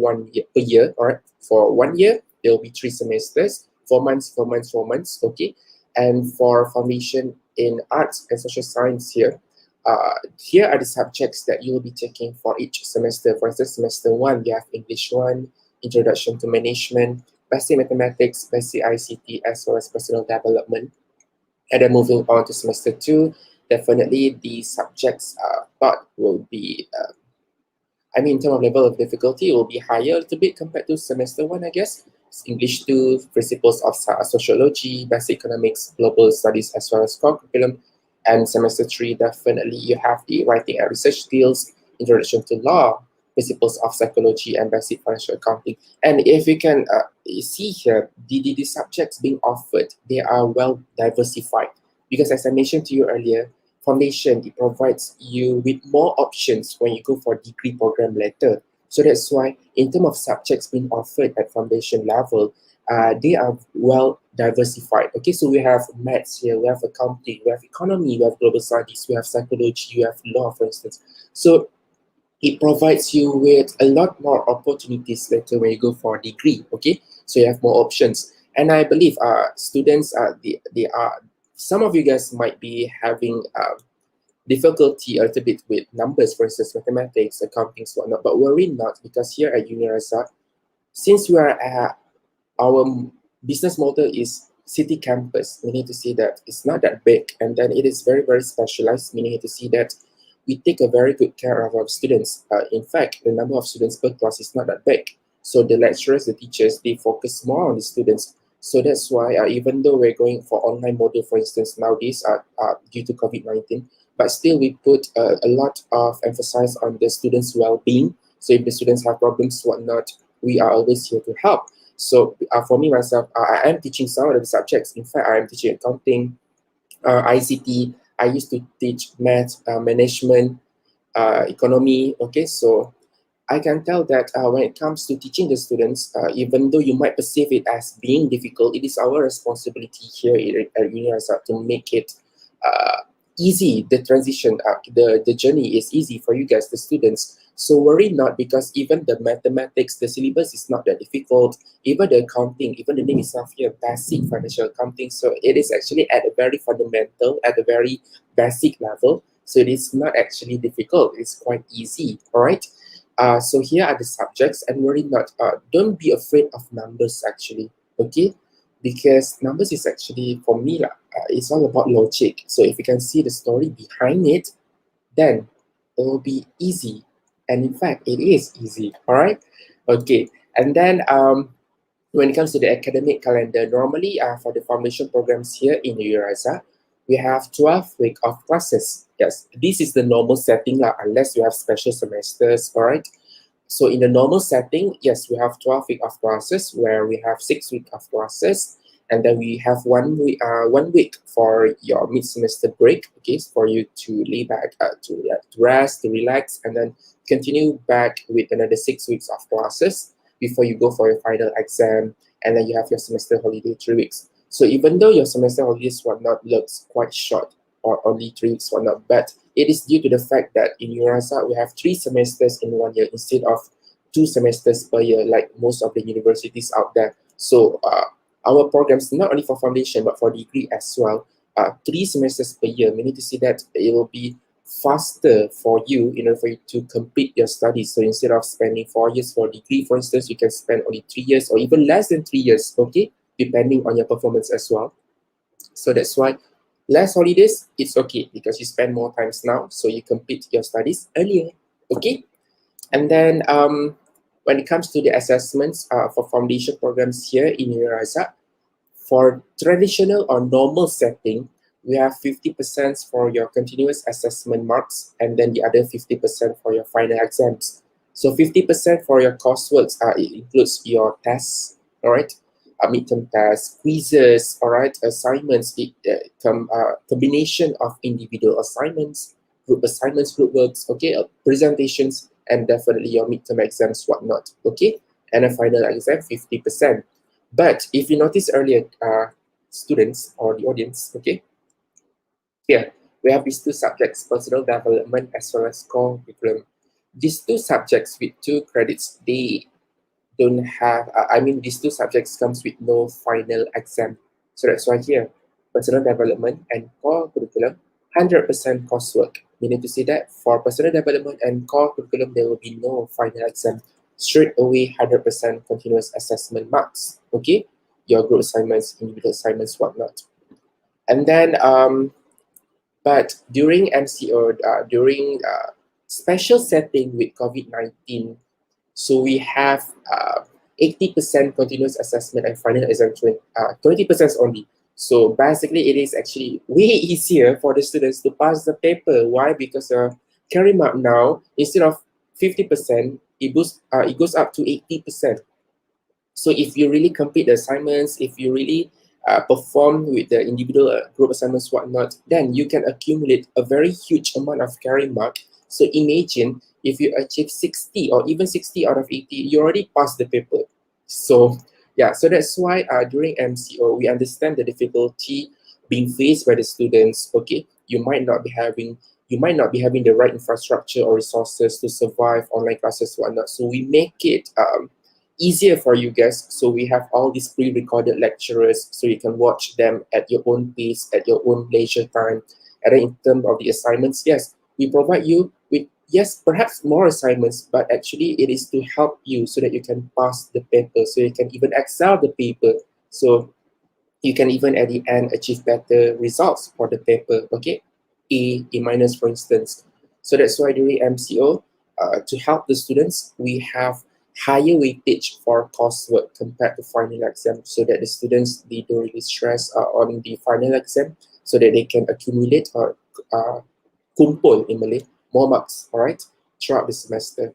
G: year. All right, for 1 year, there will be 3 semesters, 4 months, 4 months, 4 months. Okay, and for foundation in arts and social science here, here are the subjects that you will be taking for each semester. For instance, semester 1, you have English 1, Introduction to Management, basic mathematics, basic ICT, as well as personal development. And then moving on to semester 2, definitely the subjects taught will be, in terms of level of difficulty, it will be higher a little bit compared to semester 1, I guess. It's English 2, principles of sociology, basic economics, global studies, as well as core curriculum. And semester 3, definitely you have the writing and research skills, introduction to law, principles of psychology, and basic financial accounting. And if you can see here, the subjects being offered, they are well diversified. Because as I mentioned to you earlier, foundation, it provides you with more options when you go for degree program later. So that's why in terms of subjects being offered at foundation level, they are well diversified. Okay, so we have maths here, we have accounting, we have economy, we have global studies, we have psychology, we have law, for instance. So it provides you with a lot more opportunities later when you go for a degree. Okay, so you have more options. And I believe students, they are, some of you guys might be having difficulty a little bit with numbers, for instance, mathematics, accounting, so whatnot, but worry not, because here at UNIRAZAK, since we are our business model is city campus, meaning to say that it's not that big, and then it is very, very specialized, meaning to see that we take a very good care of our students. In fact, the number of students per class is not that big. So the lecturers, the teachers, they focus more on the students. So that's why even though we're going for online model, for instance, nowadays due to COVID-19, but still we put a lot of emphasis on the students' well-being. So if the students have problems, whatnot, we are always here to help. So for me, myself, I am teaching some of the subjects. In fact, I am teaching accounting, ICT. I used to teach math, management, economy. Okay, so I can tell that when it comes to teaching the students, even though you might perceive it as being difficult, it is our responsibility here at UNIRAZAK to make it easy. The transition, the journey is easy for you guys, the students. So worry not, because even the mathematics, the syllabus is not that difficult. Even the accounting, even the name itself here, basic financial accounting. So it is actually at a very fundamental, at a very basic level. So it is not actually difficult. It's quite easy. All right. So here are the subjects, and worry not. Don't be afraid of numbers actually. Okay, because numbers is actually, for me, it's all about logic. So if you can see the story behind it, then it will be easy. And in fact, it is easy. All right. Okay. And then when it comes to the academic calendar, normally for the foundation programs here in UNIRAZAK, we have 12 weeks of classes. Yes, this is the normal setting, unless you have special semesters. All right. So in the normal setting, yes, we have 12 weeks of classes, where we have 6 weeks of classes, and then we have 1 week for your mid-semester break. Okay, for you to lay back, to rest, to relax, and then continue back with another 6 weeks of classes before you go for your final exam, and then you have your semester holiday 3 weeks. So even though your semester holidays whatnot looks quite short, or only 3 weeks whatnot, but it is due to the fact that in UNIRAZAK we have 3 semesters in 1 year instead of 2 semesters per year, like most of the universities out there. So our programs, not only for foundation but for degree as well, 3 semesters per year, meaning to say that it will be faster for you in order for you to complete your studies. So instead of spending 4 years for a degree, for instance, you can spend only 3 years or even less than 3 years, okay, depending on your performance as well. So that's why less holidays, it's okay, because you spend more times now, so you complete your studies earlier, okay? And then when it comes to the assessments for foundation programs here in UNIRAZAK, for traditional or normal setting, we have 50% for your continuous assessment marks, and then the other 50% for your final exams. So 50% for your coursework, it includes your tests, all right, midterm tests, quizzes, all right, assignments, combination of individual assignments, group assignments, group works, okay, presentations, and definitely your midterm exams, whatnot, okay, and a final exam, 50%. But if you notice earlier, students or the audience, okay, here we have these two subjects, personal development as well as core curriculum. These two subjects with 2 credits, they don't have, these two subjects comes with no final exam. So that's why here, personal development and core curriculum, 100% coursework. Meaning to say that for personal development and core curriculum, there will be no final exam. Straight away, 100% continuous assessment marks. Okay, your group assignments, individual assignments, whatnot. And then, but during MCO, during special setting with COVID-19, so we have 80% continuous assessment and final exam, 20% only. So basically, it is actually way easier for the students to pass the paper. Why? Because carry mark now, instead of 50%, it goes up to 80%. So if you really complete the assignments, if you really perform with the individual group assignments, whatnot, then you can accumulate a very huge amount of carry mark. So imagine if you achieve 60 or even 60 out of 80, you already passed the paper. So yeah, so that's why during MCO, we understand the difficulty being faced by the students. Okay, you might not be having the right infrastructure or resources to survive online classes, whatnot. So we make it easier for you guys. So we have all these pre-recorded lecturers, so you can watch them at your own pace, at your own leisure time. And then in terms of the assignments, yes, we provide you with, yes, perhaps more assignments, but actually it is to help you so that you can pass the paper, so you can even excel the paper. So you can even at the end achieve better results for the paper, okay? A minus, for instance. So that's why during MCO, to help the students, we have higher weightage for coursework compared to final exam, so that the students, they don't really stress on the final exam, so that they can accumulate or kumpul in Malay, more marks, all right, throughout the semester.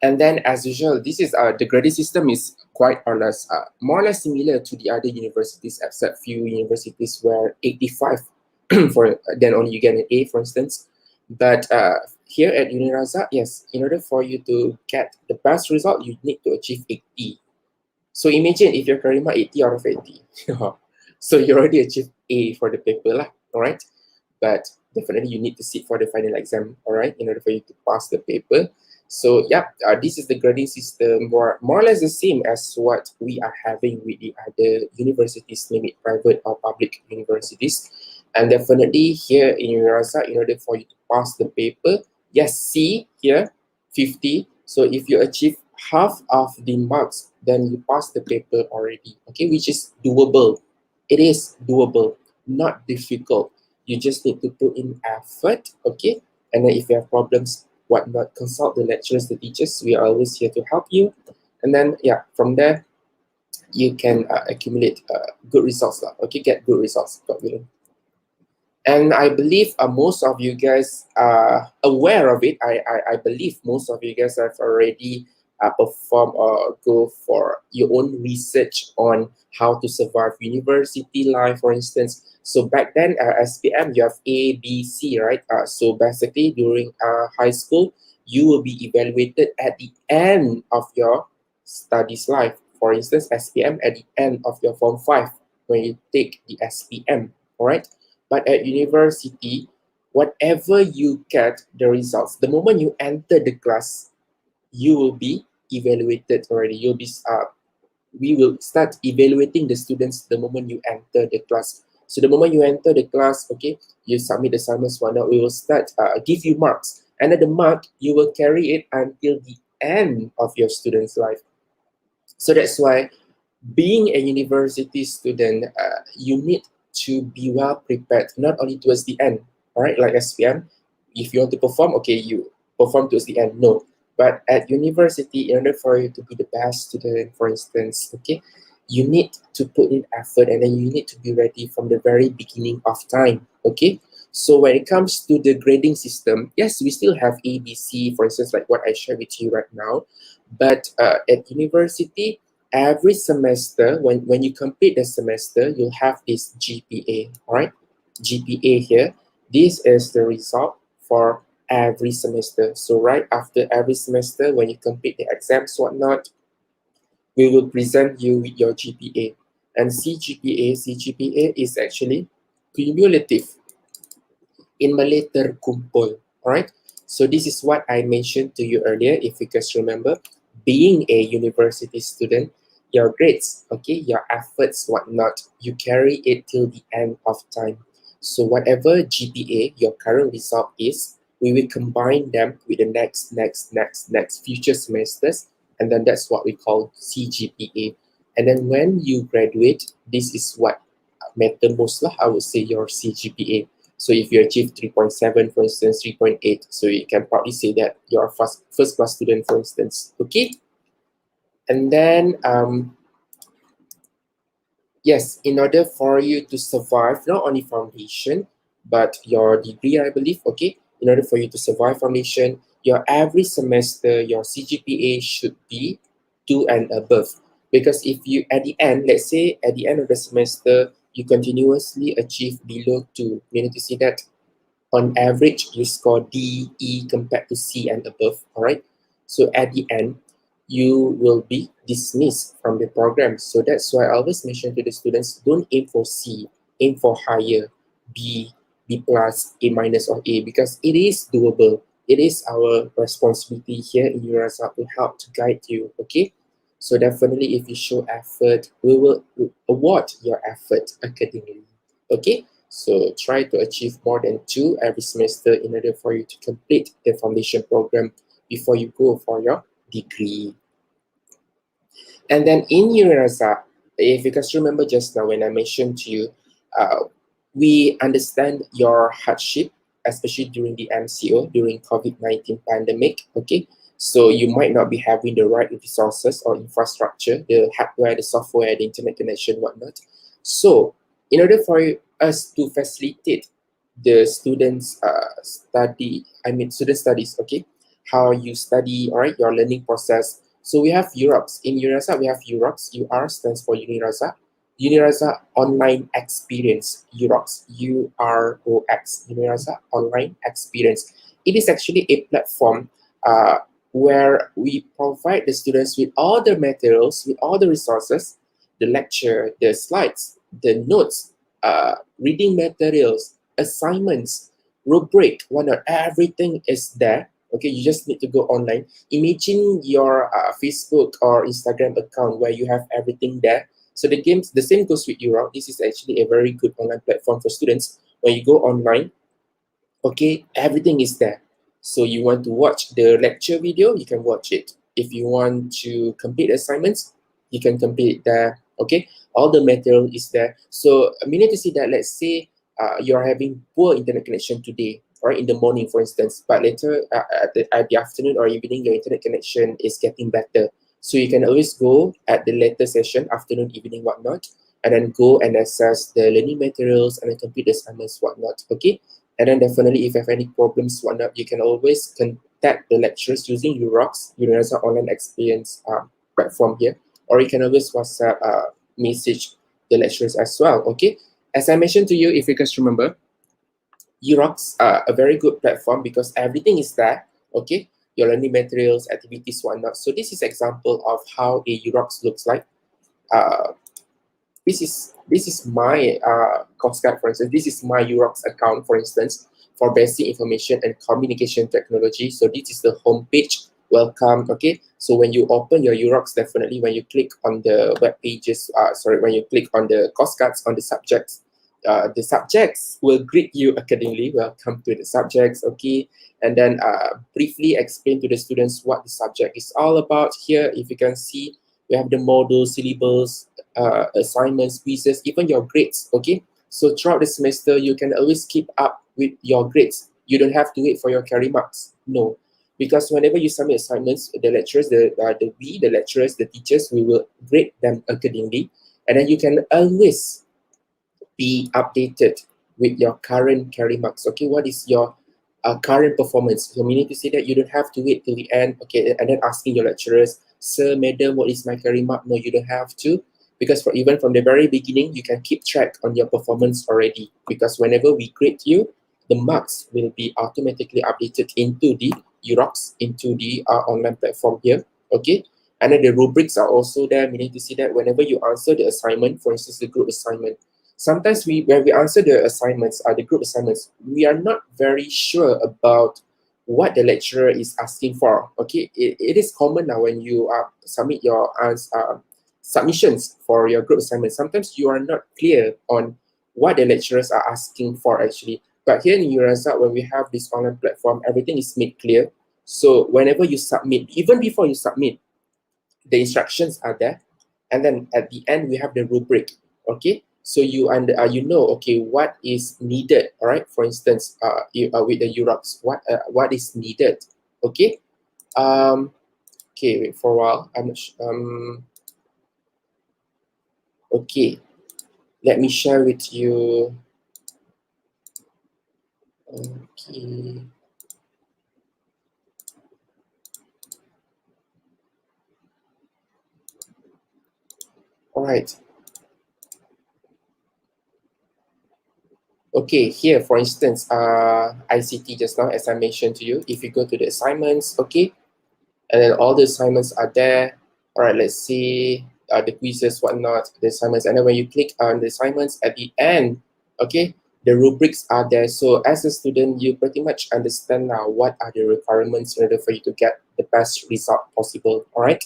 G: And then as usual, this is the grading system is quite or less, more or less similar to the other universities, except few universities where 85 for then only you get an A, for instance. But here at UNIRAZAK, yes, in order for you to get the best result, you need to achieve 80. So imagine if your Karima 80 out of 80. So you already achieved A for the paper lah, all right? But definitely you need to sit for the final exam, all right, in order for you to pass the paper. So yeah, this is the grading system, more or less the same as what we are having with the other universities, maybe private or public universities. And definitely here in UNIRAZAK, in order for you to pass the paper, yes, C here, 50. So if you achieve half of the marks, then you pass the paper already, okay, which is doable. It is doable, not difficult. You just need to put in effort, okay? And then if you have problems, whatnot, consult the lecturers, the teachers. We are always here to help you. And then, yeah, from there, you can accumulate good results, okay? Get good results, God willing. And I believe most of you guys are aware of it. I believe most of you guys have already performed or go for your own research on how to survive university life, for instance. So back then, SPM, you have A, B, C, right? So basically, during high school, you will be evaluated at the end of your studies life. For instance, SPM at the end of your Form 5, when you take the SPM, all right? But at university, whatever you get the results, the moment you enter the class, you will be evaluated already. You'll be we will start evaluating the students the moment you enter the class. So the moment you enter the class, okay, you submit the assignments, whatnot, we will start give you marks. And at the mark, you will carry it until the end of your student's life. So that's why being a university student, you need to be well prepared, not only towards the end, all right, like SPM. If you want to perform, okay, you perform towards the end. No. But at university, in order for you to be the best student, for instance, okay, you need to put in effort, and then you need to be ready from the very beginning of time. Okay. So when it comes to the grading system, yes, we still have A, B, C, for instance, like what I share with you right now. But at university, every semester, when you complete the semester, you'll have this GPA, all right? GPA here. This is the result for every semester. So right after every semester, when you complete the exams, whatnot, we will present you with your GPA. And CGPA is actually cumulative. In Malay, terkumpul. Alright? So this is what I mentioned to you earlier. If you guys remember, being a university student, your grades, okay, your efforts, whatnot, you carry it till the end of time. So whatever GPA your current result is, we will combine them with the next future semesters, and then that's what we call CGPA. And then when you graduate, this is what matter most lah, I would say, your CGPA. So if you achieve 3.7, for instance, 3.8, so you can probably say that you're a first class student, for instance. Okay. And then, yes, in order for you to survive, not only foundation, but your degree, I believe, okay, in order for you to survive foundation, your every semester, your CGPA should be 2 and above. Because if you, at the end, let's say at the end of the semester, you continuously achieve below 2, meaning to say that on average, you score D, E compared to C and above, all right? So at the end, you will be dismissed from the program. So that's why I always mention to the students, don't aim for C, aim for higher, B, B plus, A minus, or A, because it is doable. It is our responsibility here in UNIRAZAK to help to guide you, okay? So definitely if you show effort, we will award your effort accordingly, okay? So try to achieve more than 2 every semester in order for you to complete the foundation program before you go for your degree. And then in UNIRAZAK, if you guys remember just now when I mentioned to you, we understand your hardship, especially during the MCO, during COVID-19 pandemic, okay? So you might not be having the right resources or infrastructure, the hardware, the software, the internet connection, whatnot. So in order for us to facilitate the students' student studies, okay, how you study, all right, your learning process. So we have UROX. In UNIRAZAK, we have UROX. UR stands for UNIRAZAK. UNIRAZAK Online Experience, UROX, UROX, UNIRAZAK Online Experience. It is actually a platform where we provide the students with all the materials, with all the resources, the lecture, the slides, the notes, reading materials, assignments, rubric, whatnot, everything is there. Okay, you just need to go online. Imagine your Facebook or Instagram account where you have everything there. So the same goes with Europe. This is actually a very good online platform for students. When you go online, okay, everything is there. So you want to watch the lecture video, you can watch it. If you want to complete assignments, you can complete it there. Okay, all the material is there. So meaning to say that, let's say you're having poor internet connection today, or in the morning, for instance, but later at the afternoon or evening, your internet connection is getting better. So you can always go at the later session, afternoon, evening, whatnot, and then go and access the learning materials and then complete the assignments, whatnot. Okay. And then definitely if you have any problems, whatnot, you can always contact the lecturers using UROX, UNIRAZAK Online Experience platform here, or you can always WhatsApp message the lecturers as well, okay? As I mentioned to you, if you guys remember, UROX a very good platform because everything is there, okay? Your learning materials, activities, whatnot. So this is example of how a UROX looks like. This is my course guide, for instance. This is my UROX account, for instance, for basic information and communication technology. So this is the home page. Welcome. Okay. So when you open your UROX, definitely when you click on the web pages, when you click on the course cards on the subjects will greet you accordingly. Welcome to the subjects. Okay. And then briefly explain to the students what the subject is all about. Here, if you can see, we have the module, syllabus, assignments, quizzes, even your grades, okay? So throughout the semester, you can always keep up with your grades. You don't have to wait for your carry marks. No. because whenever you submit assignments, the lecturers, the lecturers, the teachers, we will grade them accordingly, and then you can always be updated with your current carry marks. Okay, what is your current performance? So meaning to say that you don't have to wait till the end, okay, and then asking your lecturers, sir, madam, what is my carry mark? No, you don't have to, because even from the very beginning, you can keep track on your performance already, because whenever we grade you, the marks will be automatically updated into the UROX, into the online platform here, okay? And then the rubrics are also there, meaning to say that whenever you answer the assignment, for instance, the group assignment, sometimes when we answer the assignments, the group assignments, we are not very sure about what the lecturer is asking for, okay? It is common now when you submit your submissions for your group assignment. Sometimes you are not clear on what the lecturers are asking for actually. But here in UNIRAZAK, when we have this online platform, everything is made clear. So whenever you submit, even before you submit, the instructions are there. And then at the end, we have the rubric, okay? So you know, okay, what is needed, all right? For instance, with the UROX, what is needed, okay? Okay, wait for a while. Okay, let me share with you. Okay. All right. Okay, here, for instance, ICT just now, as I mentioned to you, if you go to the assignments, okay, and then all the assignments are there. All right, let's see the quizzes, whatnot, the assignments. And then when you click on the assignments at the end, okay, the rubrics are there. So as a student, you pretty much understand now what are the requirements in order for you to get the best result possible, all right?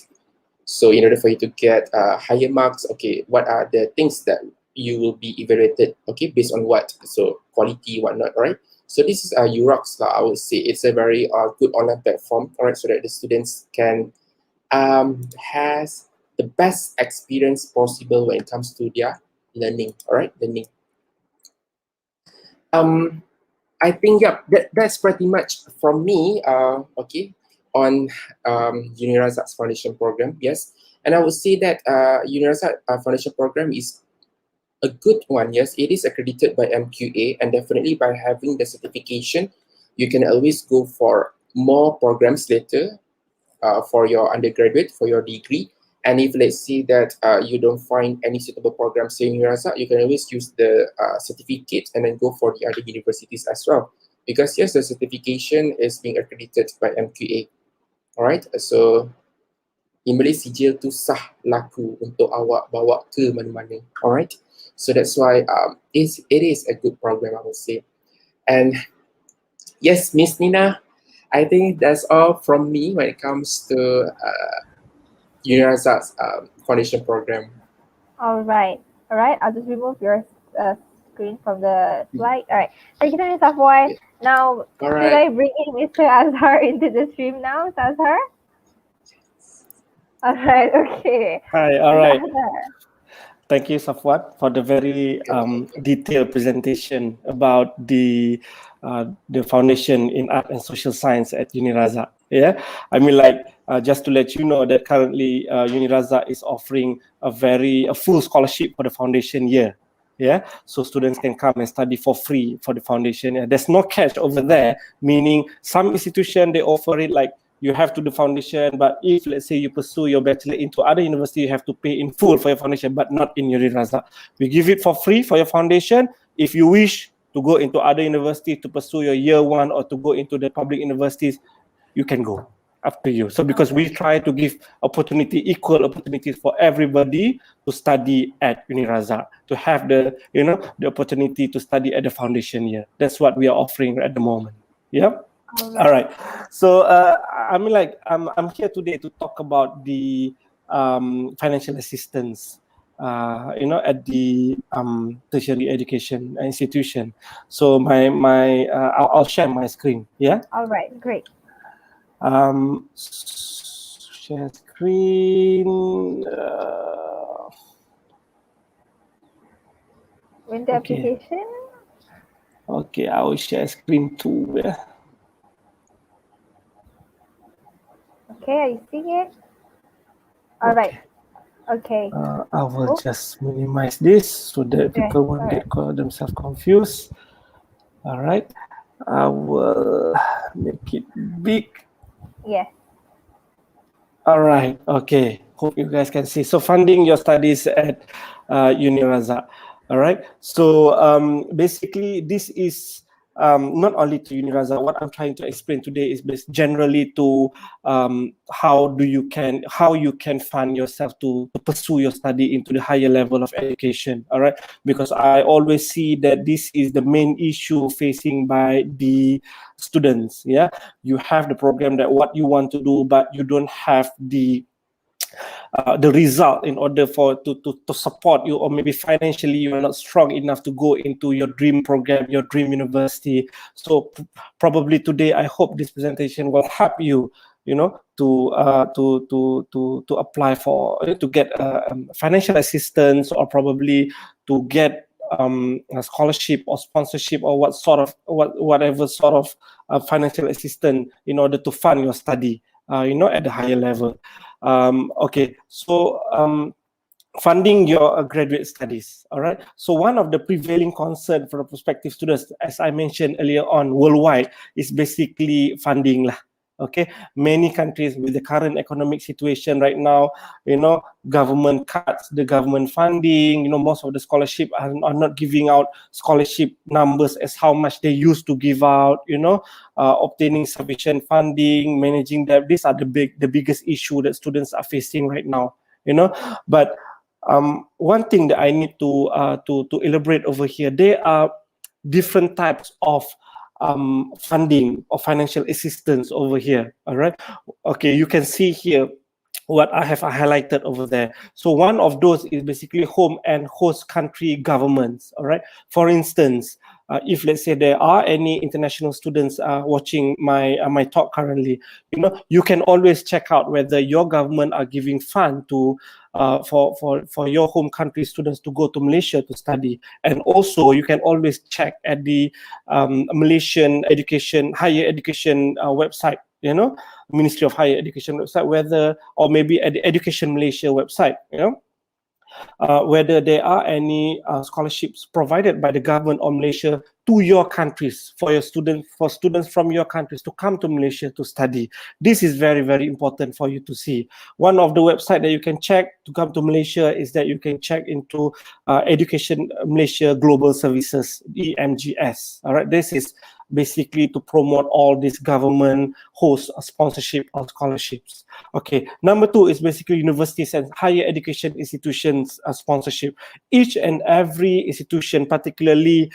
G: So in order for you to get higher marks, okay, what are the things that you will be evaluated, okay, based on what? So quality, whatnot, right? So this is UROX, I would say. It's a very good online platform, all right, so that the students can has the best experience possible when it comes to their learning, all right, learning. I think, yeah, that's pretty much from me, okay, on UNIRAZAK's foundation program, yes. And I would say that UNIRAZAK foundation program is a good one, yes. It is accredited by MQA, and definitely by having the certification, you can always go for more programs later for your undergraduate, for your degree. And if let's say that you don't find any suitable programs in UNIRAZAK, you can always use the certificate and then go for the other universities as well. Because yes, the certification is being accredited by MQA. Alright, so Imlay sijil tu sah laku untuk awak bawa ke mana-mana. Alright, so that's why it is a good program, I would say. And yes, Miss Nina, I think that's all from me when it comes to UNIRAZAK's foundation program.
A: All right. I'll just remove your screen from the slide. All right. Thank you, Mr. Safwan. Now, should I bring in Mr. Azhar into the stream now, Mr. Azhar? All right. Okay.
H: Hi. All right. Thank you, Safwan, for the very detailed presentation about the foundation in art and social science at UNIRAZAK. Yeah, I mean, like, just to let you know that currently UNIRAZAK is offering a full scholarship for the foundation year. Yeah, so students can come and study for free for the foundation. Yeah. There's no catch over there, meaning some institution they offer it like you have to do foundation, but if let's say you pursue your bachelor into other university, you have to pay in full for your foundation, but not in UNIRAZAK. We give it for free for your foundation. If you wish to go into other universities to pursue your year one or to go into the public universities, you can go, up to you. So because we try to give equal opportunities for everybody to study at UNIRAZAK, to have the opportunity to study at the foundation year. That's what we are offering at the moment. Yeah. All right. So I mean, like, I'm here today to talk about the financial assistance, at the tertiary education institution. So I'll share my screen. Yeah.
A: All right. Great.
H: Share screen.
A: Win the application.
H: Okay, I will share screen too. Yeah.
A: Okay, are you seeing it? All right. Okay.
H: I will
A: Oh.
H: just minimize this so that
A: Okay,
H: people won't
A: alright.
H: get themselves confused. All right. I will make it big.
A: Yes.
H: All right. Okay. Hope you guys can see. So funding your studies at UNIRAZAK. All right. So basically, this is not only to UNIRAZAK. What I'm trying to explain today is generally to how you can fund yourself to pursue your study into the higher level of education. All right. Because I always see that this is the main issue facing by the students. Yeah, you have the program that what you want to do, but you don't have the result in order for to support you, or maybe financially you are not strong enough to go into your dream program, your dream university. So probably today I hope this presentation will help you, you know, to apply for to get financial assistance, or probably to get a scholarship or sponsorship, or whatever sort of financial assistance in order to fund your study, you know, at the higher level. Okay, so funding your graduate studies. All right. So one of the prevailing concern for the prospective students, as I mentioned earlier on, worldwide, is basically funding lah. Okay, many countries with the current economic situation right now, you know, government cuts the government funding. You know, most of the scholarship are not giving out scholarship numbers as how much they used to give out. You know, obtaining sufficient funding, managing that. These are the biggest issue that students are facing right now. You know, but one thing that I need to elaborate over here, there are different types of funding or financial assistance over here. All right. Okay, you can see here what I have highlighted over there. So one of those is basically home and host country governments. All right. For instance, if let's say there are any international students watching my talk currently, you know, you can always check out whether your government are giving fund to for your home country students to go to Malaysia to study. And also you can always check at the Malaysian higher education website, you know, Ministry of Higher Education website, whether, or maybe at the Education Malaysia website, you know, whether there are any scholarships provided by the government of Malaysia to your countries for students from your countries to come to Malaysia to study. This is very, very important for you to see. One of the websites that you can check to come to Malaysia is that you can check into Education Malaysia Global Services, EMGS. All right, this is basically to promote all these government host sponsorship or scholarships. Okay, number two is basically universities and higher education institutions sponsorship. Each and every institution, particularly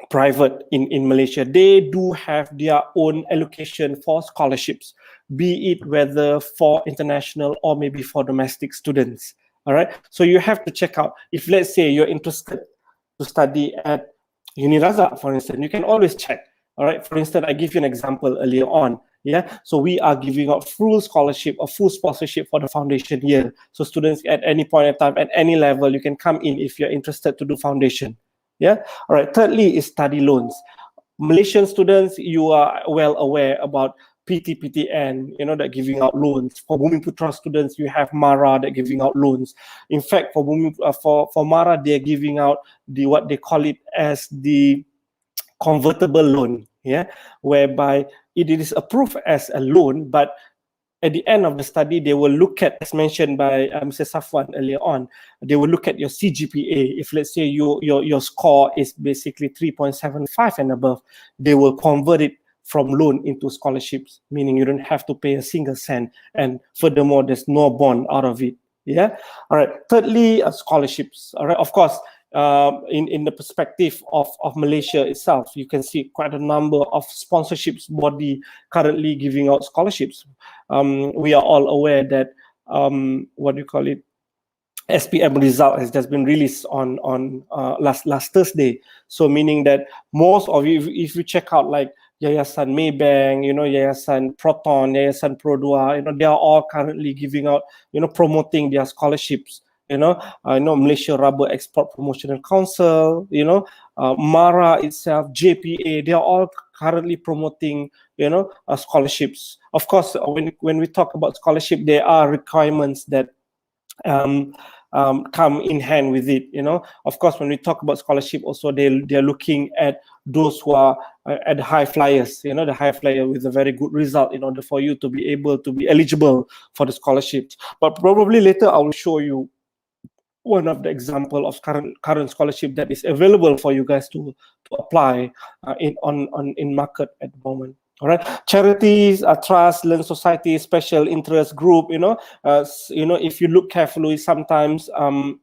H: private in Malaysia, they do have their own allocation for scholarships, be it whether for international or maybe for domestic students. All right, so you have to check out, if let's say you're interested to study at UNIRAZAK, for instance, you can always check. All right, for instance, I give you an example earlier on. Yeah, so we are giving out full scholarship or full sponsorship for the foundation year. So students at any point in time, at any level, you can come in if you're interested to do foundation. Yeah, all right. Thirdly is study loans. Malaysian students, you are well aware about PTPTN, you know, that giving out loans. For Bumiputra students, you have MARA that giving out loans. In fact, for MARA, they're giving out what they call it as the convertible loan, yeah, whereby it is approved as a loan, but at the end of the study, they will look at, as mentioned by Mr. Safwan earlier on, they will look at your CGPA. If let's say your score is basically 3.75 and above, they will convert it from loan into scholarships, meaning you don't have to pay a single cent. And furthermore, there's no bond out of it. Yeah. All right. Thirdly, scholarships. All right. Of course, in the perspective of Malaysia itself, you can see quite a number of sponsorships body currently giving out scholarships. We are all aware that what do you call it? SPM result has just been released on last Thursday. So meaning that most of you, if you check out like Yayasan Maybank, you know, Yayasan Proton, Yayasan Pro2, you know, they are all currently giving out, you know, promoting their scholarships. You know, Malaysia Rubber Export Promotional Council, you know, MARA itself, JPA, they are all currently promoting, scholarships. Of course, when we talk about scholarship, there are requirements that come in hand with it. Of course, when we talk about scholarship, also they're looking at those who are at the high flyers, the high flyer with a very good result in order for you to be able to be eligible for the scholarships. But probably later I will show you one of the example of current scholarship that is available for you guys to apply in market at the moment. All right, charities, trust, learn society, special interest group. If you look carefully, sometimes for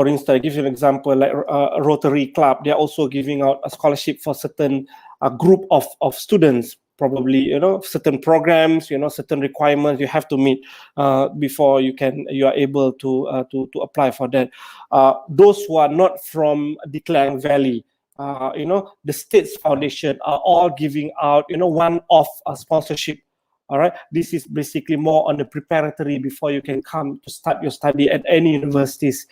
H: instance, I give you an example like a Rotary Club. They're also giving out a scholarship for certain group of students. Probably, certain programs, certain requirements you have to meet before you are able to apply for that. Those who are not from the Klang Valley, the state's foundation are all giving out, one-off sponsorship. All right, this is basically more on the preparatory before you can come to start your study at any universities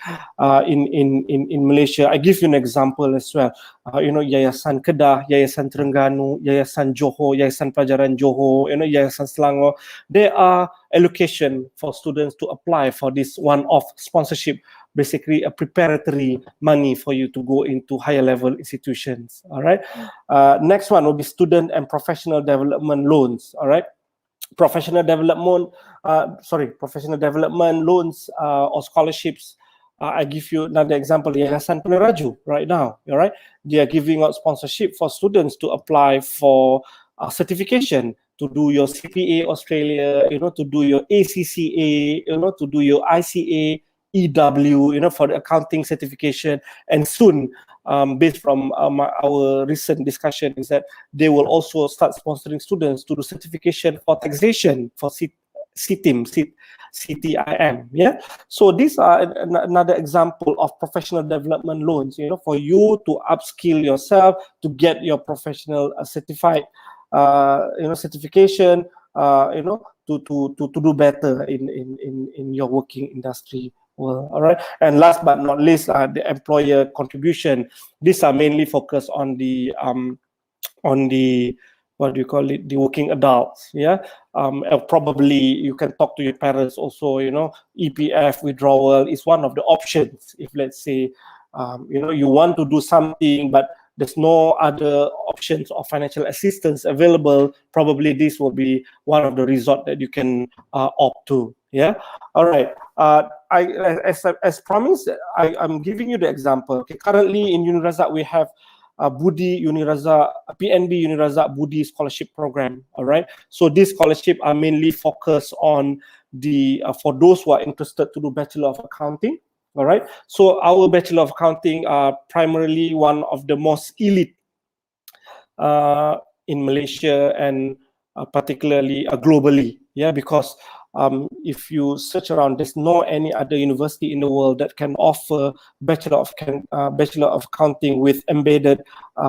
H: in Malaysia. I give you an example as well. Yayasan Kedah, Yayasan Terengganu, Yayasan Johor, Yayasan Pelajaran Johor, Yayasan Selangor. There are allocation for students to apply for this one-off sponsorship, basically a preparatory money for you to go into higher level institutions. All right. Next one will be student and professional development loans. All right. Professional development loans or scholarships. I give you another example. Yayasan Peneraju right now. All right, they are giving out sponsorship for students to apply for certification, to do your CPA Australia, to do your ACCA, to do your ICA, EW, for the accounting certification, and soon, based from our recent discussion, is that they will also start sponsoring students to do certification for taxation for CTIM. Yeah. So these are another example of professional development loans, for you to upskill yourself, to get your professional certified, certification, to do better in your working industry. Well, all right. And last but not least, the employer contribution. These are mainly focused on the what do you call it, the working adults. Yeah. Probably you can talk to your parents also. EPF withdrawal is one of the options. If let's say you want to do something, but there's no other options of financial assistance available, probably this will be one of the resort that you can opt to. Yeah. All right. As promised, I'm giving you the example. Okay. Currently in UNIRAZAK, we have Budi UNIRAZAK, PNB UNIRAZAK Budi Scholarship Program. All right. So these scholarships are mainly focused on the for those who are interested to do Bachelor of Accounting. All right. So our Bachelor of Accounting are primarily one of the most elite in Malaysia and particularly globally. Yeah, because if you search around, there's no any other university in the world that can offer Bachelor of Accounting with embedded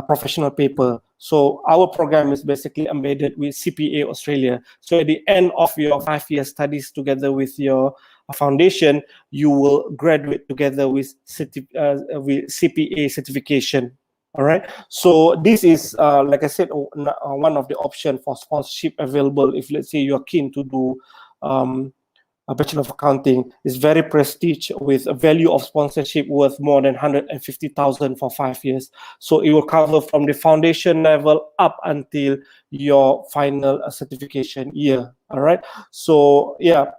H: professional paper. So our program is basically embedded with CPA Australia. So at the end of your 5-year studies together with your foundation, you will graduate together with CPA certification. All right. So this is, like I said, one of the options for sponsorship available if, let's say, you're keen to do a Bachelor of Accounting. Is very prestige with a value of sponsorship worth more than 150,000 for 5 years. So it will cover from the foundation level up until your final certification year. All right. So yeah,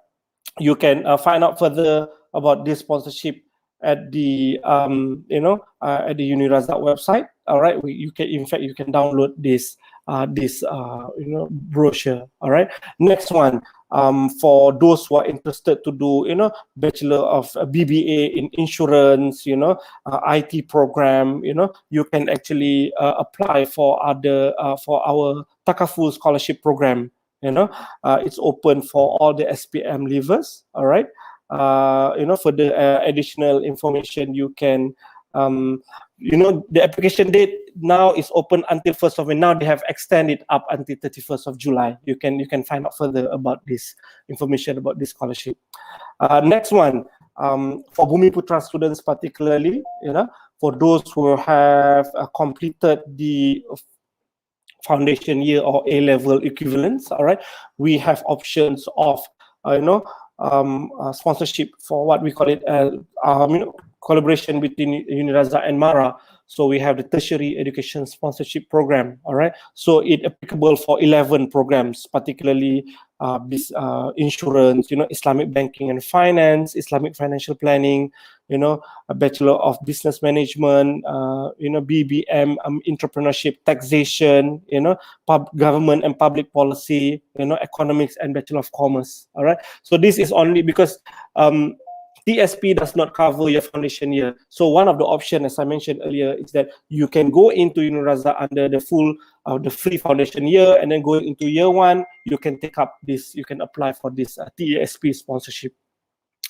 H: you can find out further about this sponsorship at the at the UNIRAZAK website. All right, you can download this brochure. All right. Next one, for those who are interested to do Bachelor of BBA in insurance, IT program, you can actually apply for our Takaful scholarship program. It's open for all the SPM leavers. All right. For the additional information, you can the application date now is open until 1st of May. Now they have extended up until 31st of July. You can find out further about this information about this scholarship. Next one, for Bumi Putra students particularly, for those who have completed the foundation year or A-level equivalents, all right, we have options of, sponsorship for what we call it, collaboration between UNIRAZAK and MARA. So we have the tertiary education sponsorship program, all right. So it applicable for 11 programs, particularly insurance, Islamic banking and finance, Islamic financial planning, a Bachelor of Business Management, BBM, entrepreneurship, taxation, government and public policy, economics, and Bachelor of Commerce. All right. So this is only because TSP does not cover your foundation year. So one of the options, as I mentioned earlier, is that you can go into UNIRAZAK under the full, the free foundation year, and then going into year one, you can take up this, you can apply for this TESP sponsorship.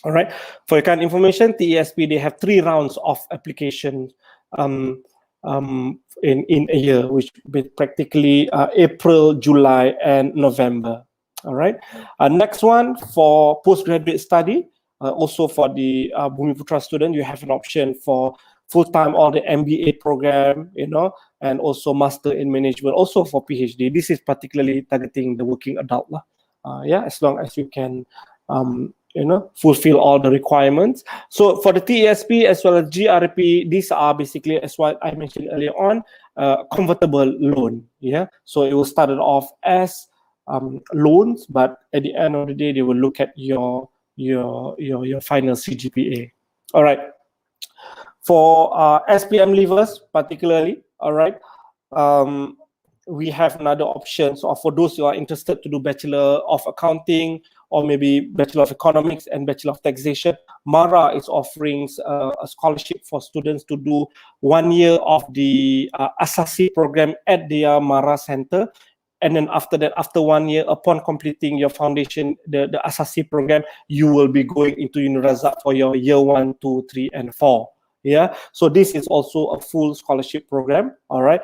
H: All right. For your kind information, TESP, they have 3 rounds of application in a year, which be practically April, July, and November. All right. Next one, for postgraduate study, also for the Bumi Putra student, you have an option for full-time or the MBA program, and also master in management, also for PhD. This is particularly targeting the working adult, as long as you can, fulfill all the requirements. So for the TESP as well as GRP, these are basically, as what I mentioned earlier on, convertible loan. So it will start off as loans, but at the end of the day, they will look at your final CGPA. All right. For SPM leavers particularly, all right, we have another option. So for those who are interested to do Bachelor of Accounting or maybe Bachelor of Economics and Bachelor of Taxation, MARA is offering a scholarship for students to do 1 year of the Asasi program at their MARA Center. And then after that, after 1 year, upon completing your foundation, the Asasi program, you will be going into UNIRAZAK for your year 1, 2, 3, and 4. So this is also a full scholarship program. All right.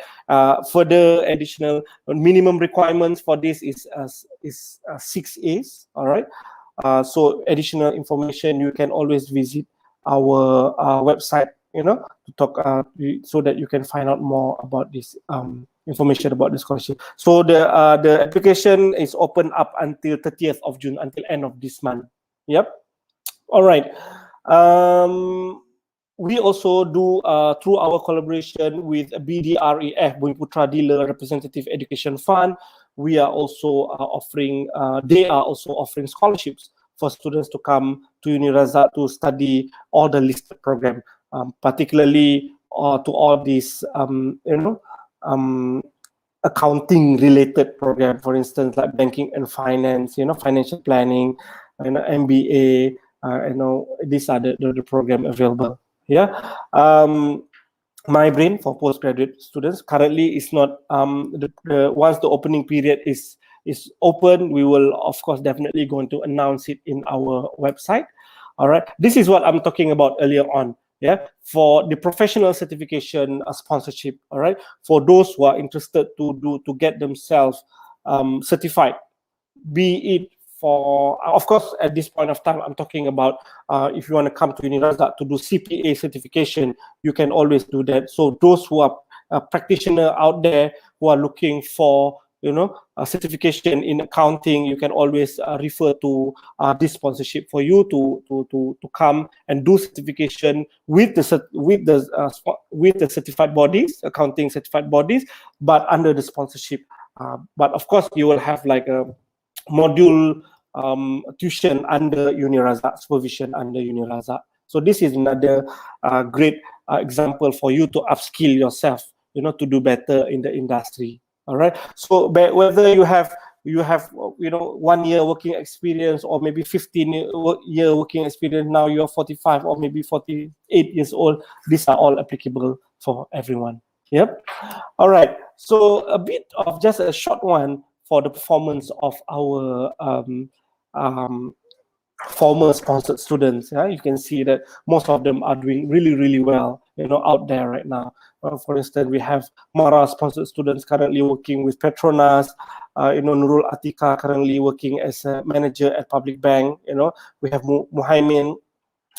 H: Further additional minimum requirements for this is 6 A's. All right. So additional information, you can always visit our website, to talk so that you can find out more about this information about the scholarship. So the application is open up until 30th of June, until end of this month. Yep. All right. We also do, through our collaboration with BDREF, Bumi Putra Dealer Representative Education Fund, we are also offering, they are also offering scholarships for students to come to UNIRAZAK to study all the listed program, particularly to all these, accounting related program, for instance, like banking and finance, financial planning, MBA, these are the program available. My brain for postgraduate students currently is not, once the opening period is open, we will of course definitely going to announce it in our website. All right, this is what I'm talking about earlier on. For the professional certification sponsorship. All right, for those who are interested to get themselves certified, be it for, of course, at this point of time, I'm talking about if you want to come to UNIRAZAK to do CPA certification, you can always do that. So those who are practitioners out there who are looking for, a certification in accounting, you can always refer to this sponsorship for you to come and do certification with the certified bodies, accounting certified bodies, but under the sponsorship. But of course, you will have like a module tuition under UNIRAZAK, supervision under UNIRAZAK. So this is another great example for you to upskill yourself, to do better in the industry. All right. So whether you have 1 year working experience or maybe 15-year working experience, now you're 45 or maybe 48 years old, these are all applicable for everyone. Yep. All right. So a bit of just a short one for the performance of our former sponsored students. You can see that most of them are doing really, really well, out there right now. For instance, we have Mara sponsored students currently working with Petronas. Nurul Atika currently working as a manager at Public Bank. We have Muhaimin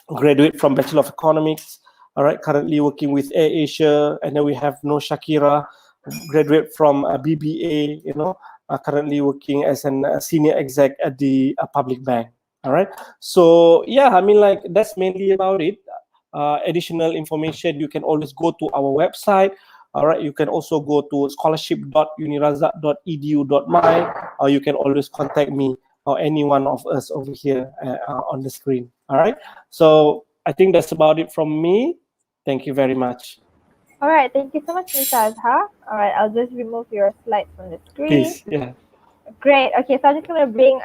H: graduate from Bachelor of Economics. All right, currently working with AirAsia, and then we have No Shakira, graduate from BBA. Currently working as a senior exec at the public bank. All right, so yeah, I mean, like, that's mainly about it. Additional information, you can always go to our website. All right, you can also go to scholarship.unirazak.edu.my, or you can always contact me or any one of us over here on the screen. All right, so I think that's about it from me. Thank you very much.
A: All right, thank you so much, Mr. Azhar. All right, I'll just remove your slides from the screen.
H: Please, yeah.
A: Great. Okay, so I'm just gonna bring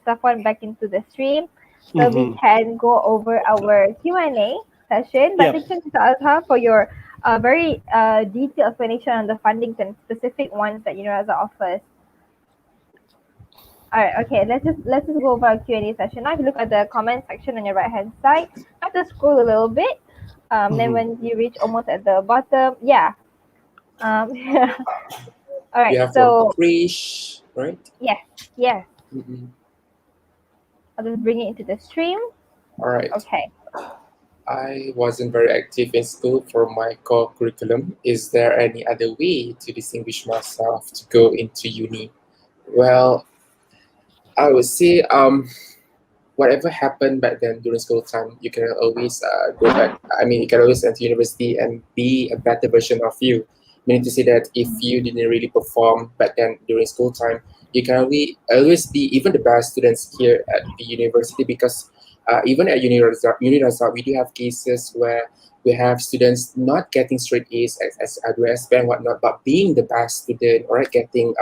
A: Safwan back into the stream so we can go over our Q&A session. But thank you, Mr. Azhar, for your very detailed explanation on the fundings and specific ones that UNIRAZAK offers. All right, okay, let's just go over our Q&A session. Now, if you look at the comment section on your right-hand side, you have to scroll a little bit. Then when you reach almost at the bottom, yeah. Yeah. All right,
G: You have
A: so
G: Krish, right?
A: yes. I'll just bring it into the stream.
G: All right.
A: Okay.
G: I wasn't very active in school for my core curriculum. Is there any other way to distinguish myself to go into uni? Well, I would say whatever happened back then during school time, you can always go back. I mean, you can always enter university and be a better version of you. Meaning to say that if you didn't really perform back then during school time, you can always be even the best students here at the university, because even at UNIRAZAK, we do have cases where we have students not getting straight A's as IUMW and whatnot, but being the best student, or getting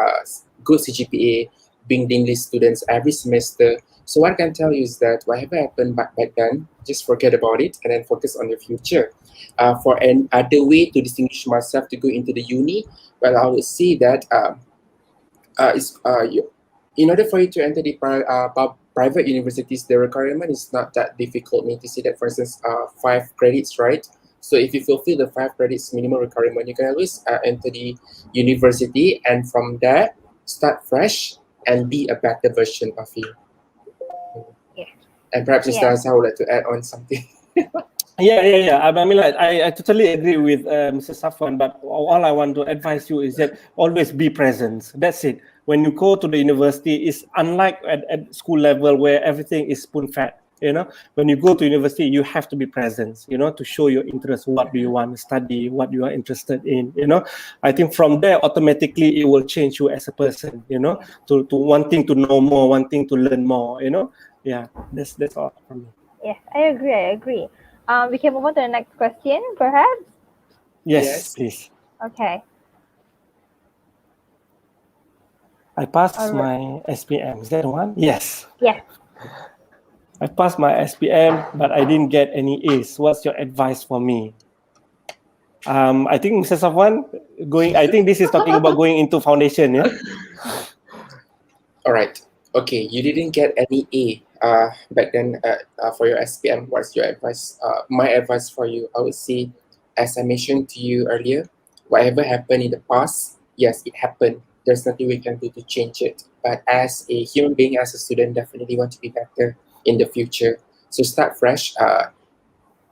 G: good CGPA, being dean list students every semester. So what I can tell you is that whatever happened back then, just forget about it and then focus on the future. For another way to distinguish myself to go into the uni, well, I would say that in order for you to enter the private universities, the requirement is not that difficult. Meaning to say that, for instance, 5 credits, right? So if you fulfill the 5 credits minimum requirement, you can always enter the university, and from there start fresh and be a better version of you. And perhaps Mr. Azhar would like to add on something.
H: Yeah. I mean, like, I totally agree with Mr. Safwan, but all I want to advise you is that always be present. That's it. When you go to the university, it's unlike at school level where everything is spoon-fed. When you go to university, you have to be present, to show your interest. What do you want to study? What you are interested in? I think from there, automatically, it will change you as a person, to wanting to know more, wanting to learn more, Yeah, that's all from me.
A: Yes, I agree. We can move on to the next question, perhaps?
H: Yes. Please.
A: Okay.
H: I passed my SPM. Is that the one? Yes.
A: Yes.
H: I passed my SPM, but I didn't get any A's. What's your advice for me? I think Mr. Safwan, I think this is talking about going into foundation, yeah?
G: All right. Okay, you didn't get any A back then for your SPM. What's your advice? My advice for you, I would say, as I mentioned to you earlier, whatever happened in the past, yes, it happened. There's nothing we can do to change it. But as a human being, as a student, definitely want to be better in the future. So start fresh.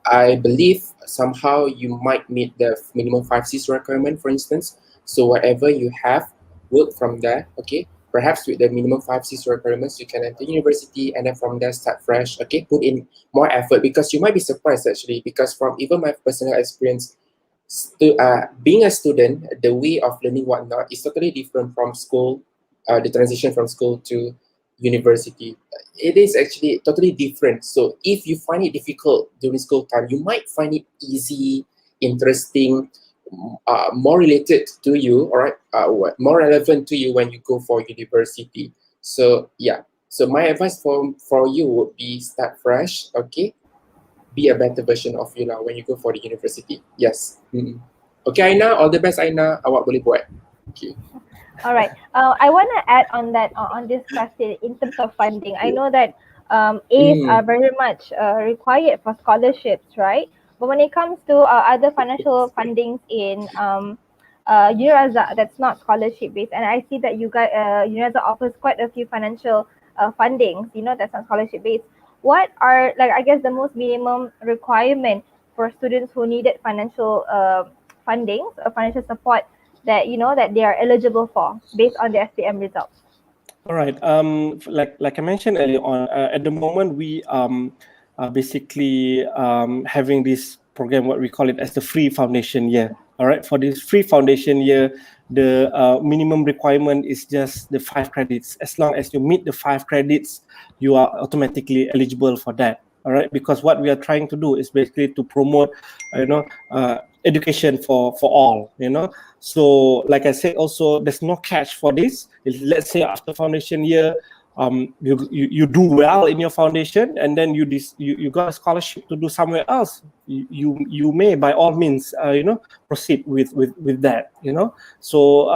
G: I believe somehow you might meet the minimum 5 C's requirement, for instance. So whatever you have, work from there, okay? Perhaps with the minimum 5 C's requirements, you can enter university and then from there start fresh, okay? Put in more effort, because you might be surprised actually, because from even my personal experience, being a student, the way of learning whatnot is totally different from school, the transition from school to university. It is actually totally different. So if you find it difficult during school time, you might find it easy, interesting, more related to you, all right, more relevant to you when you go for university. So yeah, so my advice for you would be start fresh, okay? Be a better version of you now when you go for the university. Yes. Okay, Aina, all the best, Aina. Awak boleh buat. Okay.
A: All right. I want to add on that on this question in terms of funding. I know that A's are very much required for scholarships, right? But when it comes to other financial fundings in UNIRAZAK, that's not scholarship based, and I see that you guys UNIRAZAK offers quite a few financial fundings, that's not scholarship based. what are, like, I guess the most minimum requirement for students who needed financial funding or financial support that that they are eligible for based on the SPM results?
H: All right. Like I mentioned earlier on, at the moment we are basically having this program, what we call it as the free foundation year. All right. For this free foundation year, the minimum requirement is just the 5 credits. As long as you meet the 5 credits, you are automatically eligible for that. All right. Because what we are trying to do is basically to promote, education for all. So, like I said, also there's no catch for this. Let's say after foundation year, you do well in your foundation, and then you got a scholarship to do somewhere else. You may by all means proceed with that. So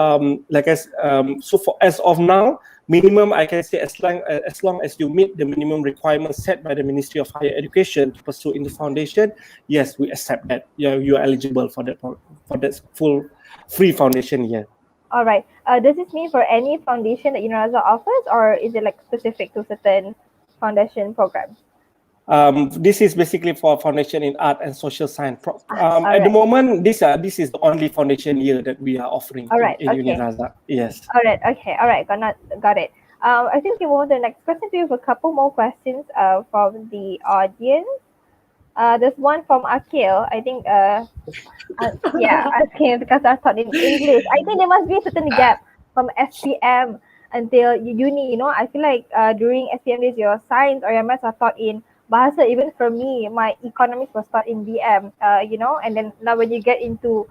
H: so for as of now, minimum I can say as long as you meet the minimum requirements set by the Ministry of Higher Education to pursue in the foundation, yes, we accept that. Yeah, you are eligible for that full free foundation year.
A: All right. Does this mean for any foundation that UNIRAZAK offers, or is it like specific to certain foundation programs?
H: This is basically for foundation in art and social science.
A: Alright.
H: At the moment, this is the only foundation year that we are offering in
A: Okay.
H: UNIRAZAK. Yes.
A: All right. Okay. All right. Got it. I think we move on to the next question. We have a couple more questions from the audience. There's one from Akil. I think Akil, because I taught in English. I think there must be a certain gap from SPM until uni. I feel like during SPM days, your science or your maths are taught in bahasa. Even for me, my economics was taught in BM. And then now when you get into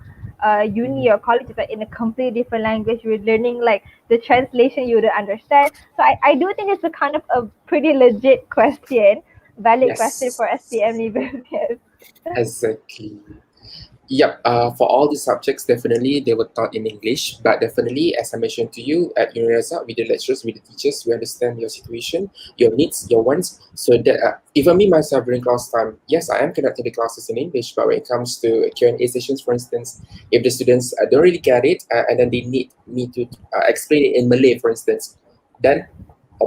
A: uni or college, it's like in a completely different language. You're learning like the translation you would understand. So I do think it's a kind of a pretty legit question, valid question for SPM leavers. Yes.
G: Exactly. Yep. For all the subjects, definitely they were taught in English, but definitely, as I mentioned to you, at UNIRAZAK, with the lecturers, with the teachers, we understand your situation, your needs, your wants. So that even me myself during class time, yes, I am conducting the classes in English, but when it comes to Q&A sessions, for instance, if the students don't really get it, and then they need me to explain it in Malay, for instance, then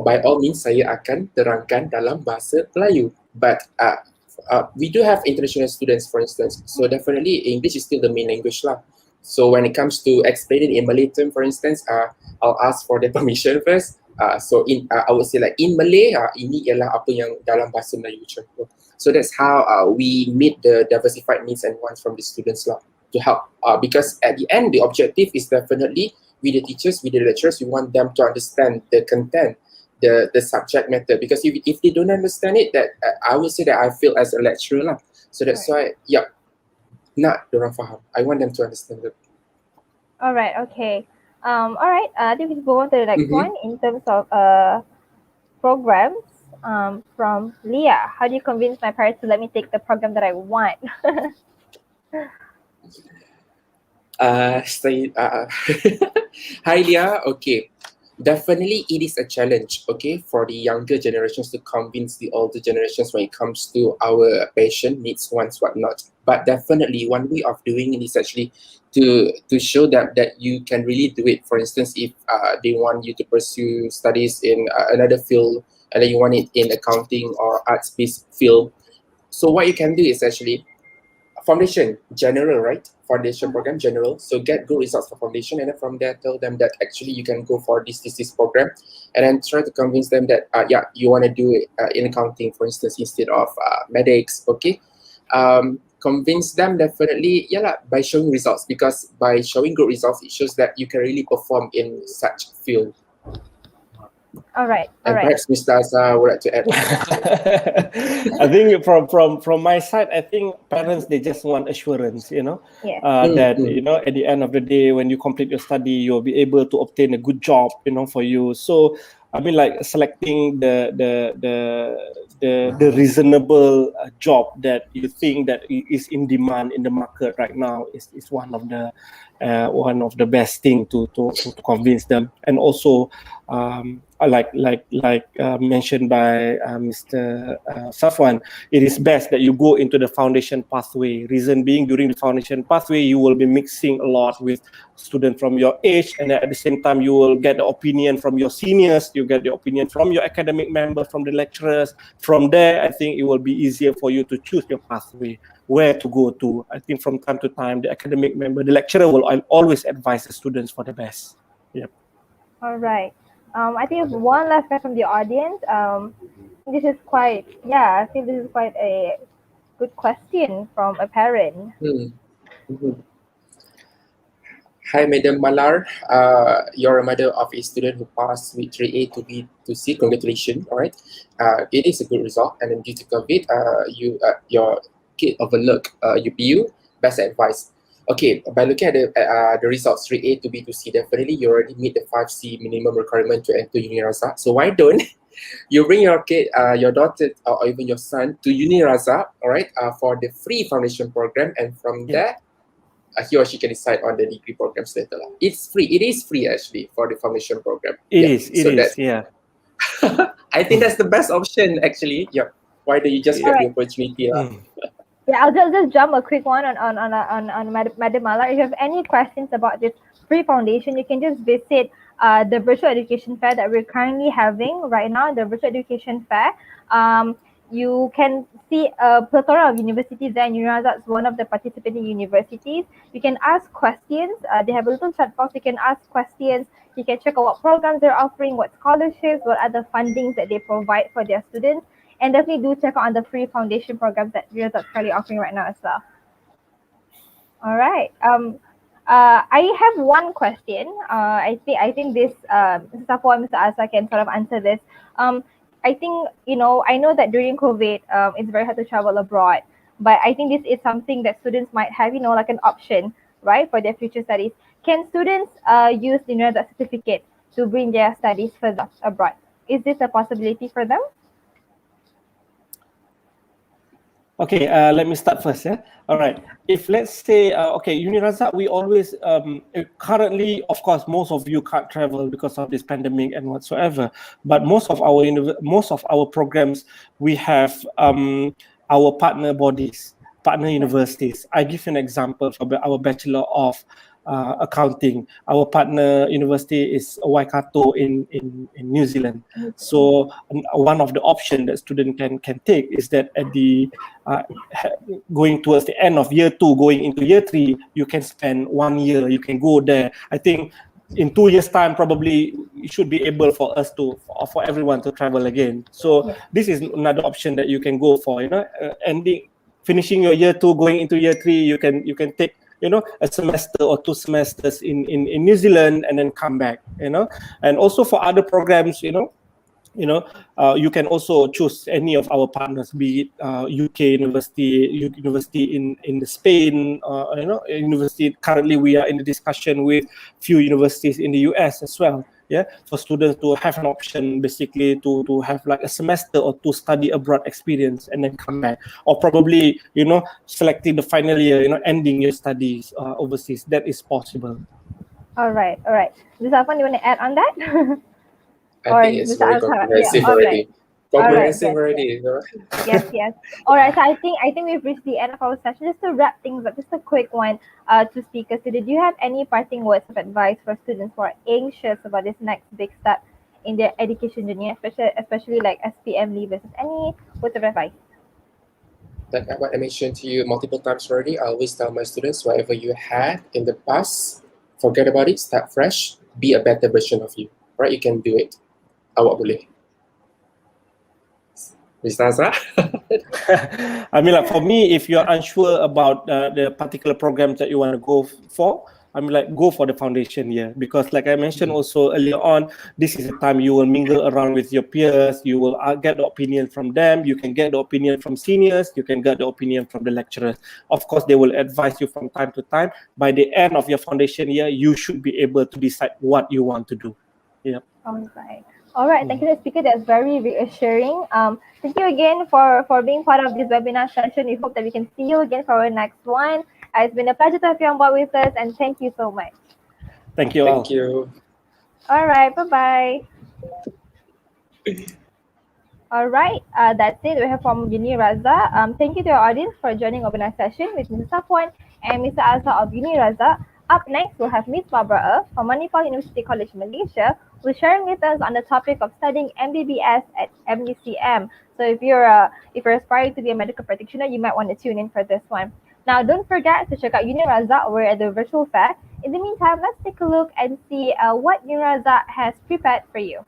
G: by all means saya akan terangkan dalam bahasa Melayu. But we do have international students, for instance, so definitely English is still the main language lah. So when it comes to explaining in Malay term, for instance, I'll ask for the permission first. So I would say like in Malay, ini ialah apa yang dalam bahasa Melayu contoh. So that's how we meet the diversified needs and wants from the students lah, to help. Because at the end, the objective is definitely with the teachers, with the lecturers, we want them to understand the content, the subject matter, because if they don't understand it, that I will say that I feel as a lecturer lah. So that's why, nak dorang faham. I want them to understand it.
A: All right. Okay. All right. I think we can go on to the next one in terms of programs. From Leah, how do you convince my parents to let me take the program that I want?
G: Hi Leah. Okay. Definitely it is a challenge, okay, for the younger generations to convince the older generations when it comes to our passion, needs, wants, whatnot. But definitely one way of doing it is actually to show them that you can really do it. For instance, if they want you to pursue studies in another field, and then you want it in accounting or arts-based field, so what you can do is actually foundation general, right? Foundation program general. So get good results for foundation, and then from there tell them that actually you can go for this program, and then try to convince them that you want to do it in accounting, for instance, instead of medics. Okay. Convince them definitely by showing results, because by showing good results it shows that you can really perform in such field.
A: All right.
G: Perhaps Mr. Azhar would like to add.
H: I think from my side, I think parents, they just want assurance, that at the end of the day, when you complete your study, you'll be able to obtain a good job, for you. So I mean, like selecting the reasonable job that you think that is in demand in the market right now is one of the best thing to convince them. And also mentioned by Mr. Safwan, it is best that you go into the foundation pathway. Reason being, during the foundation pathway, you will be mixing a lot with students from your age, and at the same time, you will get the opinion from your seniors, you get the opinion from your academic member, from the lecturers. From there, I think it will be easier for you to choose your pathway, where to go to. I think from time to time, the academic member, the lecturer will always advise the students for the best. Yep.
A: All right. I think one last question from the audience. This is quite, yeah, I think this is quite a good question from a parent.
G: Hi, Madam Malar. You're a mother of a student who passed with 3A to B to C. Congratulations. All right. It is a good result, and then due to COVID, your kid overlooked UPU. Best advice. Okay, by looking at the results 3A to B to C, definitely you already meet the 5C minimum requirement to enter UNIRAZAK. So why don't you bring your kid, your daughter, or even your son to UNIRAZAK, all right, for the free foundation program, and from there, he or she can decide on the degree programs later. It's free. It is free actually for the foundation program.
H: It is. Yeah.
G: I think that's the best option actually. Yeah. Why don't you just get the opportunity?
A: Yeah, I'll just jump a quick one on Madam Mala. If you have any questions about this free foundation, you can just visit the virtual education fair that we're currently having right now, the virtual education fair. You can see a plethora of universities there, and UNIRAZAK is one of the participating universities. You can ask questions. They have a little chat box. You can ask questions. You can check out what programs they're offering, what scholarships, what other fundings that they provide for their students. And definitely do check out on the free foundation programs that UNIRAZAK is currently offering right now as well. All right. I have one question. I think this Mr. Safwan and Mr. Asa can sort of answer this. I think, I know that during COVID, it's very hard to travel abroad, but I think this is something that students might have, like an option, right, for their future studies. Can students use the UNIRAZAK certificate to bring their studies further abroad? Is this a possibility for them?
H: Okay, let me start first. Yeah. All right. If let's say, UNIRAZAK, we always currently, of course, most of you can't travel because of this pandemic and whatsoever. But most of our programs, we have our partner bodies, partner universities. I give you an example for our Bachelor of Accounting. Our partner university is Waikato in New Zealand. So one of the options that student can take is that at the going towards the end of year 2, going into year 3, you can spend 1 year. You can go there. I think in 2 years' time, probably it should be able for us for everyone to travel again. So this is another option that you can go for. Finishing your year 2, going into year 3, you can take a semester or 2 semesters in New Zealand and then come back. And also for other programs, you can also choose any of our partners, be it UK university in Spain, university. Currently, we are in the discussion with few universities in the US as well. Yeah, for students to have an option, basically to have like a semester or 2 study abroad experience and then come back, or probably selecting the final year, ending your studies overseas. That is possible.
A: All right. Mr. Afan, you want to add on that?
G: I think it's very comprehensive already. Comprehensive already.
A: Yes. All right. So I think we've reached the end of our session. Just to wrap things up, just a quick one to speakers today. Do you have any parting words of advice for students who are anxious about this next big step in their education journey, especially like SPM leavers? Any words of advice?
G: Like what I mentioned to you multiple times already, I always tell my students, whatever you had in the past, forget about it, start fresh, be a better version of you. Right? You can do it. Awak boleh. Mr. Azra?
H: I mean, like for me, if you're unsure about the particular programs that you want to go for, go for the foundation year, because like I mentioned also earlier on, this is the time you will mingle around with your peers. You will get the opinion from them. You can get the opinion from seniors. You can get the opinion from the lecturers. Of course, they will advise you from time to time. By the end of your foundation year, you should be able to decide what you want to do. Yeah.
A: All right. Thank you, speaker. That's very reassuring. Thank you again for being part of this webinar session. We hope that we can see you again for our next one. It's been a pleasure to have you on board with us, and thank you so much.
H: Thank you all.
G: Thank you.
A: All right. Bye-bye. All right, that's it. We have from UNIRAZAK. Thank you to our audience for joining webinar session with Mr. Safwan and Mr. Azhar of UNIRAZAK. Up next, we'll have Ms. Barbara from Manipal University College Malaysia, who is sharing with us on the topic of studying MBBS at MUCM. So if you're aspiring to be a medical practitioner, you might want to tune in for this one. Now, don't forget to check out UNIRAZAK. We're at the virtual fair. In the meantime, let's take a look and see what UNIRAZAK has prepared for you.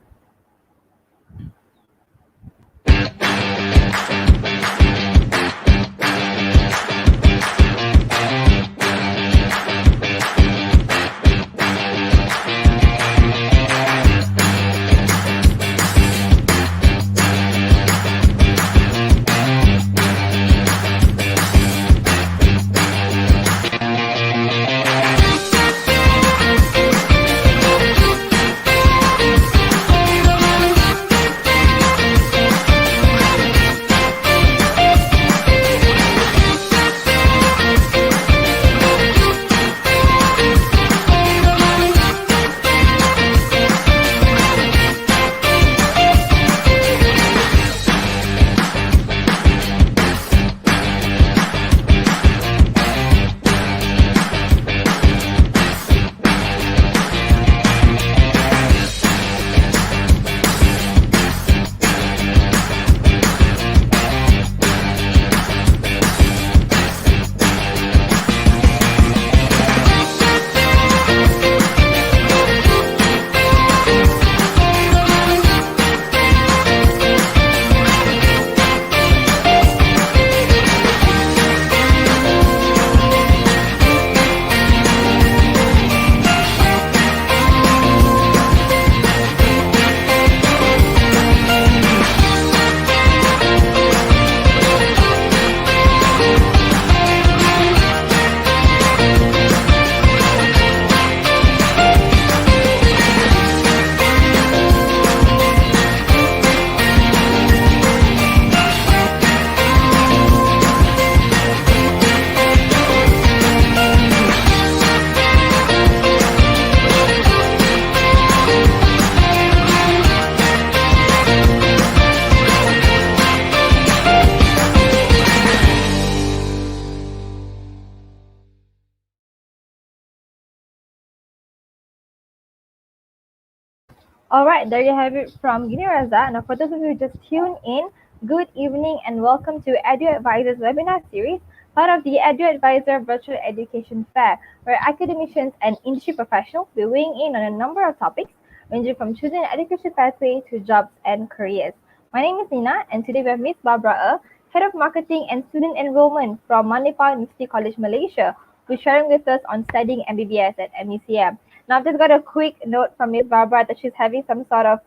A: All right, there you have it from UNIRAZAK. Now, for those of you who just tuned in, good evening and welcome to EduAdvisor's webinar series, part of the EduAdvisor Virtual Education Fair, where academicians and industry professionals will weigh in on a number of topics, ranging from choosing an education pathway to jobs and careers. My name is Nina, and today we have Ms. Barbara, Head of Marketing and Student Enrollment from Manipal University College Malaysia, who is sharing with us on studying MBBS at MUCM. Now, I've just got a quick note from Ms. Barbara that she's having some sort of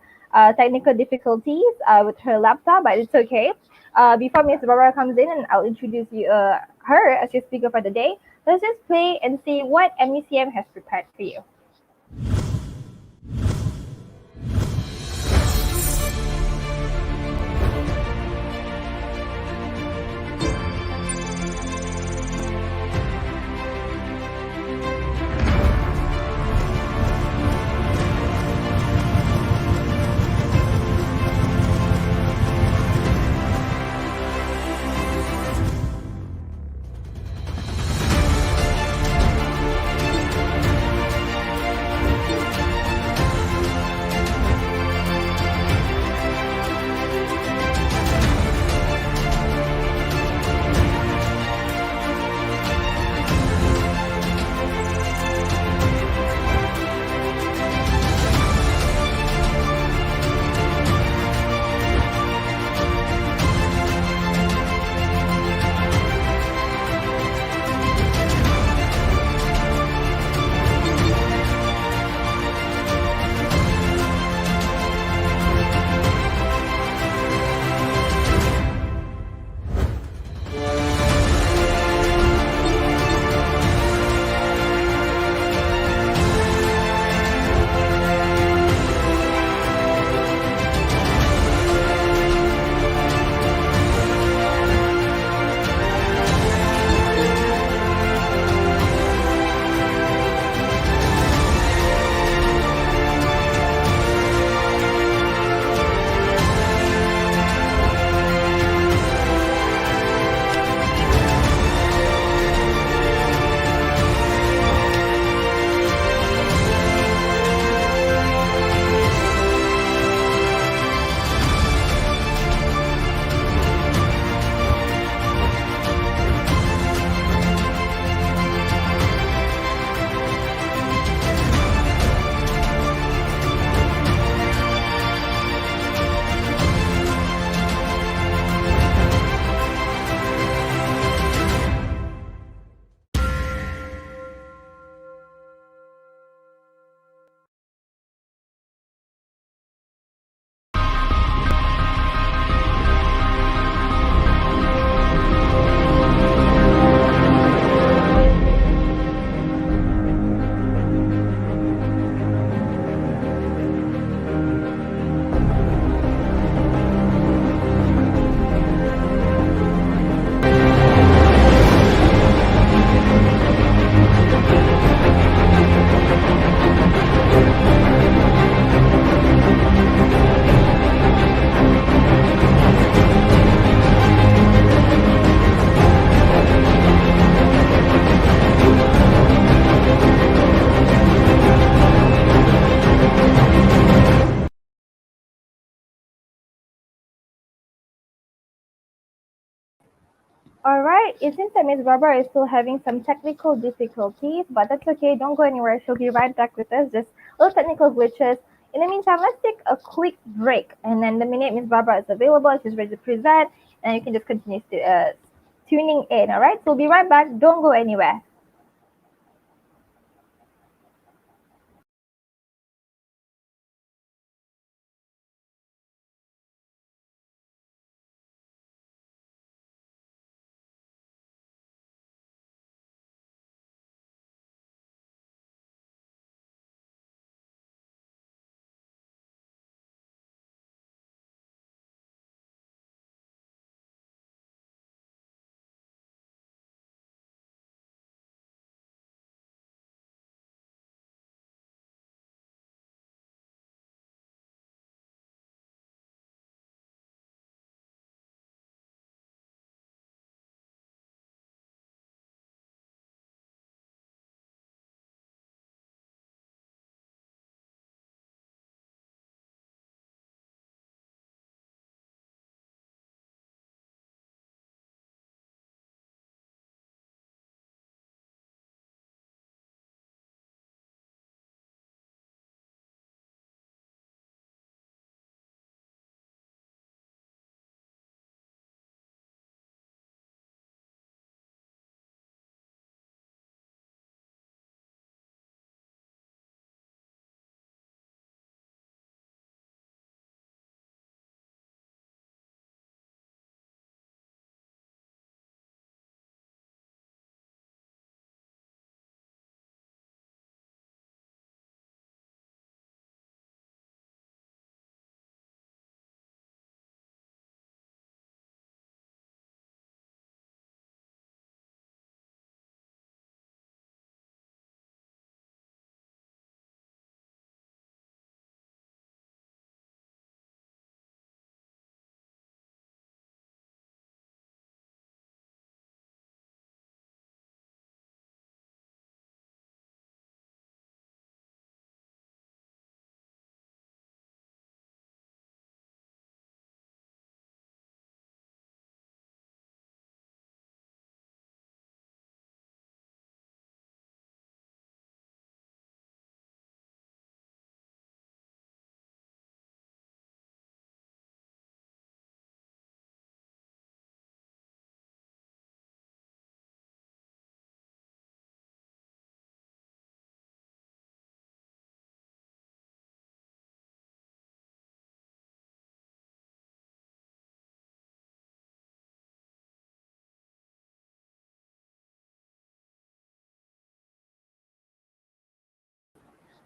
A: technical difficulties with her laptop, but it's okay. Before Ms. Barbara comes in and I'll introduce you, her as your speaker for the day, let's just play and see what MUCM has prepared for you. All right, it seems that Miss Barbara is still having some technical difficulties, but that's okay. Don't go anywhere. She'll be right back with us. Just little technical glitches. In the meantime, let's take a quick break. And then the minute Miss Barbara is available, she's ready to present, and you can just continue tuning in. All right, so we'll be right back. Don't go anywhere.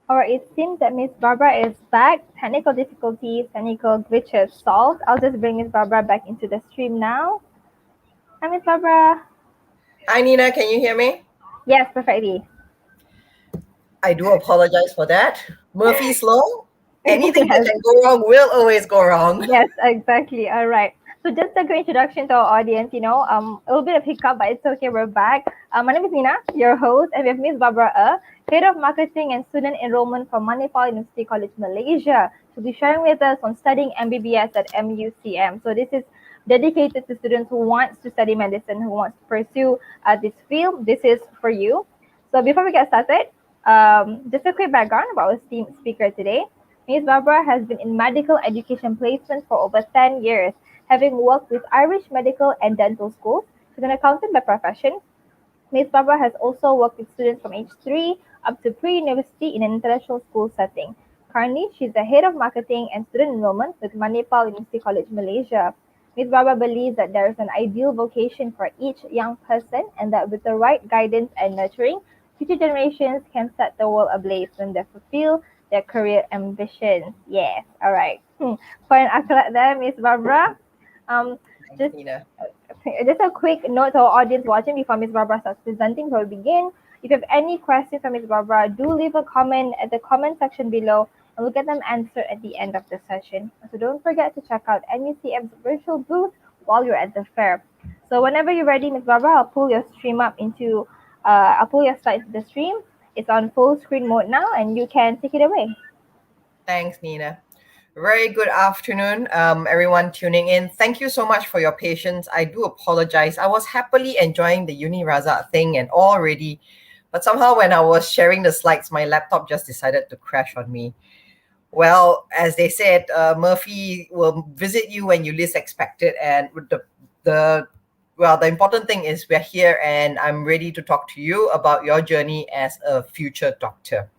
A: Alright, it seems that Miss Barbara is back. Technical difficulties, technical glitches solved. I'll just bring Miss Barbara back into the stream now. Hi, Miss Barbara.
I: Hi, Nina. Can you hear me?
A: Yes, perfectly.
I: I do apologize for that. Murphy's Law. Anything that
A: Yes.
I: can go wrong will always go wrong.
A: Yes, exactly. All right. So just a quick introduction to our audience, a little bit of hiccup, but it's okay. We're back. My name is Nina, your host, and we have Miss Barbara, Head of Marketing and Student Enrollment from Manipal University College, Malaysia, to be sharing with us on studying MBBS at MUCM. So this is dedicated to students who wants to study medicine, who wants to pursue this field. This is for you. So before we get started, just a quick background about our esteemed speaker today. Ms. Barbara has been in medical education placement for over 10 years, having worked with Irish medical and dental schools. She's an accountant by profession. Ms. Barbara has also worked with students from age 3 up to pre-university in an international school setting. Currently, she's the head of marketing and student enrollment with Manipal University College, Malaysia. Ms. Barbara believes that there is an ideal vocation for each young person and that with the right guidance and nurturing, future generations can set the world ablaze when they fulfill their career ambitions. Yes, all right. For an accolade there, Miss Barbara. Just,
I: Nina.
A: just a quick note to our audience watching before Miss Barbara starts presenting. So we begin. If you have any questions for Miss Barbara, do leave a comment at the comment section below, and we'll get them answered at the end of the session. So don't forget to check out MUCM's virtual booth while you're at the fair. So whenever you're ready, Miss Barbara, I'll pull your stream up into. I'll pull your slides to the stream. It's on full screen mode now, and you can take it away.
I: Thanks, Nina. Very good afternoon, everyone tuning in. Thank you so much for your patience. I do apologize. I was happily enjoying the UNIRAZAK thing and all ready, but somehow when I was sharing the slides, my laptop just decided to crash on me. Well, as they said, Murphy will visit you when you least expect it, and the important thing is we're here, and I'm ready to talk to you about your journey as a future doctor.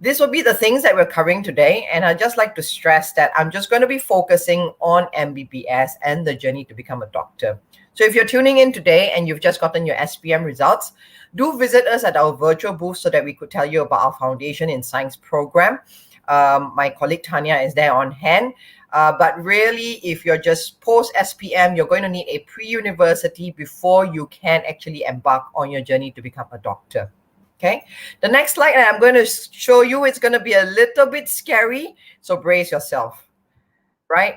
I: This will be the things that we're covering today, and I'd just like to stress that I'm just going to be focusing on MBBS and the journey to become a doctor. So if you're tuning in today and you've just gotten your SPM results, do visit us at our virtual booth so that we could tell you about our Foundation in Science program. My colleague Tanya is there on hand. But really, if you're just post-SPM, you're going to need a pre-university before you can actually embark on your journey to become a doctor. Okay, the next slide I'm going to show you, it's going to be a little bit scary, so brace yourself, right?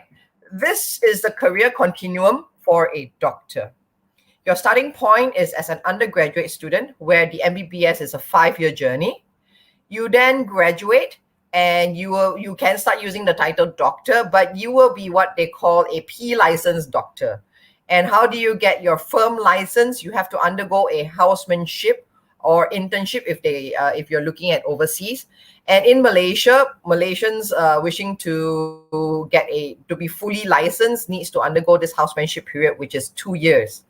I: This is the career continuum for a doctor. Your starting point is as an undergraduate student, where the MBBS is a 5-year journey. You then graduate, and you can start using the title doctor, but you will be what they call a P-licensed doctor. And how do you get your firm license? You have to undergo a housemanship or internship if you're looking at overseas. And in Malaysia, Malaysians wishing to be fully licensed needs to undergo this housemanship period, which is 2 years.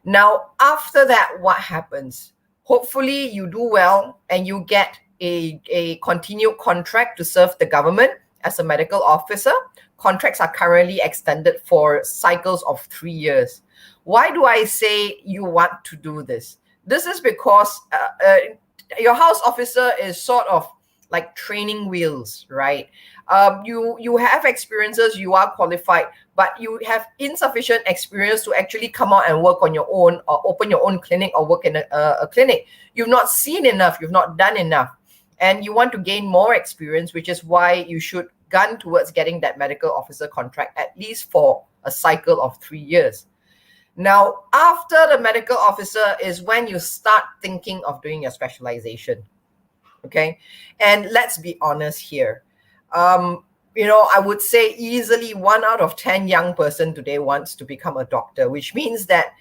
I: Now, after that, what happens? Hopefully you do well and you get a continued contract to serve the government as a medical officer. Contracts are currently extended for cycles of 3 years. Why do I say you want to do this? This is because your house officer is sort of like training wheels, right? You have experiences, you are qualified, but you have insufficient experience to actually come out and work on your own or open your own clinic or work in a clinic. You've not seen enough, you've not done enough, and you want to gain more experience, which is why you should gun towards getting that medical officer contract at least for a cycle of 3 years. Now, after the medical officer is when you start thinking of doing your specialization, okay? And let's be honest here. I would say easily 1 out of 10 young person today wants to become a doctor, which means that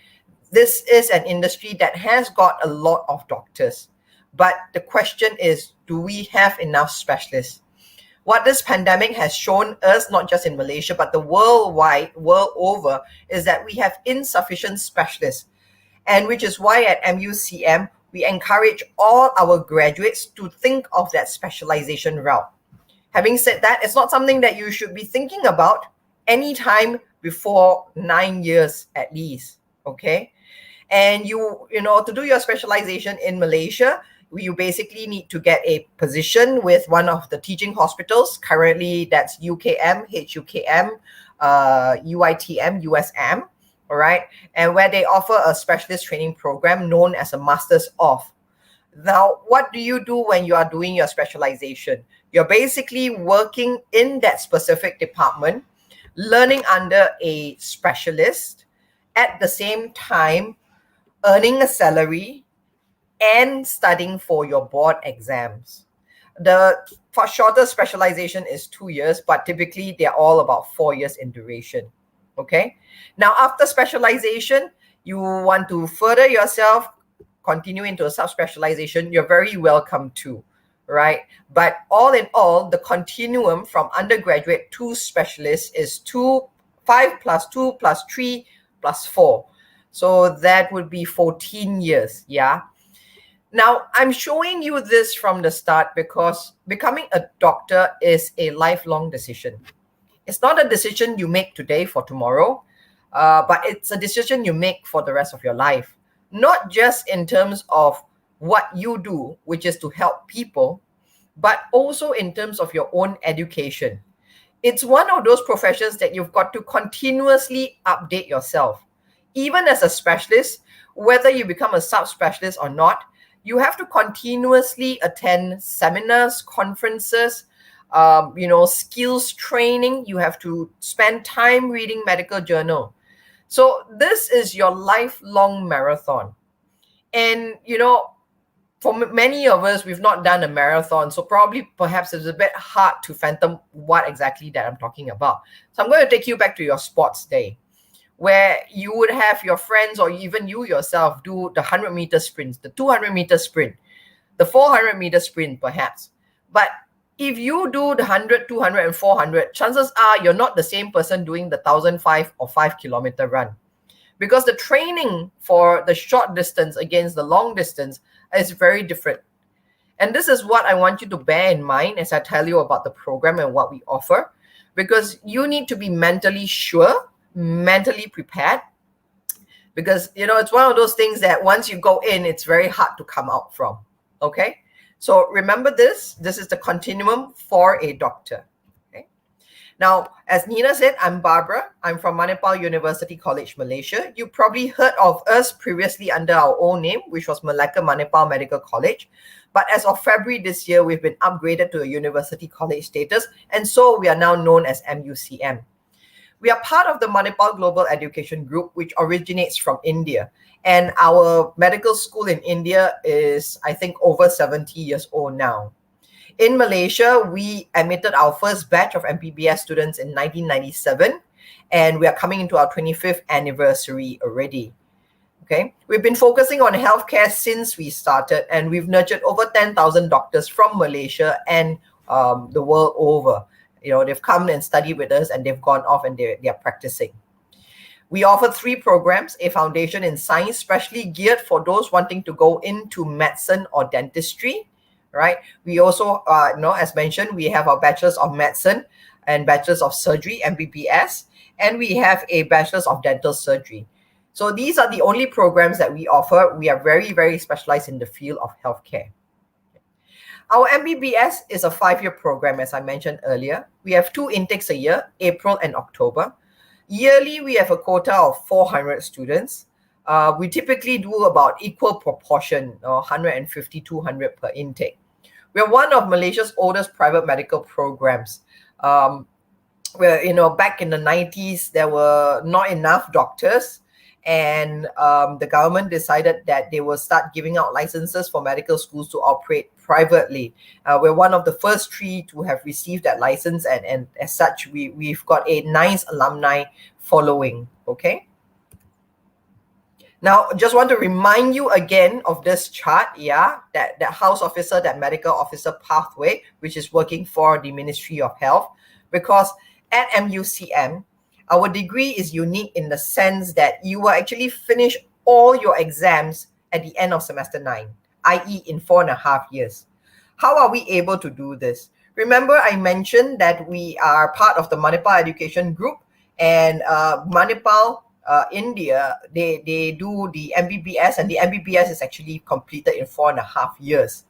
I: this is an industry that has got a lot of doctors. But the question is, do we have enough specialists? What this pandemic has shown us, not just in Malaysia, but the world over, is that we have insufficient specialists. And which is why at MUCM, we encourage all our graduates to think of that specialization route. Having said that, it's not something that you should be thinking about anytime before 9 years at least, okay? And to do your specialization in Malaysia, you basically need to get a position with one of the teaching hospitals. Currently, that's UKM, HUKM, UITM, USM, all right? And where they offer a specialist training program known as a Masters of. Now, what do you do when you are doing your specialization? You're basically working in that specific department, learning under a specialist, at the same time earning a salary and studying for your board exams. For shorter specialization is 2 years, but typically they're all about 4 years in duration. Okay. Now, after specialization, you want to further yourself, continue into a subspecialization, you're very welcome to, right? But all in all, the continuum from undergraduate to specialist is 5 plus 2 plus 3 plus 4. So that would be 14 years, yeah? Now, I'm showing you this from the start because becoming a doctor is a lifelong decision. It's not a decision you make today for tomorrow, but it's a decision you make for the rest of your life. Not just in terms of what you do, which is to help people, but also in terms of your own education. It's one of those professions that you've got to continuously update yourself. Even as a specialist, whether you become a subspecialist or not, you have to continuously attend seminars, conferences, skills training. You have to spend time reading medical journal. So this is your lifelong marathon. And, for many of us, we've not done a marathon, so probably perhaps it's a bit hard to fathom what exactly that I'm talking about. So I'm going to take you back to your sports day, where you would have your friends or even you yourself do the 100-meter sprints, the 200-meter sprint, the 400-meter sprint perhaps. But if you do the 100, 200, and 400, chances are you're not the same person doing the 1,005 or 5-kilometer run. Because the training for the short distance against the long distance is very different. And this is what I want you to bear in mind as I tell you about the program and what we offer, because you need to be mentally sure, mentally prepared, because it's one of those things that once you go in, it's very hard to come out from. Okay, so remember this is the continuum for a doctor. Okay, now as Nina said, I'm Barbara. I'm from Manipal University College, Malaysia. You probably heard of us previously under our own name, which was Malacca Manipal Medical College. But as of February this year, we've been upgraded to a university college status, and so we are now known as MUCM. We are part of the Manipal Global Education Group, which originates from India. And our medical school in India is, I think, over 70 years old now. In Malaysia, we admitted our first batch of MPBS students in 1997, and we are coming into our 25th anniversary already. Okay, we've been focusing on healthcare since we started, and we've nurtured over 10,000 doctors from Malaysia and the world over. They've come and studied with us, and they've gone off and they're practicing. We offer 3 programs: a foundation in science, specially geared for those wanting to go into medicine or dentistry, right? We also, as mentioned, we have our Bachelor's of Medicine and Bachelor's of Surgery, MBBS, and we have a Bachelor's of Dental Surgery. So these are the only programs that we offer. We are very, very specialized in the field of healthcare. Our MBBS is a 5-year program, as I mentioned earlier. We have 2 intakes a year, April and October. Yearly, we have a quota of 400 students. We typically do about equal proportion, 150, 200 per intake. We're one of Malaysia's oldest private medical programs. Where, back in the 90s, there were not enough doctors, and the government decided that they will start giving out licenses for medical schools to operate privately. We're one of the first 3 to have received that license, and as such, we've got a nice alumni following. Okay. Now, just want to remind you again of this chart, that house officer, that medical officer pathway, which is working for the Ministry of Health, because at MUCM, our degree is unique in the sense that you will actually finish all your exams at the end of semester 9, i.e. in 4.5 years. How are we able to do this? Remember, I mentioned that we are part of the Manipal Education Group, and Manipal, India, they do the MBBS, and the MBBS is actually completed in 4.5 years.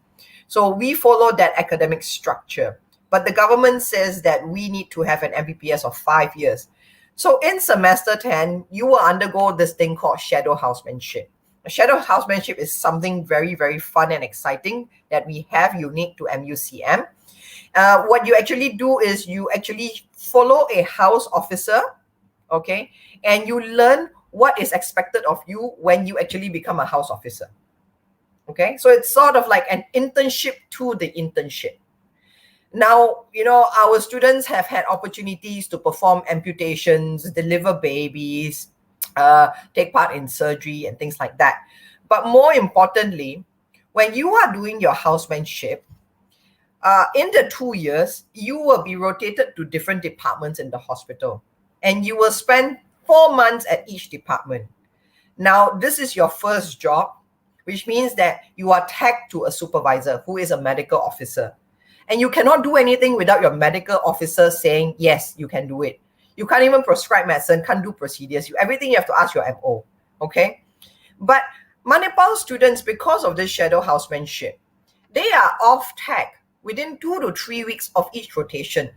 I: So we follow that academic structure. But the government says that we need to have an MBBS of 5 years. So in semester 10, you will undergo this thing called shadow housemanship. Shadow housemanship is something very, very fun and exciting that we have unique to MUCM. What you actually do is you actually follow a house officer, okay, and you learn what is expected of you when you actually become a house officer. Okay, so it's sort of like an internship to the internship. Now, our students have had opportunities to perform amputations, deliver babies, take part in surgery and things like that. But more importantly, when you are doing your housemanship, in the 2 years, you will be rotated to different departments in the hospital, and you will spend 4 months at each department. Now, this is your first job, which means that you are tagged to a supervisor who is a medical officer. And you cannot do anything without your medical officer saying, yes, you can do it. You can't even prescribe medicine, can't do procedures. Everything you have to ask your MO, okay? But Manipal students, because of this shadow housemanship, they are off tag within 2 to 3 weeks of each rotation.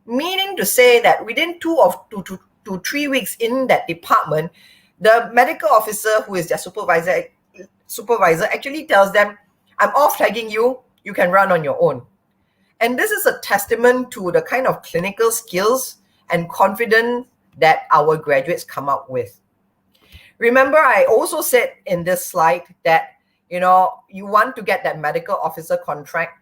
I: Meaning to say that within 2 to 3 weeks in that department, the medical officer who is their supervisor actually tells them, I'm off tagging you, you can run on your own. And this is a testament to the kind of clinical skills and confidence that our graduates come up with. Remember, I also said in this slide that, you know, you want to get that medical officer contract,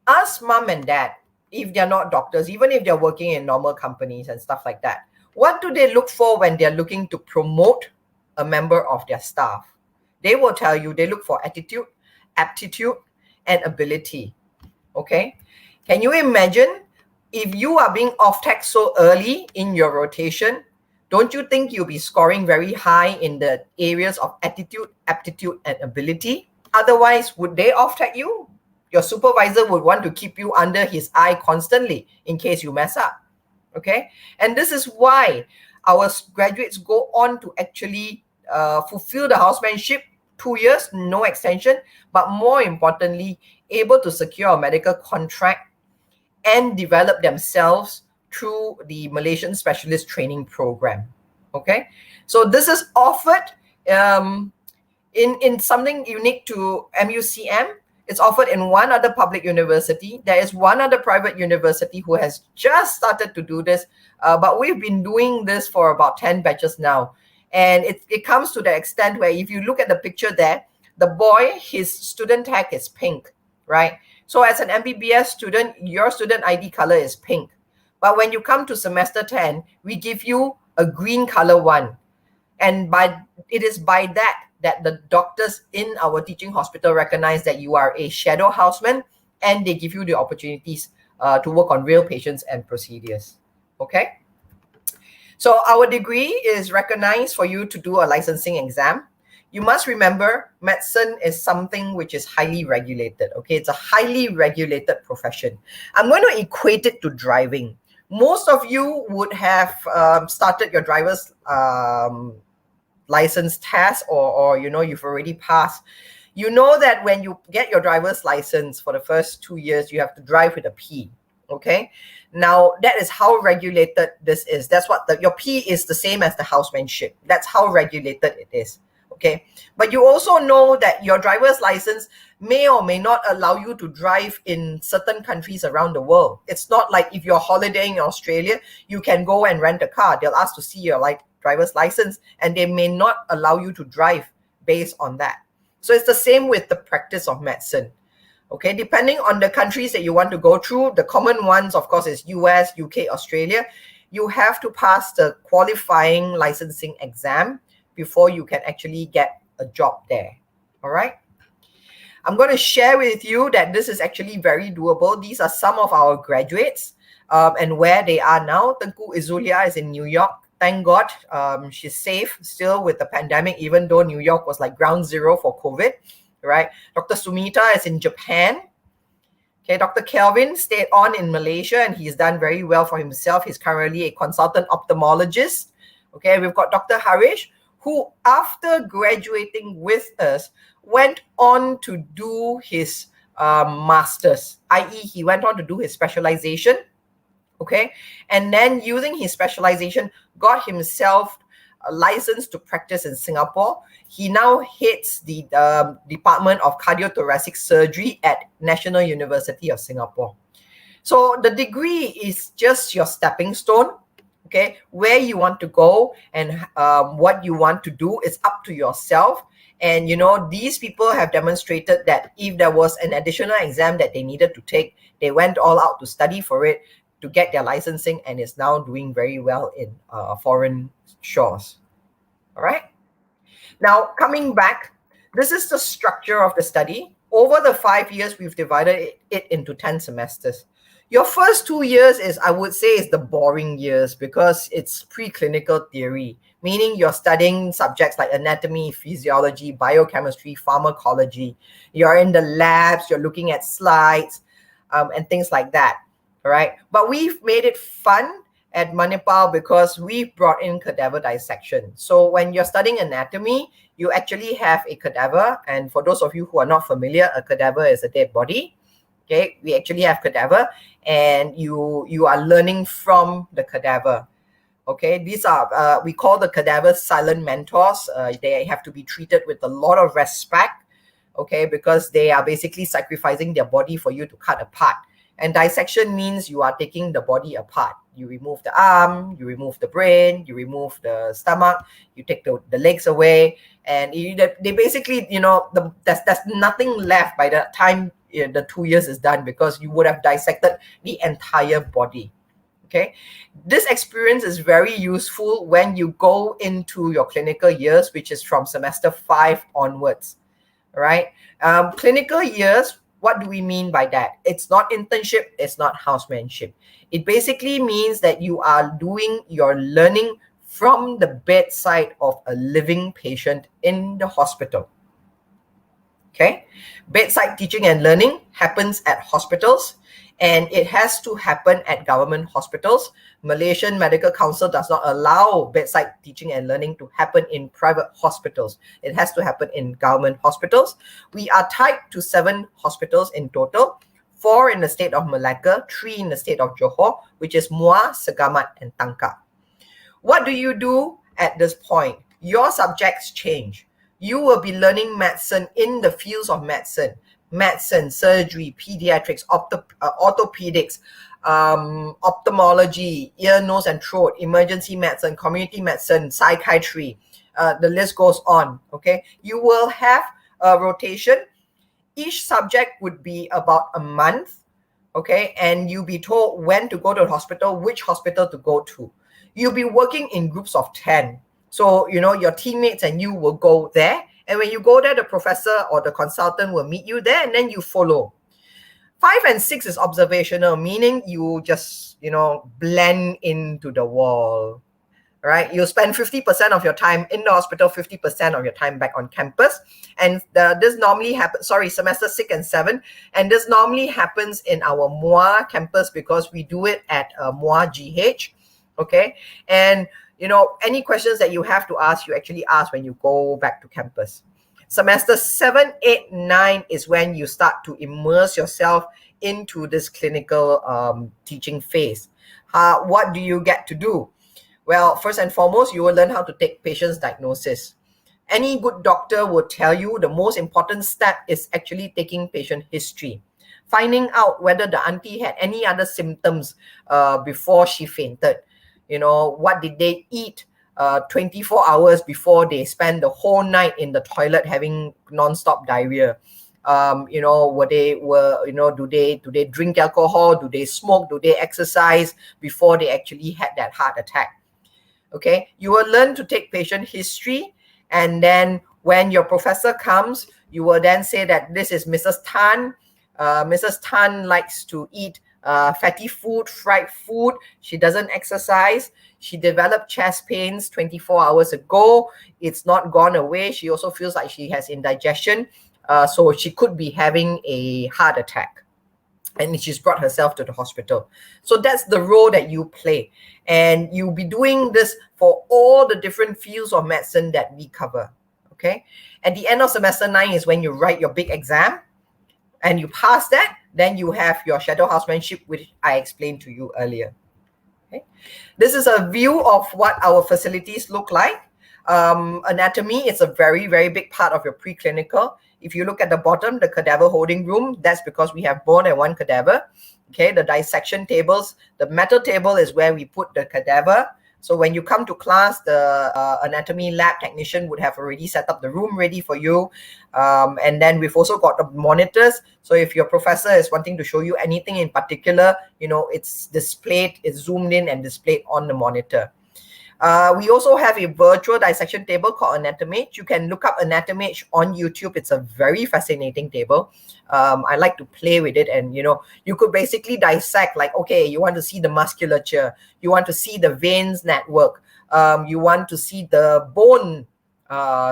I: ask mom and dad, if they're not doctors, even if they're working in normal companies and stuff like that, what do they look for when they're looking to promote a member of their staff? They will tell you they look for attitude, aptitude, and ability. Okay? Can you imagine if you are being off-tech so early in your rotation? Don't you think you'll be scoring very high in the areas of attitude, aptitude, and ability? Otherwise, would they off-tech you? Your supervisor would want to keep you under his eye constantly in case you mess up. Okay? And this is why our graduates go on to actually fulfill the housemanship 2 years, no extension, but more importantly, able to secure a medical contract and develop themselves through the Malaysian Specialist Training Program. Okay, so this is offered in something unique to MUCM. It's offered in one other public university. There is one other private university who has just started to do this, but we've been doing this for about 10 batches now. And it comes to the extent where if you look at the picture there, the boy, his student tag is pink, right? So as an MBBS student, your student ID color is pink. But when you come to semester 10, we give you a green color one. And it is by that the doctors in our teaching hospital recognize that you are a shadow houseman, and they give you the opportunities to work on real patients and procedures. Okay? So our degree is recognized for you to do a licensing exam. You must remember, medicine is something which is highly regulated. Okay, it's a highly regulated profession. I'm going to equate it to driving. Most of you would have started your driver's license test, or you know, you've already passed. You know that when you get your driver's license for the first 2 years, you have to drive with a P. Okay, now that is how regulated this is. That's what your P is the same as the housemanship. That's how regulated it is. Okay, but you also know that your driver's license may or may not allow you to drive in certain countries around the world. It's not like if you're holidaying in Australia, you can go and rent a car. They'll ask to see your driver's license, and they may not allow you to drive based on that. So it's the same with the practice of medicine. Okay, depending on the countries that you want to go through, the common ones, of course, is US, UK, Australia. You have to pass the qualifying licensing exam before you can actually get a job there. All right. I'm going to share with you that this is actually very doable. These are some of our graduates and where they are now. Tengku Izulia is in New York. Thank God she's safe still with the pandemic, even though New York was like ground zero for COVID, right? Dr. Sumita is in Japan. Okay, Dr. Kelvin stayed on in Malaysia, and he's done very well for himself. He's currently a consultant ophthalmologist. Okay, we've got Dr. Harish, who after graduating with us, went on to do his master's, i.e. he went on to do his specialization, okay? And then using his specialization, got himself a license to practice in Singapore. He now heads the Department of Cardiothoracic Surgery at National University of Singapore. So the degree is just your stepping stone. Okay, where you want to go and what you want to do is up to yourself. And you know, these people have demonstrated that if there was an additional exam that they needed to take, they went all out to study for it to get their licensing, and is now doing very well in foreign shores. All right. Now, coming back, this is the structure of the study. Over the 5 years, we've divided it into 10 semesters. Your first 2 years I would say, is the boring years because it's preclinical theory, meaning you're studying subjects like anatomy, physiology, biochemistry, pharmacology. You're in the labs, you're looking at slides and things like that, all right? But we've made it fun at Manipal because we've brought in cadaver dissection. So when you're studying anatomy, you actually have a cadaver. And for those of you who are not familiar, a cadaver is a dead body. Okay, we actually have cadaver, and you are learning from the cadaver. Okay, these are we call the cadaver silent mentors. They have to be treated with a lot of respect. Okay, because they are basically sacrificing their body for you to cut apart. And dissection means you are taking the body apart. You remove the arm, you remove the brain, you remove the stomach, you take the legs away, and they basically, there's nothing left by the time the 2 years is done, because you would have dissected the entire body. Okay, this experience is very useful when you go into your clinical years, which is from semester 5 onwards. All right, clinical years, what do we mean by that? It's not internship, it's not housemanship. It basically means that you are doing your learning from the bedside of a living patient in the hospital. Okay, bedside teaching and learning happens at hospitals, and it has to happen at government hospitals. Malaysian Medical Council does not allow bedside teaching and learning to happen in private hospitals. It has to happen in government hospitals. We are tied to 7 hospitals in total, 4 in the state of Malacca, 3 in the state of Johor, which is MUA, Segamat, and Tangkap. What do you do at this point? Your subjects change. You will be learning medicine in the fields of medicine, surgery, pediatrics, orthopedics, ophthalmology, ear, nose, and throat, emergency medicine, community medicine, psychiatry. The list goes on. Okay, you will have a rotation. Each subject would be about a month. Okay, and you'll be told when to go to the hospital, which hospital to go to. You'll be working in groups of 10. So, your teammates and you will go there. And when you go there, the professor or the consultant will meet you there, and then you follow. 5 and 6 is observational, meaning you just, blend into the wall. Right? You spend 50% of your time in the hospital, 50% of your time back on campus. And this normally happens, semester 6 and 7. And this normally happens in our MUA campus because we do it at MUA GH. Okay? And any questions that you have to ask, you actually ask when you go back to campus. Semester 7, 8, 9 is when you start to immerse yourself into this clinical teaching phase. What do you get to do? Well, first and foremost, you will learn how to take patient's diagnosis. Any good doctor will tell you the most important step is actually taking patient history. Finding out whether the auntie had any other symptoms before she fainted. What did they eat 24 hours before they spent the whole night in the toilet having non-stop diarrhea? Do they drink alcohol? Do they smoke? Do they exercise before they actually had that heart attack? Okay, you will learn to take patient history, and then when your professor comes, you will then say that this is Mrs. Tan. Mrs. Tan likes to eat fatty food, fried food. She doesn't exercise. She developed chest pains 24 hours ago. It's not gone away. She also feels like she has indigestion. So she could be having a heart attack. And she's brought herself to the hospital. So that's the role that you play. And you'll be doing this for all the different fields of medicine that we cover. Okay. At the end of semester 9 is when you write your big exam. And you pass that, then you have your shadow housemanship, which I explained to you earlier. Okay. This is a view of what our facilities look like. Anatomy is a very, very big part of your preclinical. If you look at the bottom, the cadaver holding room, that's because we have more than one cadaver. Okay, the dissection tables, the metal table is where we put the cadaver. So when you come to class, the anatomy lab technician would have already set up the room ready for you. And then we've also got the monitors. So if your professor is wanting to show you anything in particular, it's displayed, it's zoomed in and displayed on the monitor. We also have a virtual dissection table called Anatomage. You can look up Anatomage on YouTube. It's a very fascinating table. I like to play with it, and you could basically dissect, like, okay, you want to see the musculature, you want to see the veins network, you want to see the bone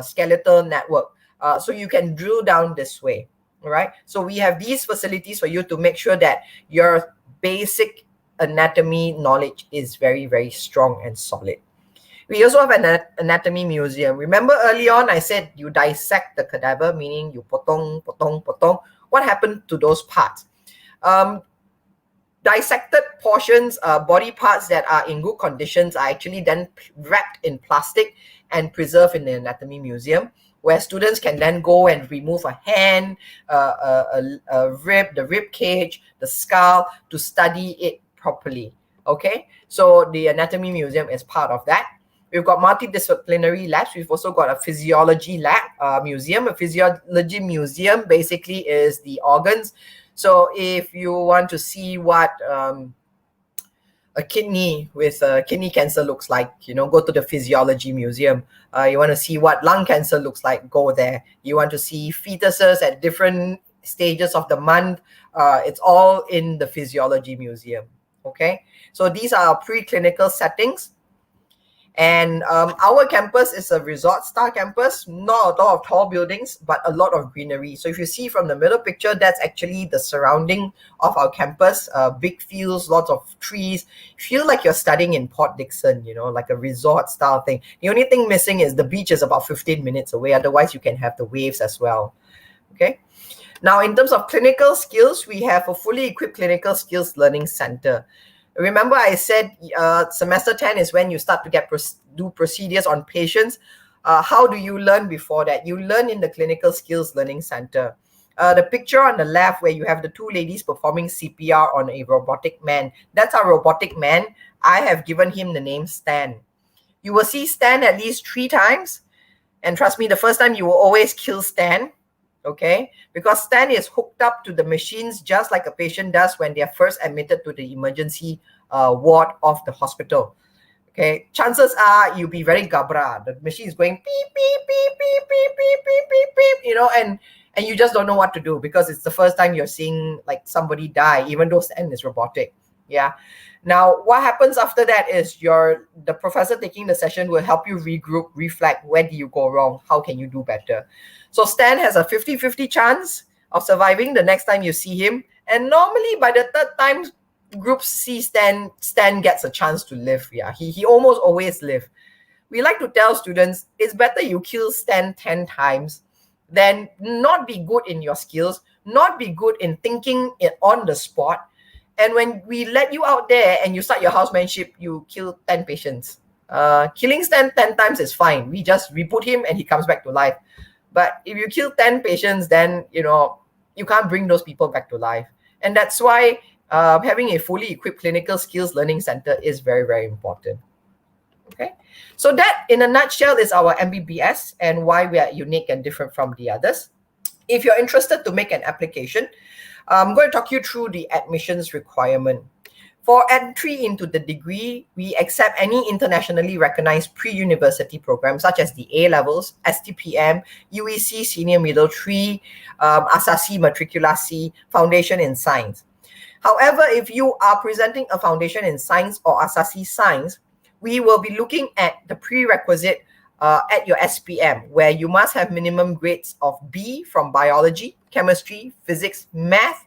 I: skeletal network. So you can drill down this way. All right. So we have these facilities for you to make sure that your basic anatomy knowledge is very, very strong and solid. We also have an anatomy museum. Remember early on I said you dissect the cadaver, meaning you potong, potong, potong. What happened to those parts? Dissected portions, body parts that are in good conditions are actually then wrapped in plastic and preserved in the anatomy museum, where students can then go and remove a hand, a rib, the rib cage, the skull, to study it properly. Okay, so the anatomy museum is part of that. We've got multidisciplinary labs. We've also got a physiology lab museum. A physiology museum basically is the organs. So if you want to see what a kidney with kidney cancer looks like, go to the physiology museum. You want to see what lung cancer looks like, go there. You want to see fetuses at different stages of the month, it's all in the physiology museum. Okay, so these are our preclinical settings. And our campus is a resort style campus, not a lot of tall buildings, but a lot of greenery. So if you see from the middle picture, that's actually the surrounding of our campus, big fields, lots of trees. Feel like you're studying in Port Dickson, like a resort style thing. The only thing missing is the beach is about 15 minutes away. Otherwise, you can have the waves as well. Okay. Now, in terms of clinical skills, we have a fully equipped clinical skills learning center. Remember I said semester 10 is when you start to do procedures on patients. How do you learn before that? You learn in the Clinical Skills Learning Center. The picture on the left where you have the two ladies performing CPR on a robotic man, that's our robotic man. I have given him the name Stan. You will see Stan at least 3 times. And trust me, the first time you will always kill Stan. Okay, because Stan is hooked up to the machines just like a patient does when they are first admitted to the emergency ward of the hospital. Okay, chances are you'll be very gabra. The machine is going beep, beep, beep, beep, beep, beep, beep, beep, beep, and you just don't know what to do because it's the first time you're seeing like somebody die, even though Stan is robotic. Yeah. Now, what happens after that is the professor taking the session will help you regroup, reflect, where do you go wrong, how can you do better. So Stan has a 50-50 chance of surviving the next time you see him. And normally by the 3rd time groups see Stan gets a chance to live. Yeah, he almost always live. We like to tell students, it's better you kill Stan 10 times than not be good in your skills, not be good in thinking it on the spot. And when we let you out there and you start your housemanship, you kill 10 patients. Killing Stan 10 times is fine. We just reboot him and he comes back to life. But if you kill 10 patients, then, you can't bring those people back to life. And that's why having a fully equipped clinical skills learning center is very, very important. Okay. So that, in a nutshell, is our MBBS and why we are unique and different from the others. If you're interested to make an application, I'm going to talk you through the admissions requirement. For entry into the degree, we accept any internationally recognized pre-university program such as the A-levels, STPM, UEC Senior Middle 3, Asasi Matriculasi, Foundation in Science. However, if you are presenting a Foundation in Science or Asasi Science, we will be looking at the prerequisite at your SPM, where you must have minimum grades of B from biology, chemistry, physics, math,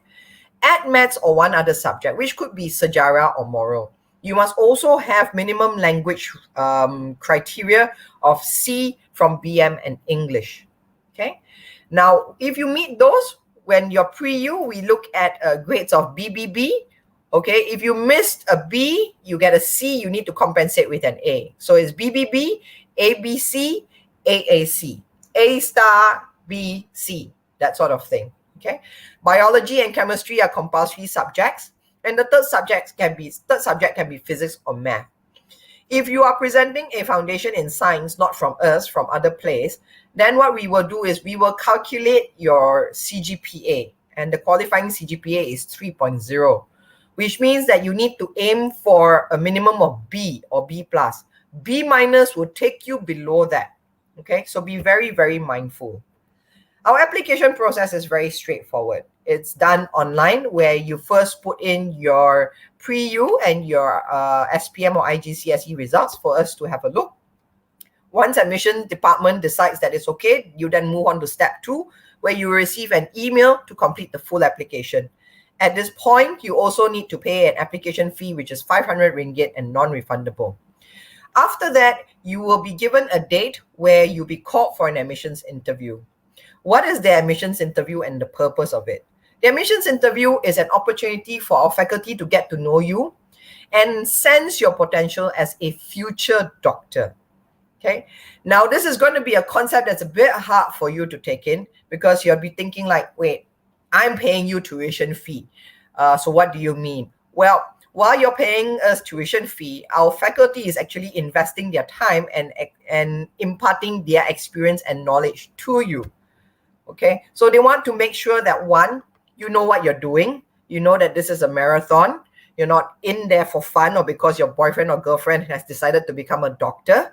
I: add maths or one other subject, which could be sejarah or moral. You must also have minimum language criteria of C from BM and English. Okay. Now, if you meet those, when you're pre-U, we look at grades of BBB. Okay. If you missed a B, you get a C, you need to compensate with an A. So it's BBB, ABC, AAC, A star, B, C, that sort of thing. Okay, biology and chemistry are compulsory subjects, and the third subject can be physics or math. If you are presenting a foundation in science, not from us, from other place, then what we will do is we will calculate your CGPA, and the qualifying CGPA is 3.0, which means that you need to aim for a minimum of B or B+. B- will take you below that. Okay, so be very, very mindful. Our application process is very straightforward. It's done online where you first put in your pre-U and your SPM or IGCSE results for us to have a look. Once admission department decides that it's okay, you then move on to step 2, where you receive an email to complete the full application. At this point, you also need to pay an application fee, which is 500 ringgit and non-refundable. After that, you will be given a date where you'll be called for an admissions interview. What is the admissions interview and the purpose of it? The admissions interview is an opportunity for our faculty to get to know you and sense your potential as a future doctor. Okay. Now, this is going to be a concept that's a bit hard for you to take in because you'll be thinking like, wait, I'm paying you tuition fee. So what do you mean? Well, while you're paying us tuition fee, our faculty is actually investing their time and imparting their experience and knowledge to you. Okay, so they want to make sure that one, you know what you're doing, you know that this is a marathon, you're not in there for fun or because your boyfriend or girlfriend has decided to become a doctor.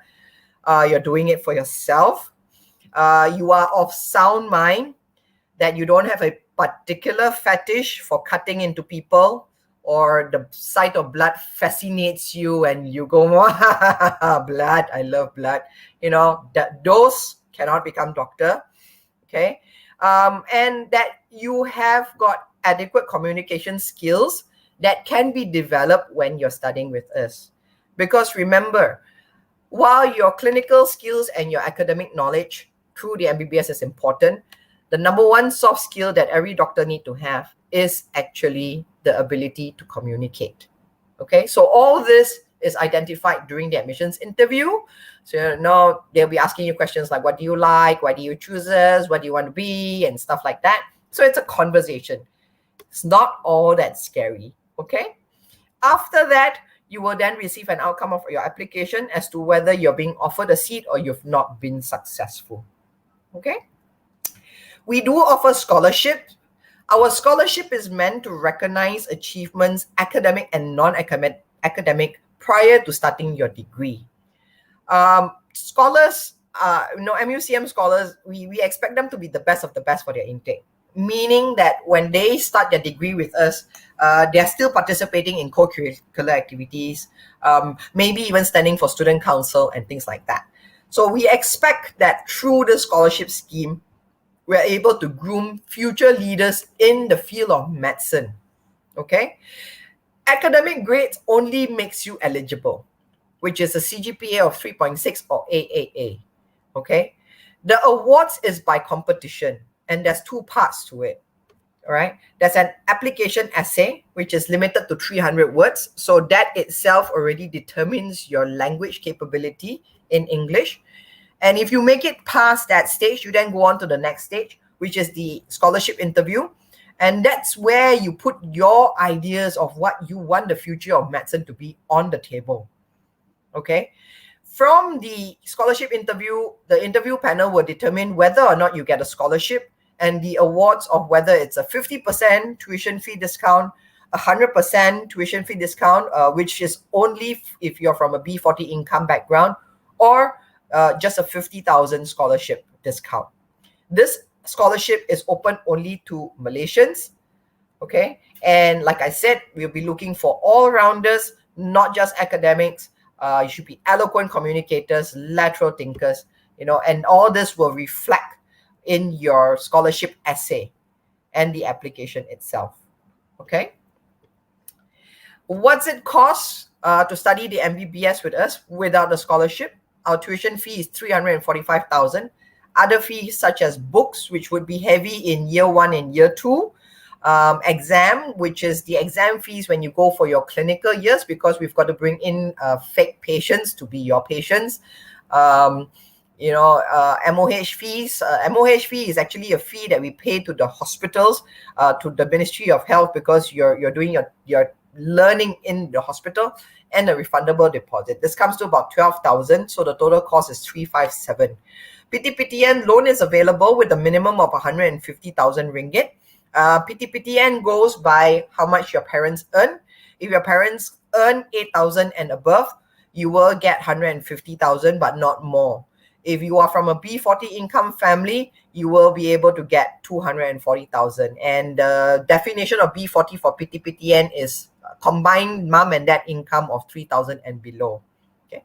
I: You're doing it for yourself. You are of sound mind, that you don't have a particular fetish for cutting into people, or the sight of blood fascinates you and you go, blood, I love blood. You know, that those cannot become doctor. Okay. And that you have got adequate communication skills that can be developed when you're studying with us. Because remember, while your clinical skills and your academic knowledge through the MBBS is important, the number one soft skill that every doctor need to have is actually the ability to communicate. Okay, so all this is identified during the admissions interview. So you know, they'll be asking you questions like, what do you like? Why do you choose us? What do you want to be? And stuff like that. So it's a conversation. It's not all that scary. Okay. After that, you will then receive an outcome of your application as to whether you're being offered a seat or you've not been successful. Okay. We do offer scholarship. Our scholarship is meant to recognize achievements, academic and non-academic, prior to starting your degree. Scholars, MUCM scholars, we expect them to be the best of the best for their intake, meaning that when they start their degree with us, they're still participating in co-curricular activities, maybe even standing for student council and things like that. So we expect that through the scholarship scheme, we're able to groom future leaders in the field of medicine. Okay? Academic grades only makes you eligible, which is a CGPA of 3.6 or AAA. Okay? The awards is by competition, and there's two parts to it. All right? There's an application essay, which is limited to 300 words. So that itself already determines your language capability in English. And if you make it past that stage, you then go on to the next stage, which is the scholarship interview. And that's where you put your ideas of what you want the future of medicine to be on the table. Okay? From the scholarship interview, the interview panel will determine whether or not you get a scholarship, and the awards of whether it's a 50% tuition fee discount, 100% tuition fee discount, which is only if you're from a B40 income background, or just a 50,000 scholarship discount. This scholarship is open only to Malaysians, okay? And like I said, we'll be looking for all-rounders, not just academics. You should be eloquent communicators, lateral thinkers, and all this will reflect in your scholarship essay and the application itself, okay? What's it cost to study the MBBS with us without the scholarship? Our tuition fee is 345,000. Other fees such as books, which would be heavy in year 1 and year 2. Exam, which is the exam fees when you go for your clinical years, because we've got to bring in fake patients to be your patients. MOH fees. MOH fee is actually a fee that we pay to the hospitals, to the Ministry of Health, because you're doing your learning in the hospital, and a refundable deposit. This comes to about 12,000, so the total cost is 357. PTPTN loan is available with a minimum of 150,000 ringgit. PTPTN goes by how much your parents earn. If your parents earn 8,000 and above, you will get 150,000, but not more. If you are from a B40 income family, you will be able to get 240,000. And the definition of B40 for PTPTN is combined mom and dad income of 3,000 and below. Okay,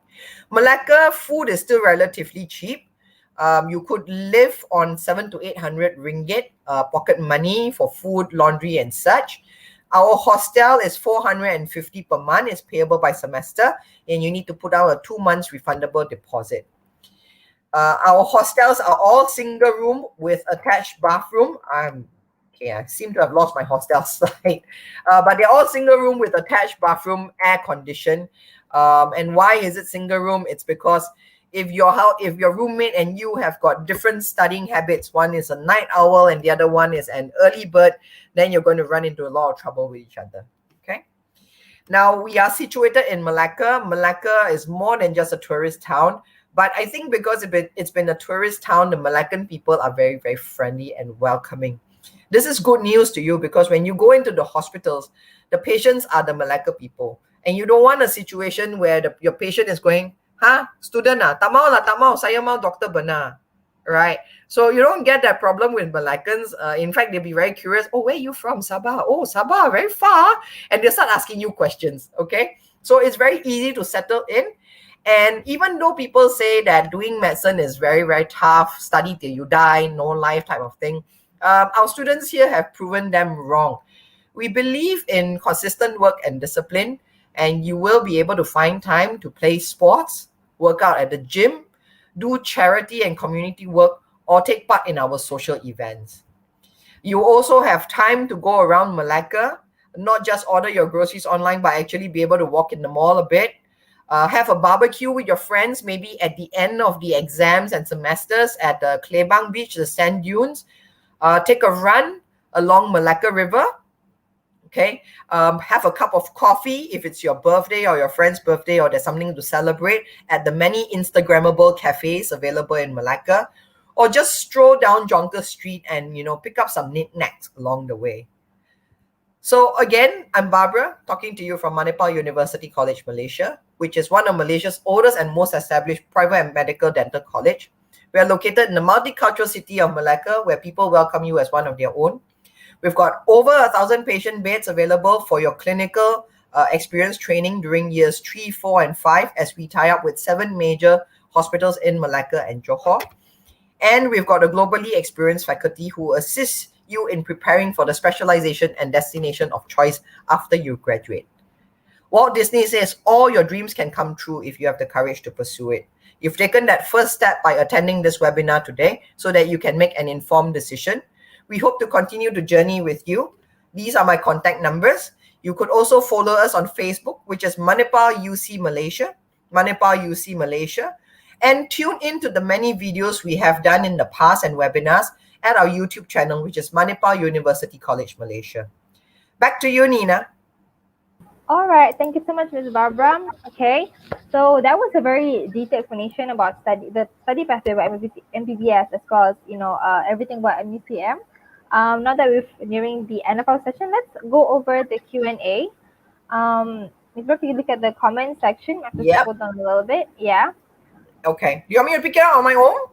I: Malacca food is still relatively cheap. You could live on 700 to 800 ringgit pocket money for food, laundry, and such. Our hostel is 450 per month. It's payable by semester, and you need to put out a 2 months refundable deposit. Our hostels are all single room with attached bathroom. I seem to have lost my hostel slide. But they're all single room with attached bathroom, air conditioned. And why is it single room? It's because if your roommate and you have got different studying habits, one is a night owl and the other one is an early bird, then you're going to run into a lot of trouble with each other. Okay. Now, we are situated in Malacca. Malacca is more than just a tourist town, but I think because it's been a tourist town, the Malaccan people are very, very friendly and welcoming. This is good news to you because when you go into the hospitals, the patients are the Malacca people. And you don't want a situation where your patient is going, student tak mau, saya mau doktor benar. Right? So you don't get that problem with Malaccans. In fact, they'll be very curious. Oh, where are you from? Sabah. Oh, Sabah, very far. And they'll start asking you questions. Okay? So it's very easy to settle in. And even though people say that doing medicine is very, very tough, study till you die, no life type of thing, our students here have proven them wrong. We believe in consistent work and discipline, and you will be able to find time to play sports, work out at the gym, do charity and community work, or take part in our social events. You also have time to go around Malacca, not just order your groceries online, but actually be able to walk in the mall a bit, have a barbecue with your friends, maybe at the end of the exams and semesters at the Klebang Beach, the sand dunes, take a run along Malacca River, okay? Have a cup of coffee if it's your birthday or your friend's birthday or there's something to celebrate at the many Instagrammable cafes available in Malacca, or just stroll down Jonker Street and, pick up some knickknacks along the way. So again, I'm Barbara, talking to you from Manipal University College, Malaysia, which is one of Malaysia's oldest and most established private and medical dental college. We are located in the multicultural city of Malacca, where people welcome you as one of their own. We've got over 1,000 patient beds available for your clinical experience training during years 3, 4, and 5, as we tie up with 7 major hospitals in Malacca and Johor. And we've got a globally experienced faculty who assists you in preparing for the specialization and destination of choice after you graduate. Walt Disney says all your dreams can come true if you have the courage to pursue it. You've taken that first step by attending this webinar today so that you can make an informed decision. We hope to continue the journey with you. These are my contact numbers. You could also follow us on Facebook, which is Manipal UC Malaysia, Manipal UC Malaysia, and tune in to the many videos we have done in the past and webinars at our YouTube channel, which is Manipal University College Malaysia. Back to you, Nina.
A: All right, thank you so much, Ms. Barbara. Okay, so that was a very detailed explanation about the study pathway by MBBS, as well as everything about MUCM. Now that we're nearing the end of our session, let's go over the Q&A. Ms. Barbara, if you look at the comment section, I have to scroll down a little bit. Yeah.
I: Okay. Do you want me to pick it out on my own?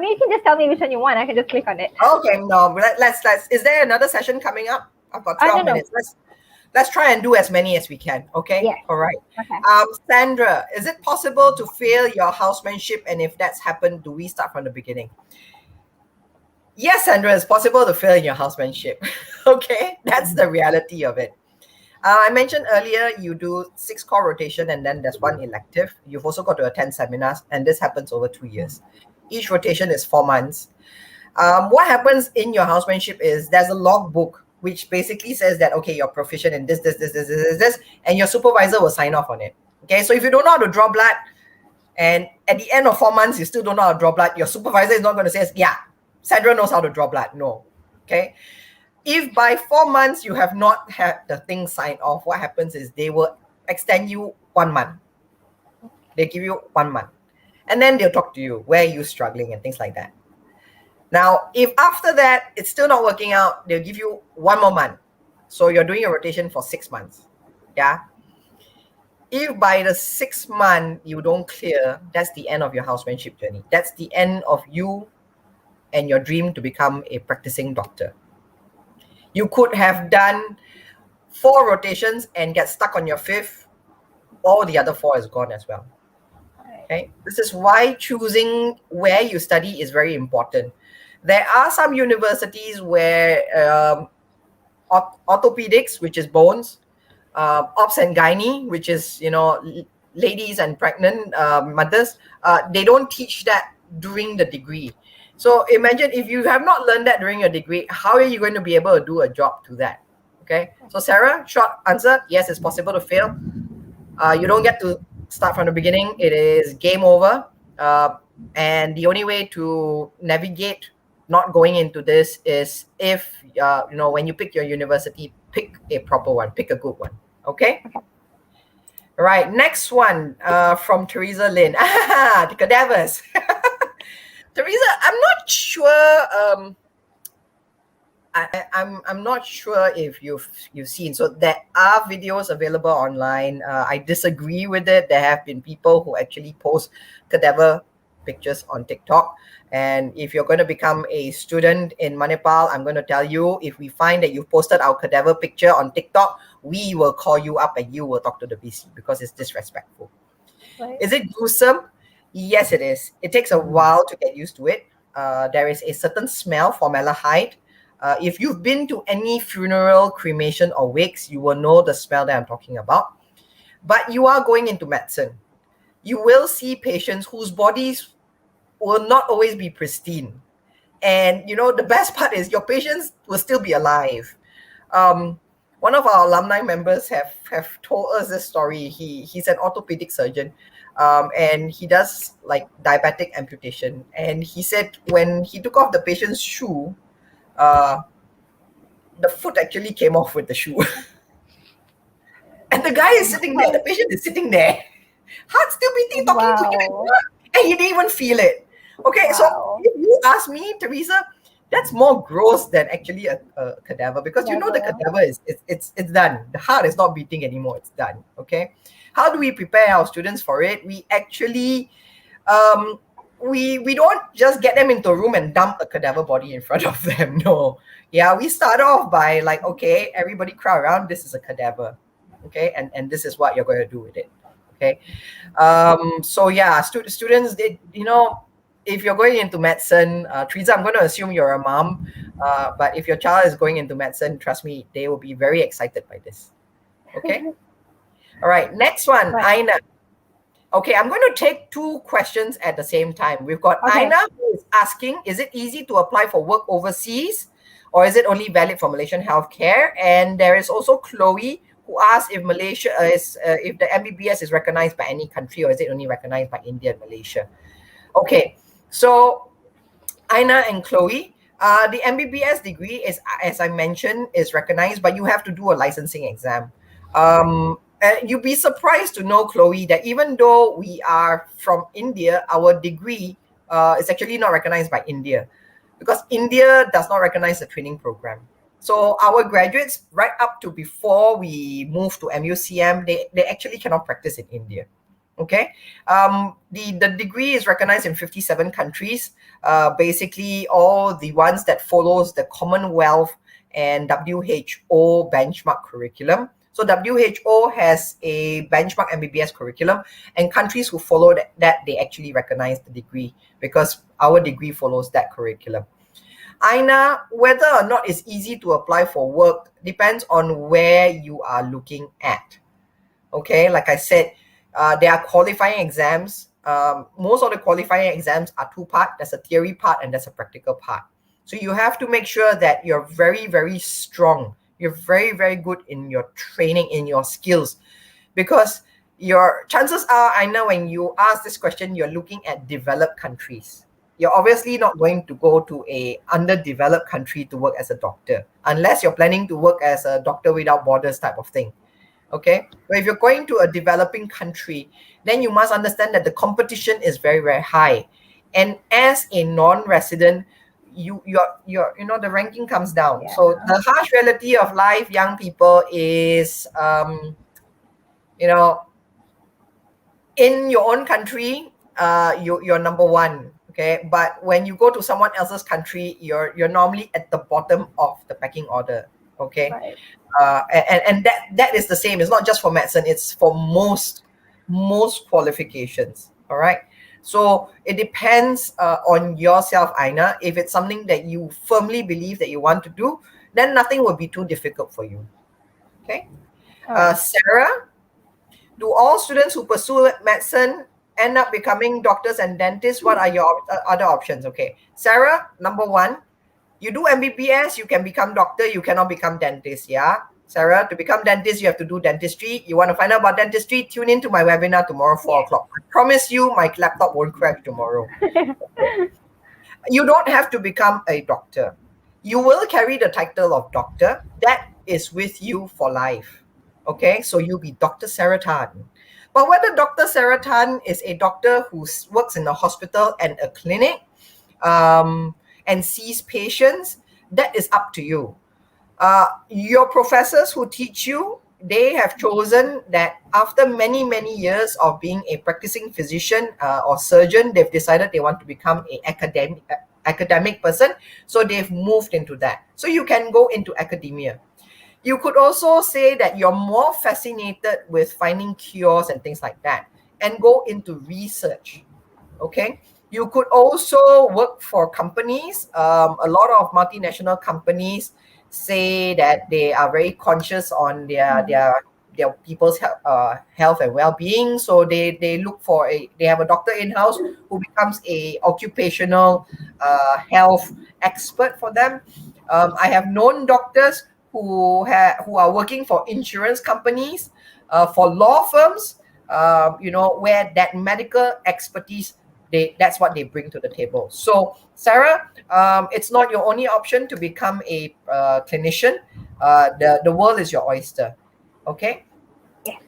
A: You can just tell me which one you want. I can just click on it.
I: Okay. No. Let's. Is there another session coming up? I've got 12 minutes. Let's try and do as many as we can. Okay.
A: Yeah.
I: All right.
A: Okay.
I: Sandra, is it possible to fail your housemanship? And if that's happened, do we start from the beginning? Yes, Sandra, it's possible to fail in your housemanship. Okay. That's the reality of it. I mentioned earlier you do 6 core rotation and then there's 1 elective. You've also got to attend seminars, and this happens over 2 years. Each rotation is 4 months. What happens in your housemanship is there's a logbook which basically says that, okay, you're proficient in this, and your supervisor will sign off on it. Okay, so if you don't know how to draw blood, and at the end of 4 months you still don't know how to draw blood, your supervisor is not going to say, yeah, Sandra knows how to draw blood. No. Okay. If by 4 months you have not had the thing signed off, what happens is they will extend you 1 month. They give you 1 month. And then they'll talk to you, where are you struggling and things like that. Now, if after that it's still not working out, they'll give you 1 more month. So you're doing a rotation for 6 months. Yeah. If by the 6th month you don't clear, that's the end of your housemanship journey. That's the end of you and your dream to become a practicing doctor. You could have done 4 rotations and get stuck on your 5th, or the other 4 is gone as well. Okay, this is why choosing where you study is very important. There are some universities where orthopedics, which is bones, obs and gynae, which is ladies and pregnant mothers, they don't teach that during the degree. So imagine if you have not learned that during your degree, how are you going to be able to do a job to that? Okay, so Sarah, short answer, yes, it's possible to fail. You don't get to start from the beginning. It is game over. And the only way to navigate not going into this is if, when you pick your university, pick a proper one, pick a good one. Okay? Right, next one from Teresa Lin. The cadavers. Teresa, I'm not sure. I'm not sure if you've seen. So there are videos available online. I disagree with it. There have been people who actually post cadaver pictures on TikTok. And if you're going to become a student in Manipal, I'm going to tell you, if we find that you've posted our cadaver picture on TikTok, we will call you up and you will talk to the BC because it's disrespectful.
A: Right.
I: Is it gruesome? Yes, it is. It takes a while to get used to it. There is a certain smell, formaldehyde. If you've been to any funeral, cremation, or wakes, you will know the smell that I'm talking about. But you are going into medicine. You will see patients whose bodies will not always be pristine. And, you know, the best part is your patients will still be alive. One of our alumni members have told us this story. He's an orthopedic surgeon. And he does like diabetic amputation. And he said when he took off the patient's shoe, the foot actually came off with the shoe. And the guy is sitting there, the patient is sitting there. Heart still beating, talking to him, and he didn't even feel it. Okay, so if you ask me, Teresa, that's more gross than actually a cadaver, because you know the cadaver is it's done. The heart is not beating anymore, it's done. Okay. How do we prepare our students for it? We actually we don't just get them into a room and dump a cadaver body in front of them. No. Yeah, we start off by like, okay, everybody crowd around, this is a cadaver. Okay, and this is what you're going to do with it. Okay. So yeah, students, you know, if you're going into medicine, Teresa, I'm going to assume you're a mom, but if your child is going into medicine, trust me, they will be very excited by this. Okay. All right, next one, Aina. Okay, I'm going to take two questions at the same time. We've got Aina who is asking, is it easy to apply for work overseas, or is it only valid for Malaysian healthcare? And there is also Chloe who asks if Malaysia is, if the MBBS is recognized by any country, or is it only recognized by India and Malaysia? Okay, so Aina and Chloe, the MBBS degree is, as I mentioned, is recognized, but you have to do a licensing exam. You'd be surprised to know, Chloe, that even though we are from India, our degree is actually not recognized by India, because India does not recognize the training program. So our graduates, right up to before we move to MUCM, they actually cannot practice in India. Okay, the degree is recognized in 57 countries, basically all the ones that follows the Commonwealth and WHO benchmark curriculum. So WHO has a benchmark MBBS curriculum, and countries who follow that they actually recognize the degree, because our degree follows that curriculum. Aina, whether or not it's easy to apply for work depends on where you are looking at. Okay, like I said, there are qualifying exams. Most of the qualifying exams are two-part. There's a theory part and there's a practical part. So you have to make sure that you're very, very strong. You're very, very good in your training, in your skills, because your chances are, I know when you ask this question, you're looking at developed countries. You're obviously not going to go to a underdeveloped country to work as a doctor, unless you're planning to work as a doctor without borders type of thing. Okay, but if you're going to a developing country, then you must understand that the competition is very, very high. And as a non-resident, you know, the ranking comes down.
A: Yeah.
I: So the harsh reality of life, young people, is you know, in your own country, you're number one. Okay, but when you go to someone else's country, you're normally at the bottom of the pecking order. Okay,
A: Right.
I: And that is the same. It's not just for medicine, it's for most qualifications. All right, so it depends on yourself, Aina. If it's something that you firmly believe that you want to do, then nothing will be too difficult for you. Okay. Sarah, do all students who pursue medicine end up becoming doctors and dentists? What are your other options? Okay, Sarah, number one, you do MBBS, you can become doctor, you cannot become dentist. Yeah, Sarah, to become dentist, you have to do dentistry. You want to find out about dentistry? Tune into my webinar tomorrow, 4 o'clock. I promise you, my laptop won't crash tomorrow. You don't have to become a doctor. You will carry the title of doctor. That is with you for life. Okay, so you'll be Dr. Sarah Tan. But whether Dr. Sarah Tan is a doctor who works in a hospital and a clinic and sees patients, that is up to you. Your professors who teach you, they have chosen that after many, many years of being a practicing physician or surgeon, they've decided they want to become an academic person. So they've moved into that. So you can go into academia. You could also say that you're more fascinated with finding cures and things like that and go into research. Okay. You could also work for companies. A lot of multinational companies say that they are very conscious on their people's health and well-being. So they look for they have a doctor in-house who becomes a occupational health expert for them. I have known doctors who are working for insurance companies, for law firms, where that medical expertise, that's what they bring to the table. So Sarah, it's not your only option to become a clinician. The world is your oyster. Okay.
A: Yes.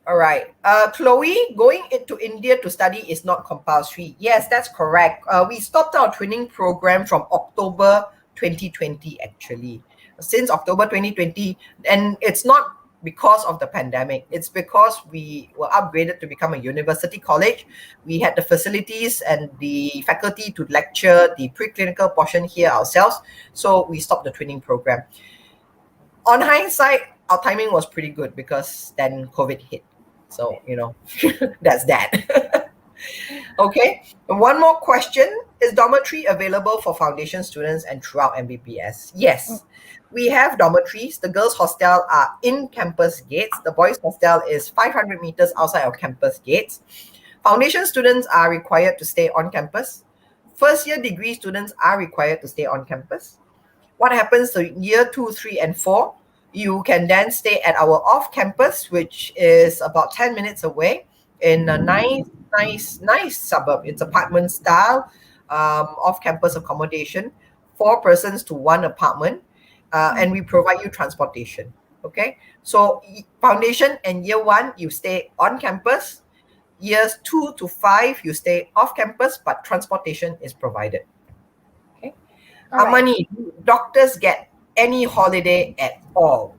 I: All right. Chloe, going into India to study is not compulsory. Yes, that's correct. We stopped our training program from October 2020, actually. Since October 2020, and it's not because of the pandemic. It's because we were upgraded to become a university college. We had the facilities and the faculty to lecture the preclinical portion here ourselves. So we stopped the training program. On hindsight, our timing was pretty good because then COVID hit. So, that's that. Okay. And one more question. Is dormitory available for foundation students and throughout MBBS? Yes. We have dormitories. The girls' hostel are in campus gates. The boys' hostel is 500 meters outside of campus gates. Foundation students are required to stay on campus. First-year degree students are required to stay on campus. What happens to year 2, 3, and 4? You can then stay at our off-campus, which is about 10 minutes away in a nice suburb. It's apartment style, off-campus accommodation, 4 persons to 1 apartment. And we provide you transportation. Okay, so foundation and year 1 you stay on campus. Years 2 to 5 you stay off campus, but transportation is provided. Okay. Amani, do doctors get any holiday at all?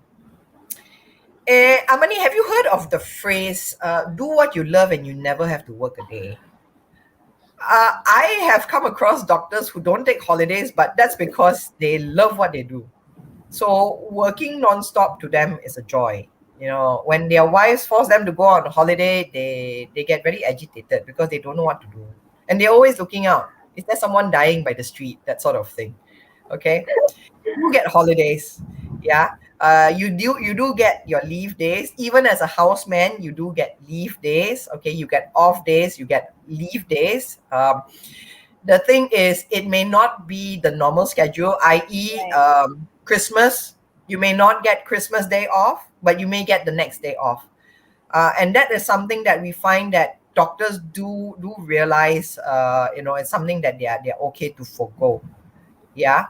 I: Amani, have you heard of the phrase, do what you love and you never have to work a day? I have come across doctors who don't take holidays, but that's because they love what they do. So working non-stop to them is a joy. When their wives force them to go on holiday, they get very agitated because they don't know what to do. And they're always looking out. Is there someone dying by the street? That sort of thing. Okay. You get holidays. Yeah. You do get your leave days. Even as a houseman, you do get leave days. Okay. You get off days. You get leave days. The thing is, it may not be the normal schedule, i.e., Christmas. You may not get Christmas day off, but you may get the next day off. And that is something that we find that doctors do realize, it's something that they're okay to forgo. Yeah.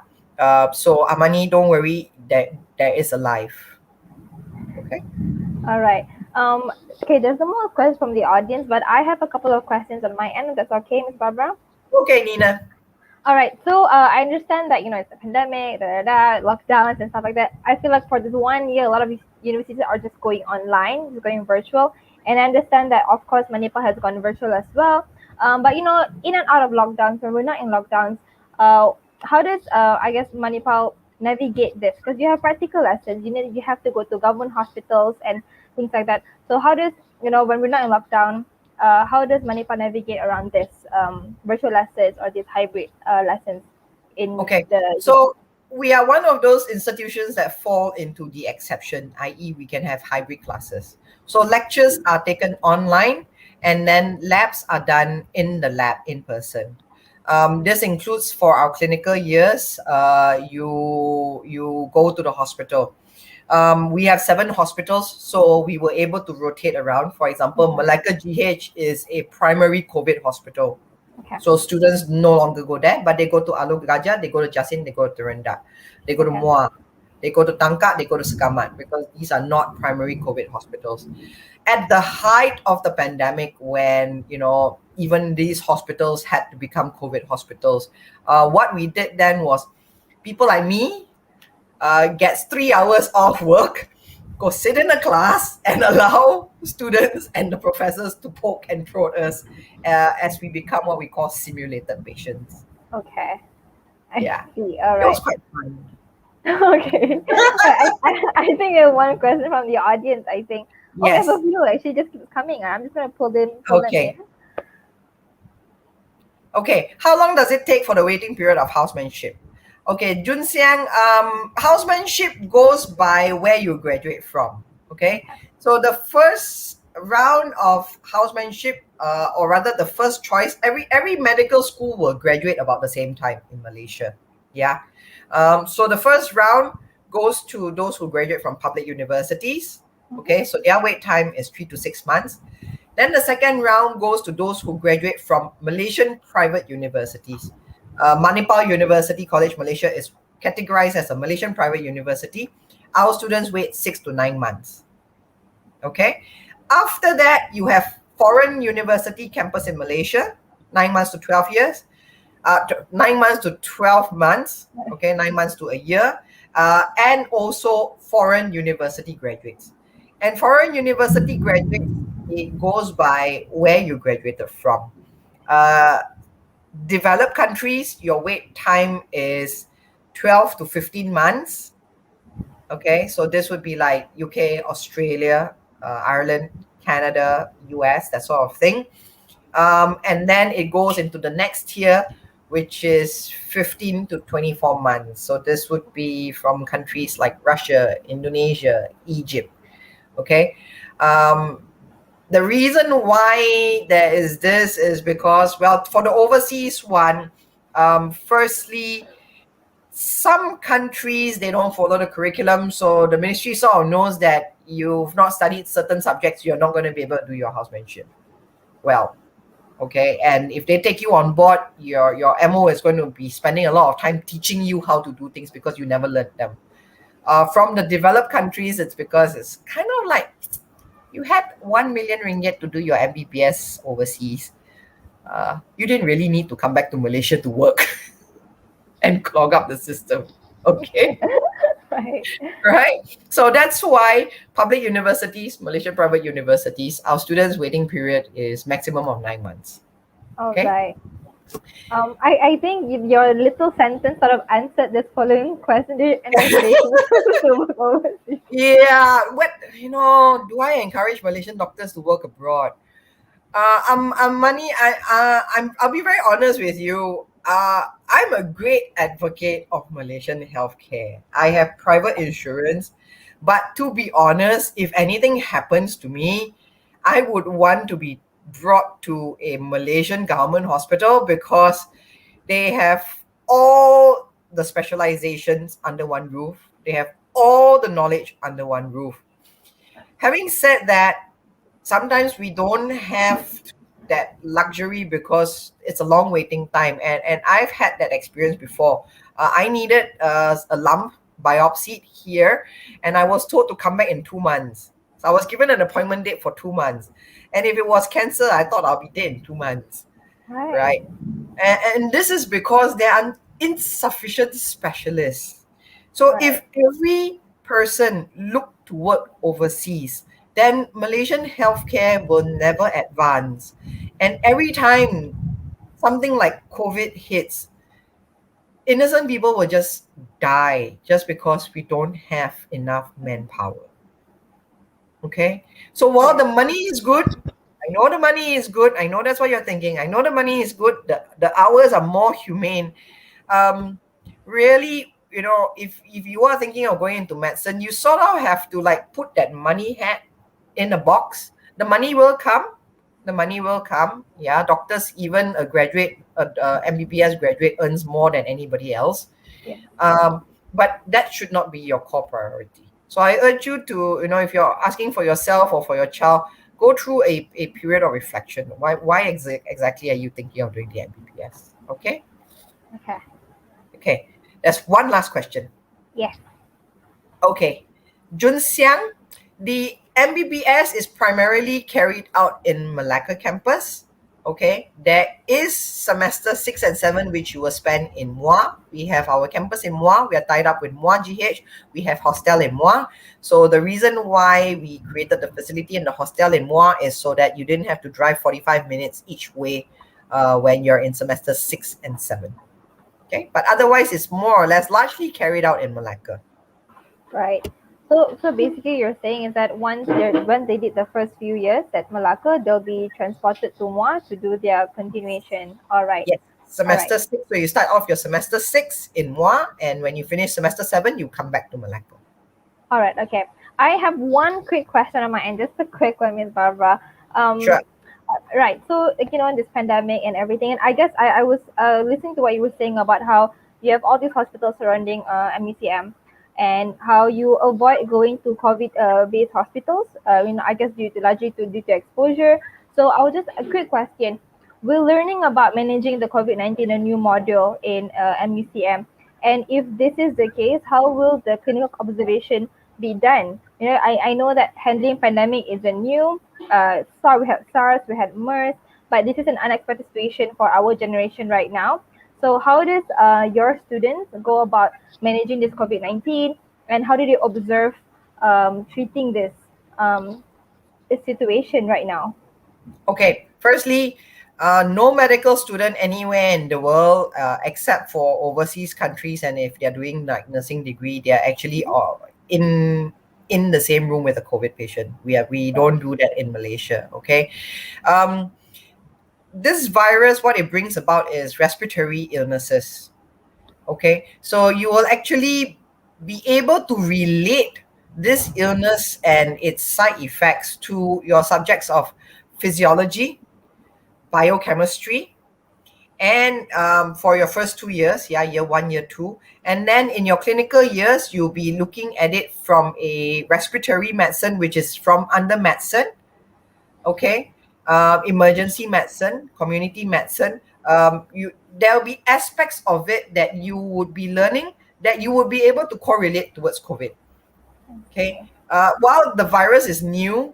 I: So Amani, don't worry, there is a life. Okay.
A: All right. Okay, there's no more questions from the audience, but I have a couple of questions on my end, if that's okay, Ms. Barbara?
I: Okay, Nina.
A: All right. So I understand that, it's a pandemic, lockdowns and stuff like that. I feel like for this 1 year, a lot of universities are just going online, just going virtual. And I understand that, of course, Manipal has gone virtual as well. But, in and out of lockdowns, when we're not in lockdowns, how does, Manipal navigate this? Because you have practical lessons, you have to go to government hospitals and things like that. So how does, when we're not in lockdown, how does Manipal navigate around this virtual lessons or these hybrid lessons in
I: So we are one of those institutions that fall into the exception, i.e. we can have hybrid classes. So lectures are taken online and then labs are done in the lab in person. This includes for our clinical years, you go to the hospital. We have 7 hospitals, so we were able to rotate around. For example, Malacca GH is a primary COVID hospital.
A: Okay.
I: So students no longer go there, but they go to Alor Gajah, they go to Jasin, they go to Terendah, they go to Muar. they go to Tangkat, they go to Sekamat, because these are not primary COVID hospitals. At the height of the pandemic, when even these hospitals had to become COVID hospitals, what we did then was, people like me gets 3 hours off work, go sit in a class and allow students and the professors to poke and prod us as we become what we call simulated patients.
A: Okay.
I: Yeah.
A: See. All
I: It was
A: right.
I: quite fun.
A: Okay. I think one question from the audience. I think. Oh, we
I: Yes.
A: have a viewer actually just keeps coming. I'm just gonna pull them
I: Okay.
A: in.
I: Okay, how long does it take for the waiting period of housemanship? Okay, Jun Xiang, housemanship goes by where you graduate from. Okay, so the first round of housemanship, or rather the first choice, every medical school will graduate about the same time in Malaysia. Yeah, so the first round goes to those who graduate from public universities. Okay, so their wait time is 3 to 6 months. Then the second round goes to those who graduate from Malaysian private universities. Manipal University College Malaysia is categorized as a Malaysian private university. Our students wait 6 to 9 months. Okay. After that, you have foreign university campus in Malaysia, 9 months to 12 years. 9 months to 12 months. Okay, 9 months to a year. And also foreign university graduates. And foreign university graduates, it goes by where you graduated from. Developed countries, your wait time is 12 to 15 months. Okay, so this would be like UK, Australia, Ireland, Canada, US, that sort of thing. And then it goes into the next tier, which is 15 to 24 months. So this would be from countries like Russia, Indonesia, Egypt. Okay. The reason why there is this is because, well, for the overseas one, firstly, some countries, they don't follow the curriculum. So the ministry sort of knows that you've not studied certain subjects, you're not going to be able to do your housemanship well. Okay. And if they take you on board, your MO is going to be spending a lot of time teaching you how to do things because you never learned them. From the developed countries, it's because it's kind of like you had 1 million ringgit to do your MBBS overseas. You didn't really need to come back to Malaysia to work and clog up the system. Okay.
A: Right.
I: Right. So that's why public universities, Malaysian private universities, our students' waiting period is maximum of 9 months.
A: All
I: Okay.
A: right. I think your little sentence sort of answered this following question. Do you encourage patients to work overseas?
I: Yeah. Do I encourage Malaysian doctors to work abroad? I'll be very honest with you. I'm a great advocate of Malaysian healthcare. I have private insurance, but to be honest, if anything happens to me, I would want to be brought to a Malaysian government hospital because they have all the specializations under one roof. They have all the knowledge under one roof. Having said that, sometimes we don't have that luxury because it's a long waiting time, and I've had that experience before. I needed a lump biopsy here, and I was told to come back in 2 months. So I was given an appointment date for 2 months, and if it was cancer, I thought I'll be dead in 2 months. Right? And this is because there are insufficient specialists. So if every person looked to work overseas, then Malaysian healthcare will never advance. And every time something like COVID hits, innocent people will just die just because we don't have enough manpower. Okay? So while the money is good, I know the money is good. I know that's what you're thinking. I know the money is good. The hours are more humane. Really, if you are thinking of going into medicine, you sort of have to like put that money hat in a box. The money will come. The money will come. Yeah, doctors, even a graduate, MBBS graduate earns more than anybody else.
A: Yeah.
I: But that should not be your core priority. So I urge you to, if you're asking for yourself or for your child, go through a period of reflection. Why exactly are you thinking of doing the MBBS? Okay?
A: Okay.
I: Okay. There's one last question.
A: Yes.
I: Okay, Junxiang, the MBBS is primarily carried out in Malacca campus. Okay, there is semester 6 and 7 which you will spend in MUA. We have our campus in MUA. We are tied up with MUA GH. We have hostel in MUA. So the reason why we created the facility in the hostel in MUA is so that you didn't have to drive 45 minutes each way when you're in semester 6 and 7. Okay, but otherwise it's more or less largely carried out in Malacca.
A: Right. So basically, you're saying is that once they did the first few years at Malacca, they'll be transported to MUA to do their continuation. All right.
I: Yes, semester
A: Alright.
I: 6. So you start off your semester 6 in MUA, and when you finish semester 7, you come back to Malacca.
A: All right. Okay. I have one quick question on my end, just a quick one, Ms. Barbara.
I: Sure.
A: Right. So, this pandemic and everything, and I guess I was listening to what you were saying about how you have all these hospitals surrounding MUCM, and how you avoid going to COVID-based hospitals. I guess largely due to exposure. So, I was just a quick question. We're learning about managing the COVID-19, a new module in MUCM. And if this is the case, how will the clinical observation be done? I know that handling pandemic isn't new. We had SARS, we had MERS, but this is an unexpected situation for our generation right now. So how does your students go about managing this COVID-19, and how do they observe treating this situation right now?
I: Okay, firstly, no medical student anywhere in the world except for overseas countries, and if they're doing like nursing degree, they're actually in the same room with a COVID patient. We don't do that in Malaysia. Okay, this virus, what it brings about is respiratory illnesses. Okay, so you will actually be able to relate this illness and its side effects to your subjects of physiology, biochemistry, and for your first 2 years, year 1, year 2, and then in your clinical years, you'll be looking at it from a respiratory medicine, which is from under medicine, okay, emergency medicine, community medicine. There'll be aspects of it that you would be learning that you would be able to correlate towards COVID. Okay, while the virus is new,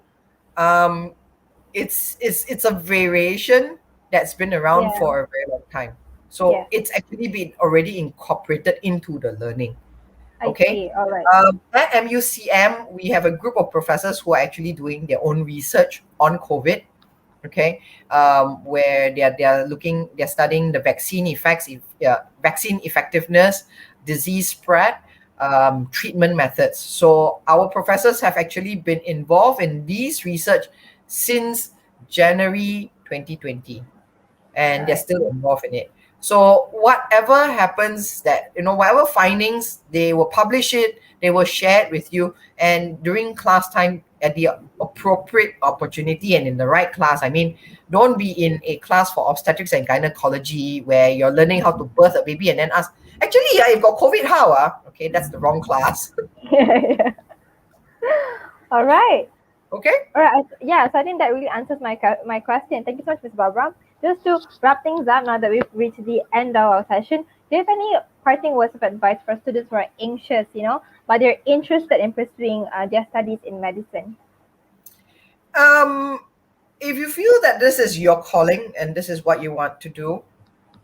I: it's a variation that's been around for a very long time. So it's actually been already incorporated into the learning. Okay.
A: All right.
I: At MUCM, we have a group of professors who are actually doing their own research on COVID. Okay, where they're studying the vaccine effects, vaccine effectiveness, disease spread, treatment methods. So our professors have actually been involved in these research since January 2020, and they're still involved in it. So whatever happens, whatever findings, they will publish it, they will share it with you, and during class time, at the appropriate opportunity and in the right class. I mean, don't be in a class for obstetrics and gynecology where you're learning how to birth a baby and then ask, actually, you've got COVID, how? Okay, that's the wrong class.
A: All right.
I: Okay.
A: All right. Yeah. So I think that really answers my question. Thank you so much, Ms. Barbara. Just to wrap things up, now that we've reached the end of our session, do you have any parting words of advice for students who are anxious, but they're interested in pursuing their studies in medicine?
I: If you feel that this is your calling and this is what you want to do,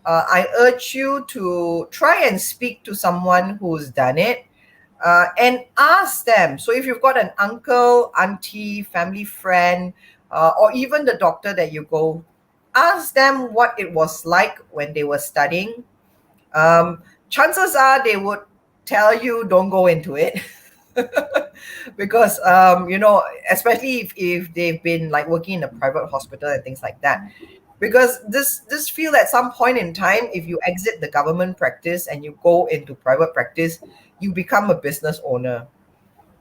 I: I urge you to try and speak to someone who's done it. And ask them. So if you've got an uncle, auntie, family friend, or even the doctor that you go, ask them what it was like when they were studying. Chances are they would tell you don't go into it. Because, especially if they've been like working in a private hospital and things like that. Because this field at some point in time, if you exit the government practice and you go into private practice, you become a business owner.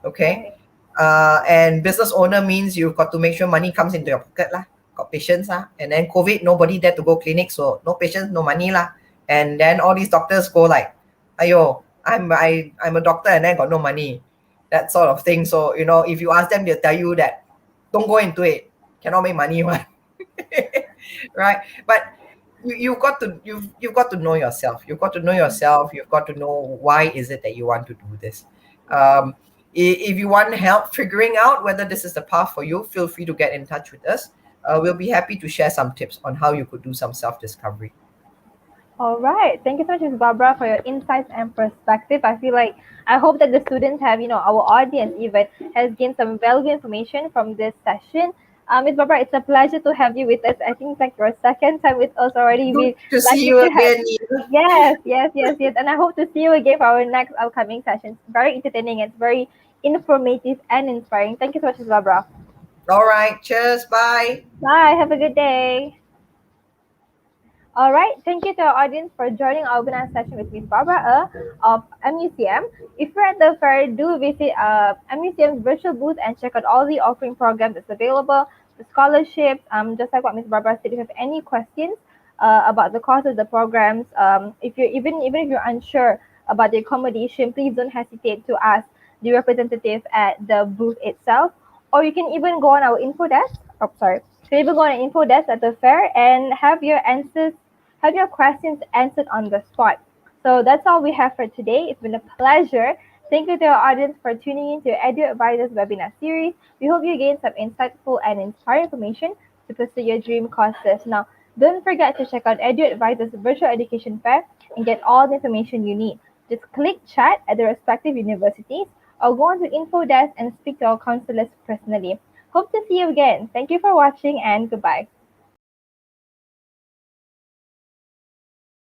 I: Okay. And business owner means you've got to make sure money comes into your pocket lah. Got patients lah. And then COVID, nobody there to go clinic, so no patients, no money lah. And then all these doctors go like, ayo, I'm a doctor and then got no money. That sort of thing. So, if you ask them, they'll tell you that don't go into it. Cannot make money, one. Right? But you've got to know yourself. You've got to know yourself. You've got to know why is it that you want to do this. If you want help figuring out whether this is the path for you, feel free to get in touch with us. We'll be happy to share some tips on how you could do some self-discovery.
A: All right. Thank you so much, Ms. Barbara, for your insights and perspective. I hope that the students have, our audience even has gained some valuable information from this session. Ms. Barbara, it's a pleasure to have you with us. I think it's like your second time with us already.
I: Good
A: We
I: to see
A: lucky
I: you
A: to have.
I: again, Nina.
A: Yes. And I hope to see you again for our next upcoming sessions. Very entertaining. It's very informative and inspiring. Thank you so much, Ms. Barbara.
I: All right. Cheers. Bye.
A: Bye. Have a good day. All right, thank you to our audience for joining our webinar session with Ms. Barbara of MUCM. If you're at the fair, do visit MUCM's virtual booth and check out all the offering programs that's available, the scholarships. Just like what Ms. Barbara said, if you have any questions about the cost of the programs, if you're even if you're unsure about the accommodation, please don't hesitate to ask the representative at the booth itself, or you can even go on our info desk. Oh, sorry. You can even go on an info desk at the fair and have your questions answered on the spot. So that's all we have for today. It's been a pleasure. Thank you to our audience for tuning in to EduAdvisor's webinar series. We hope you gained some insightful and inspiring information to pursue your dream courses. Now, don't forget to check out EduAdvisor's virtual education fair and get all the information you need. Just click chat at the respective universities or go on to info desk and speak to our counselors personally. Hope to see you again. Thank you for watching and goodbye.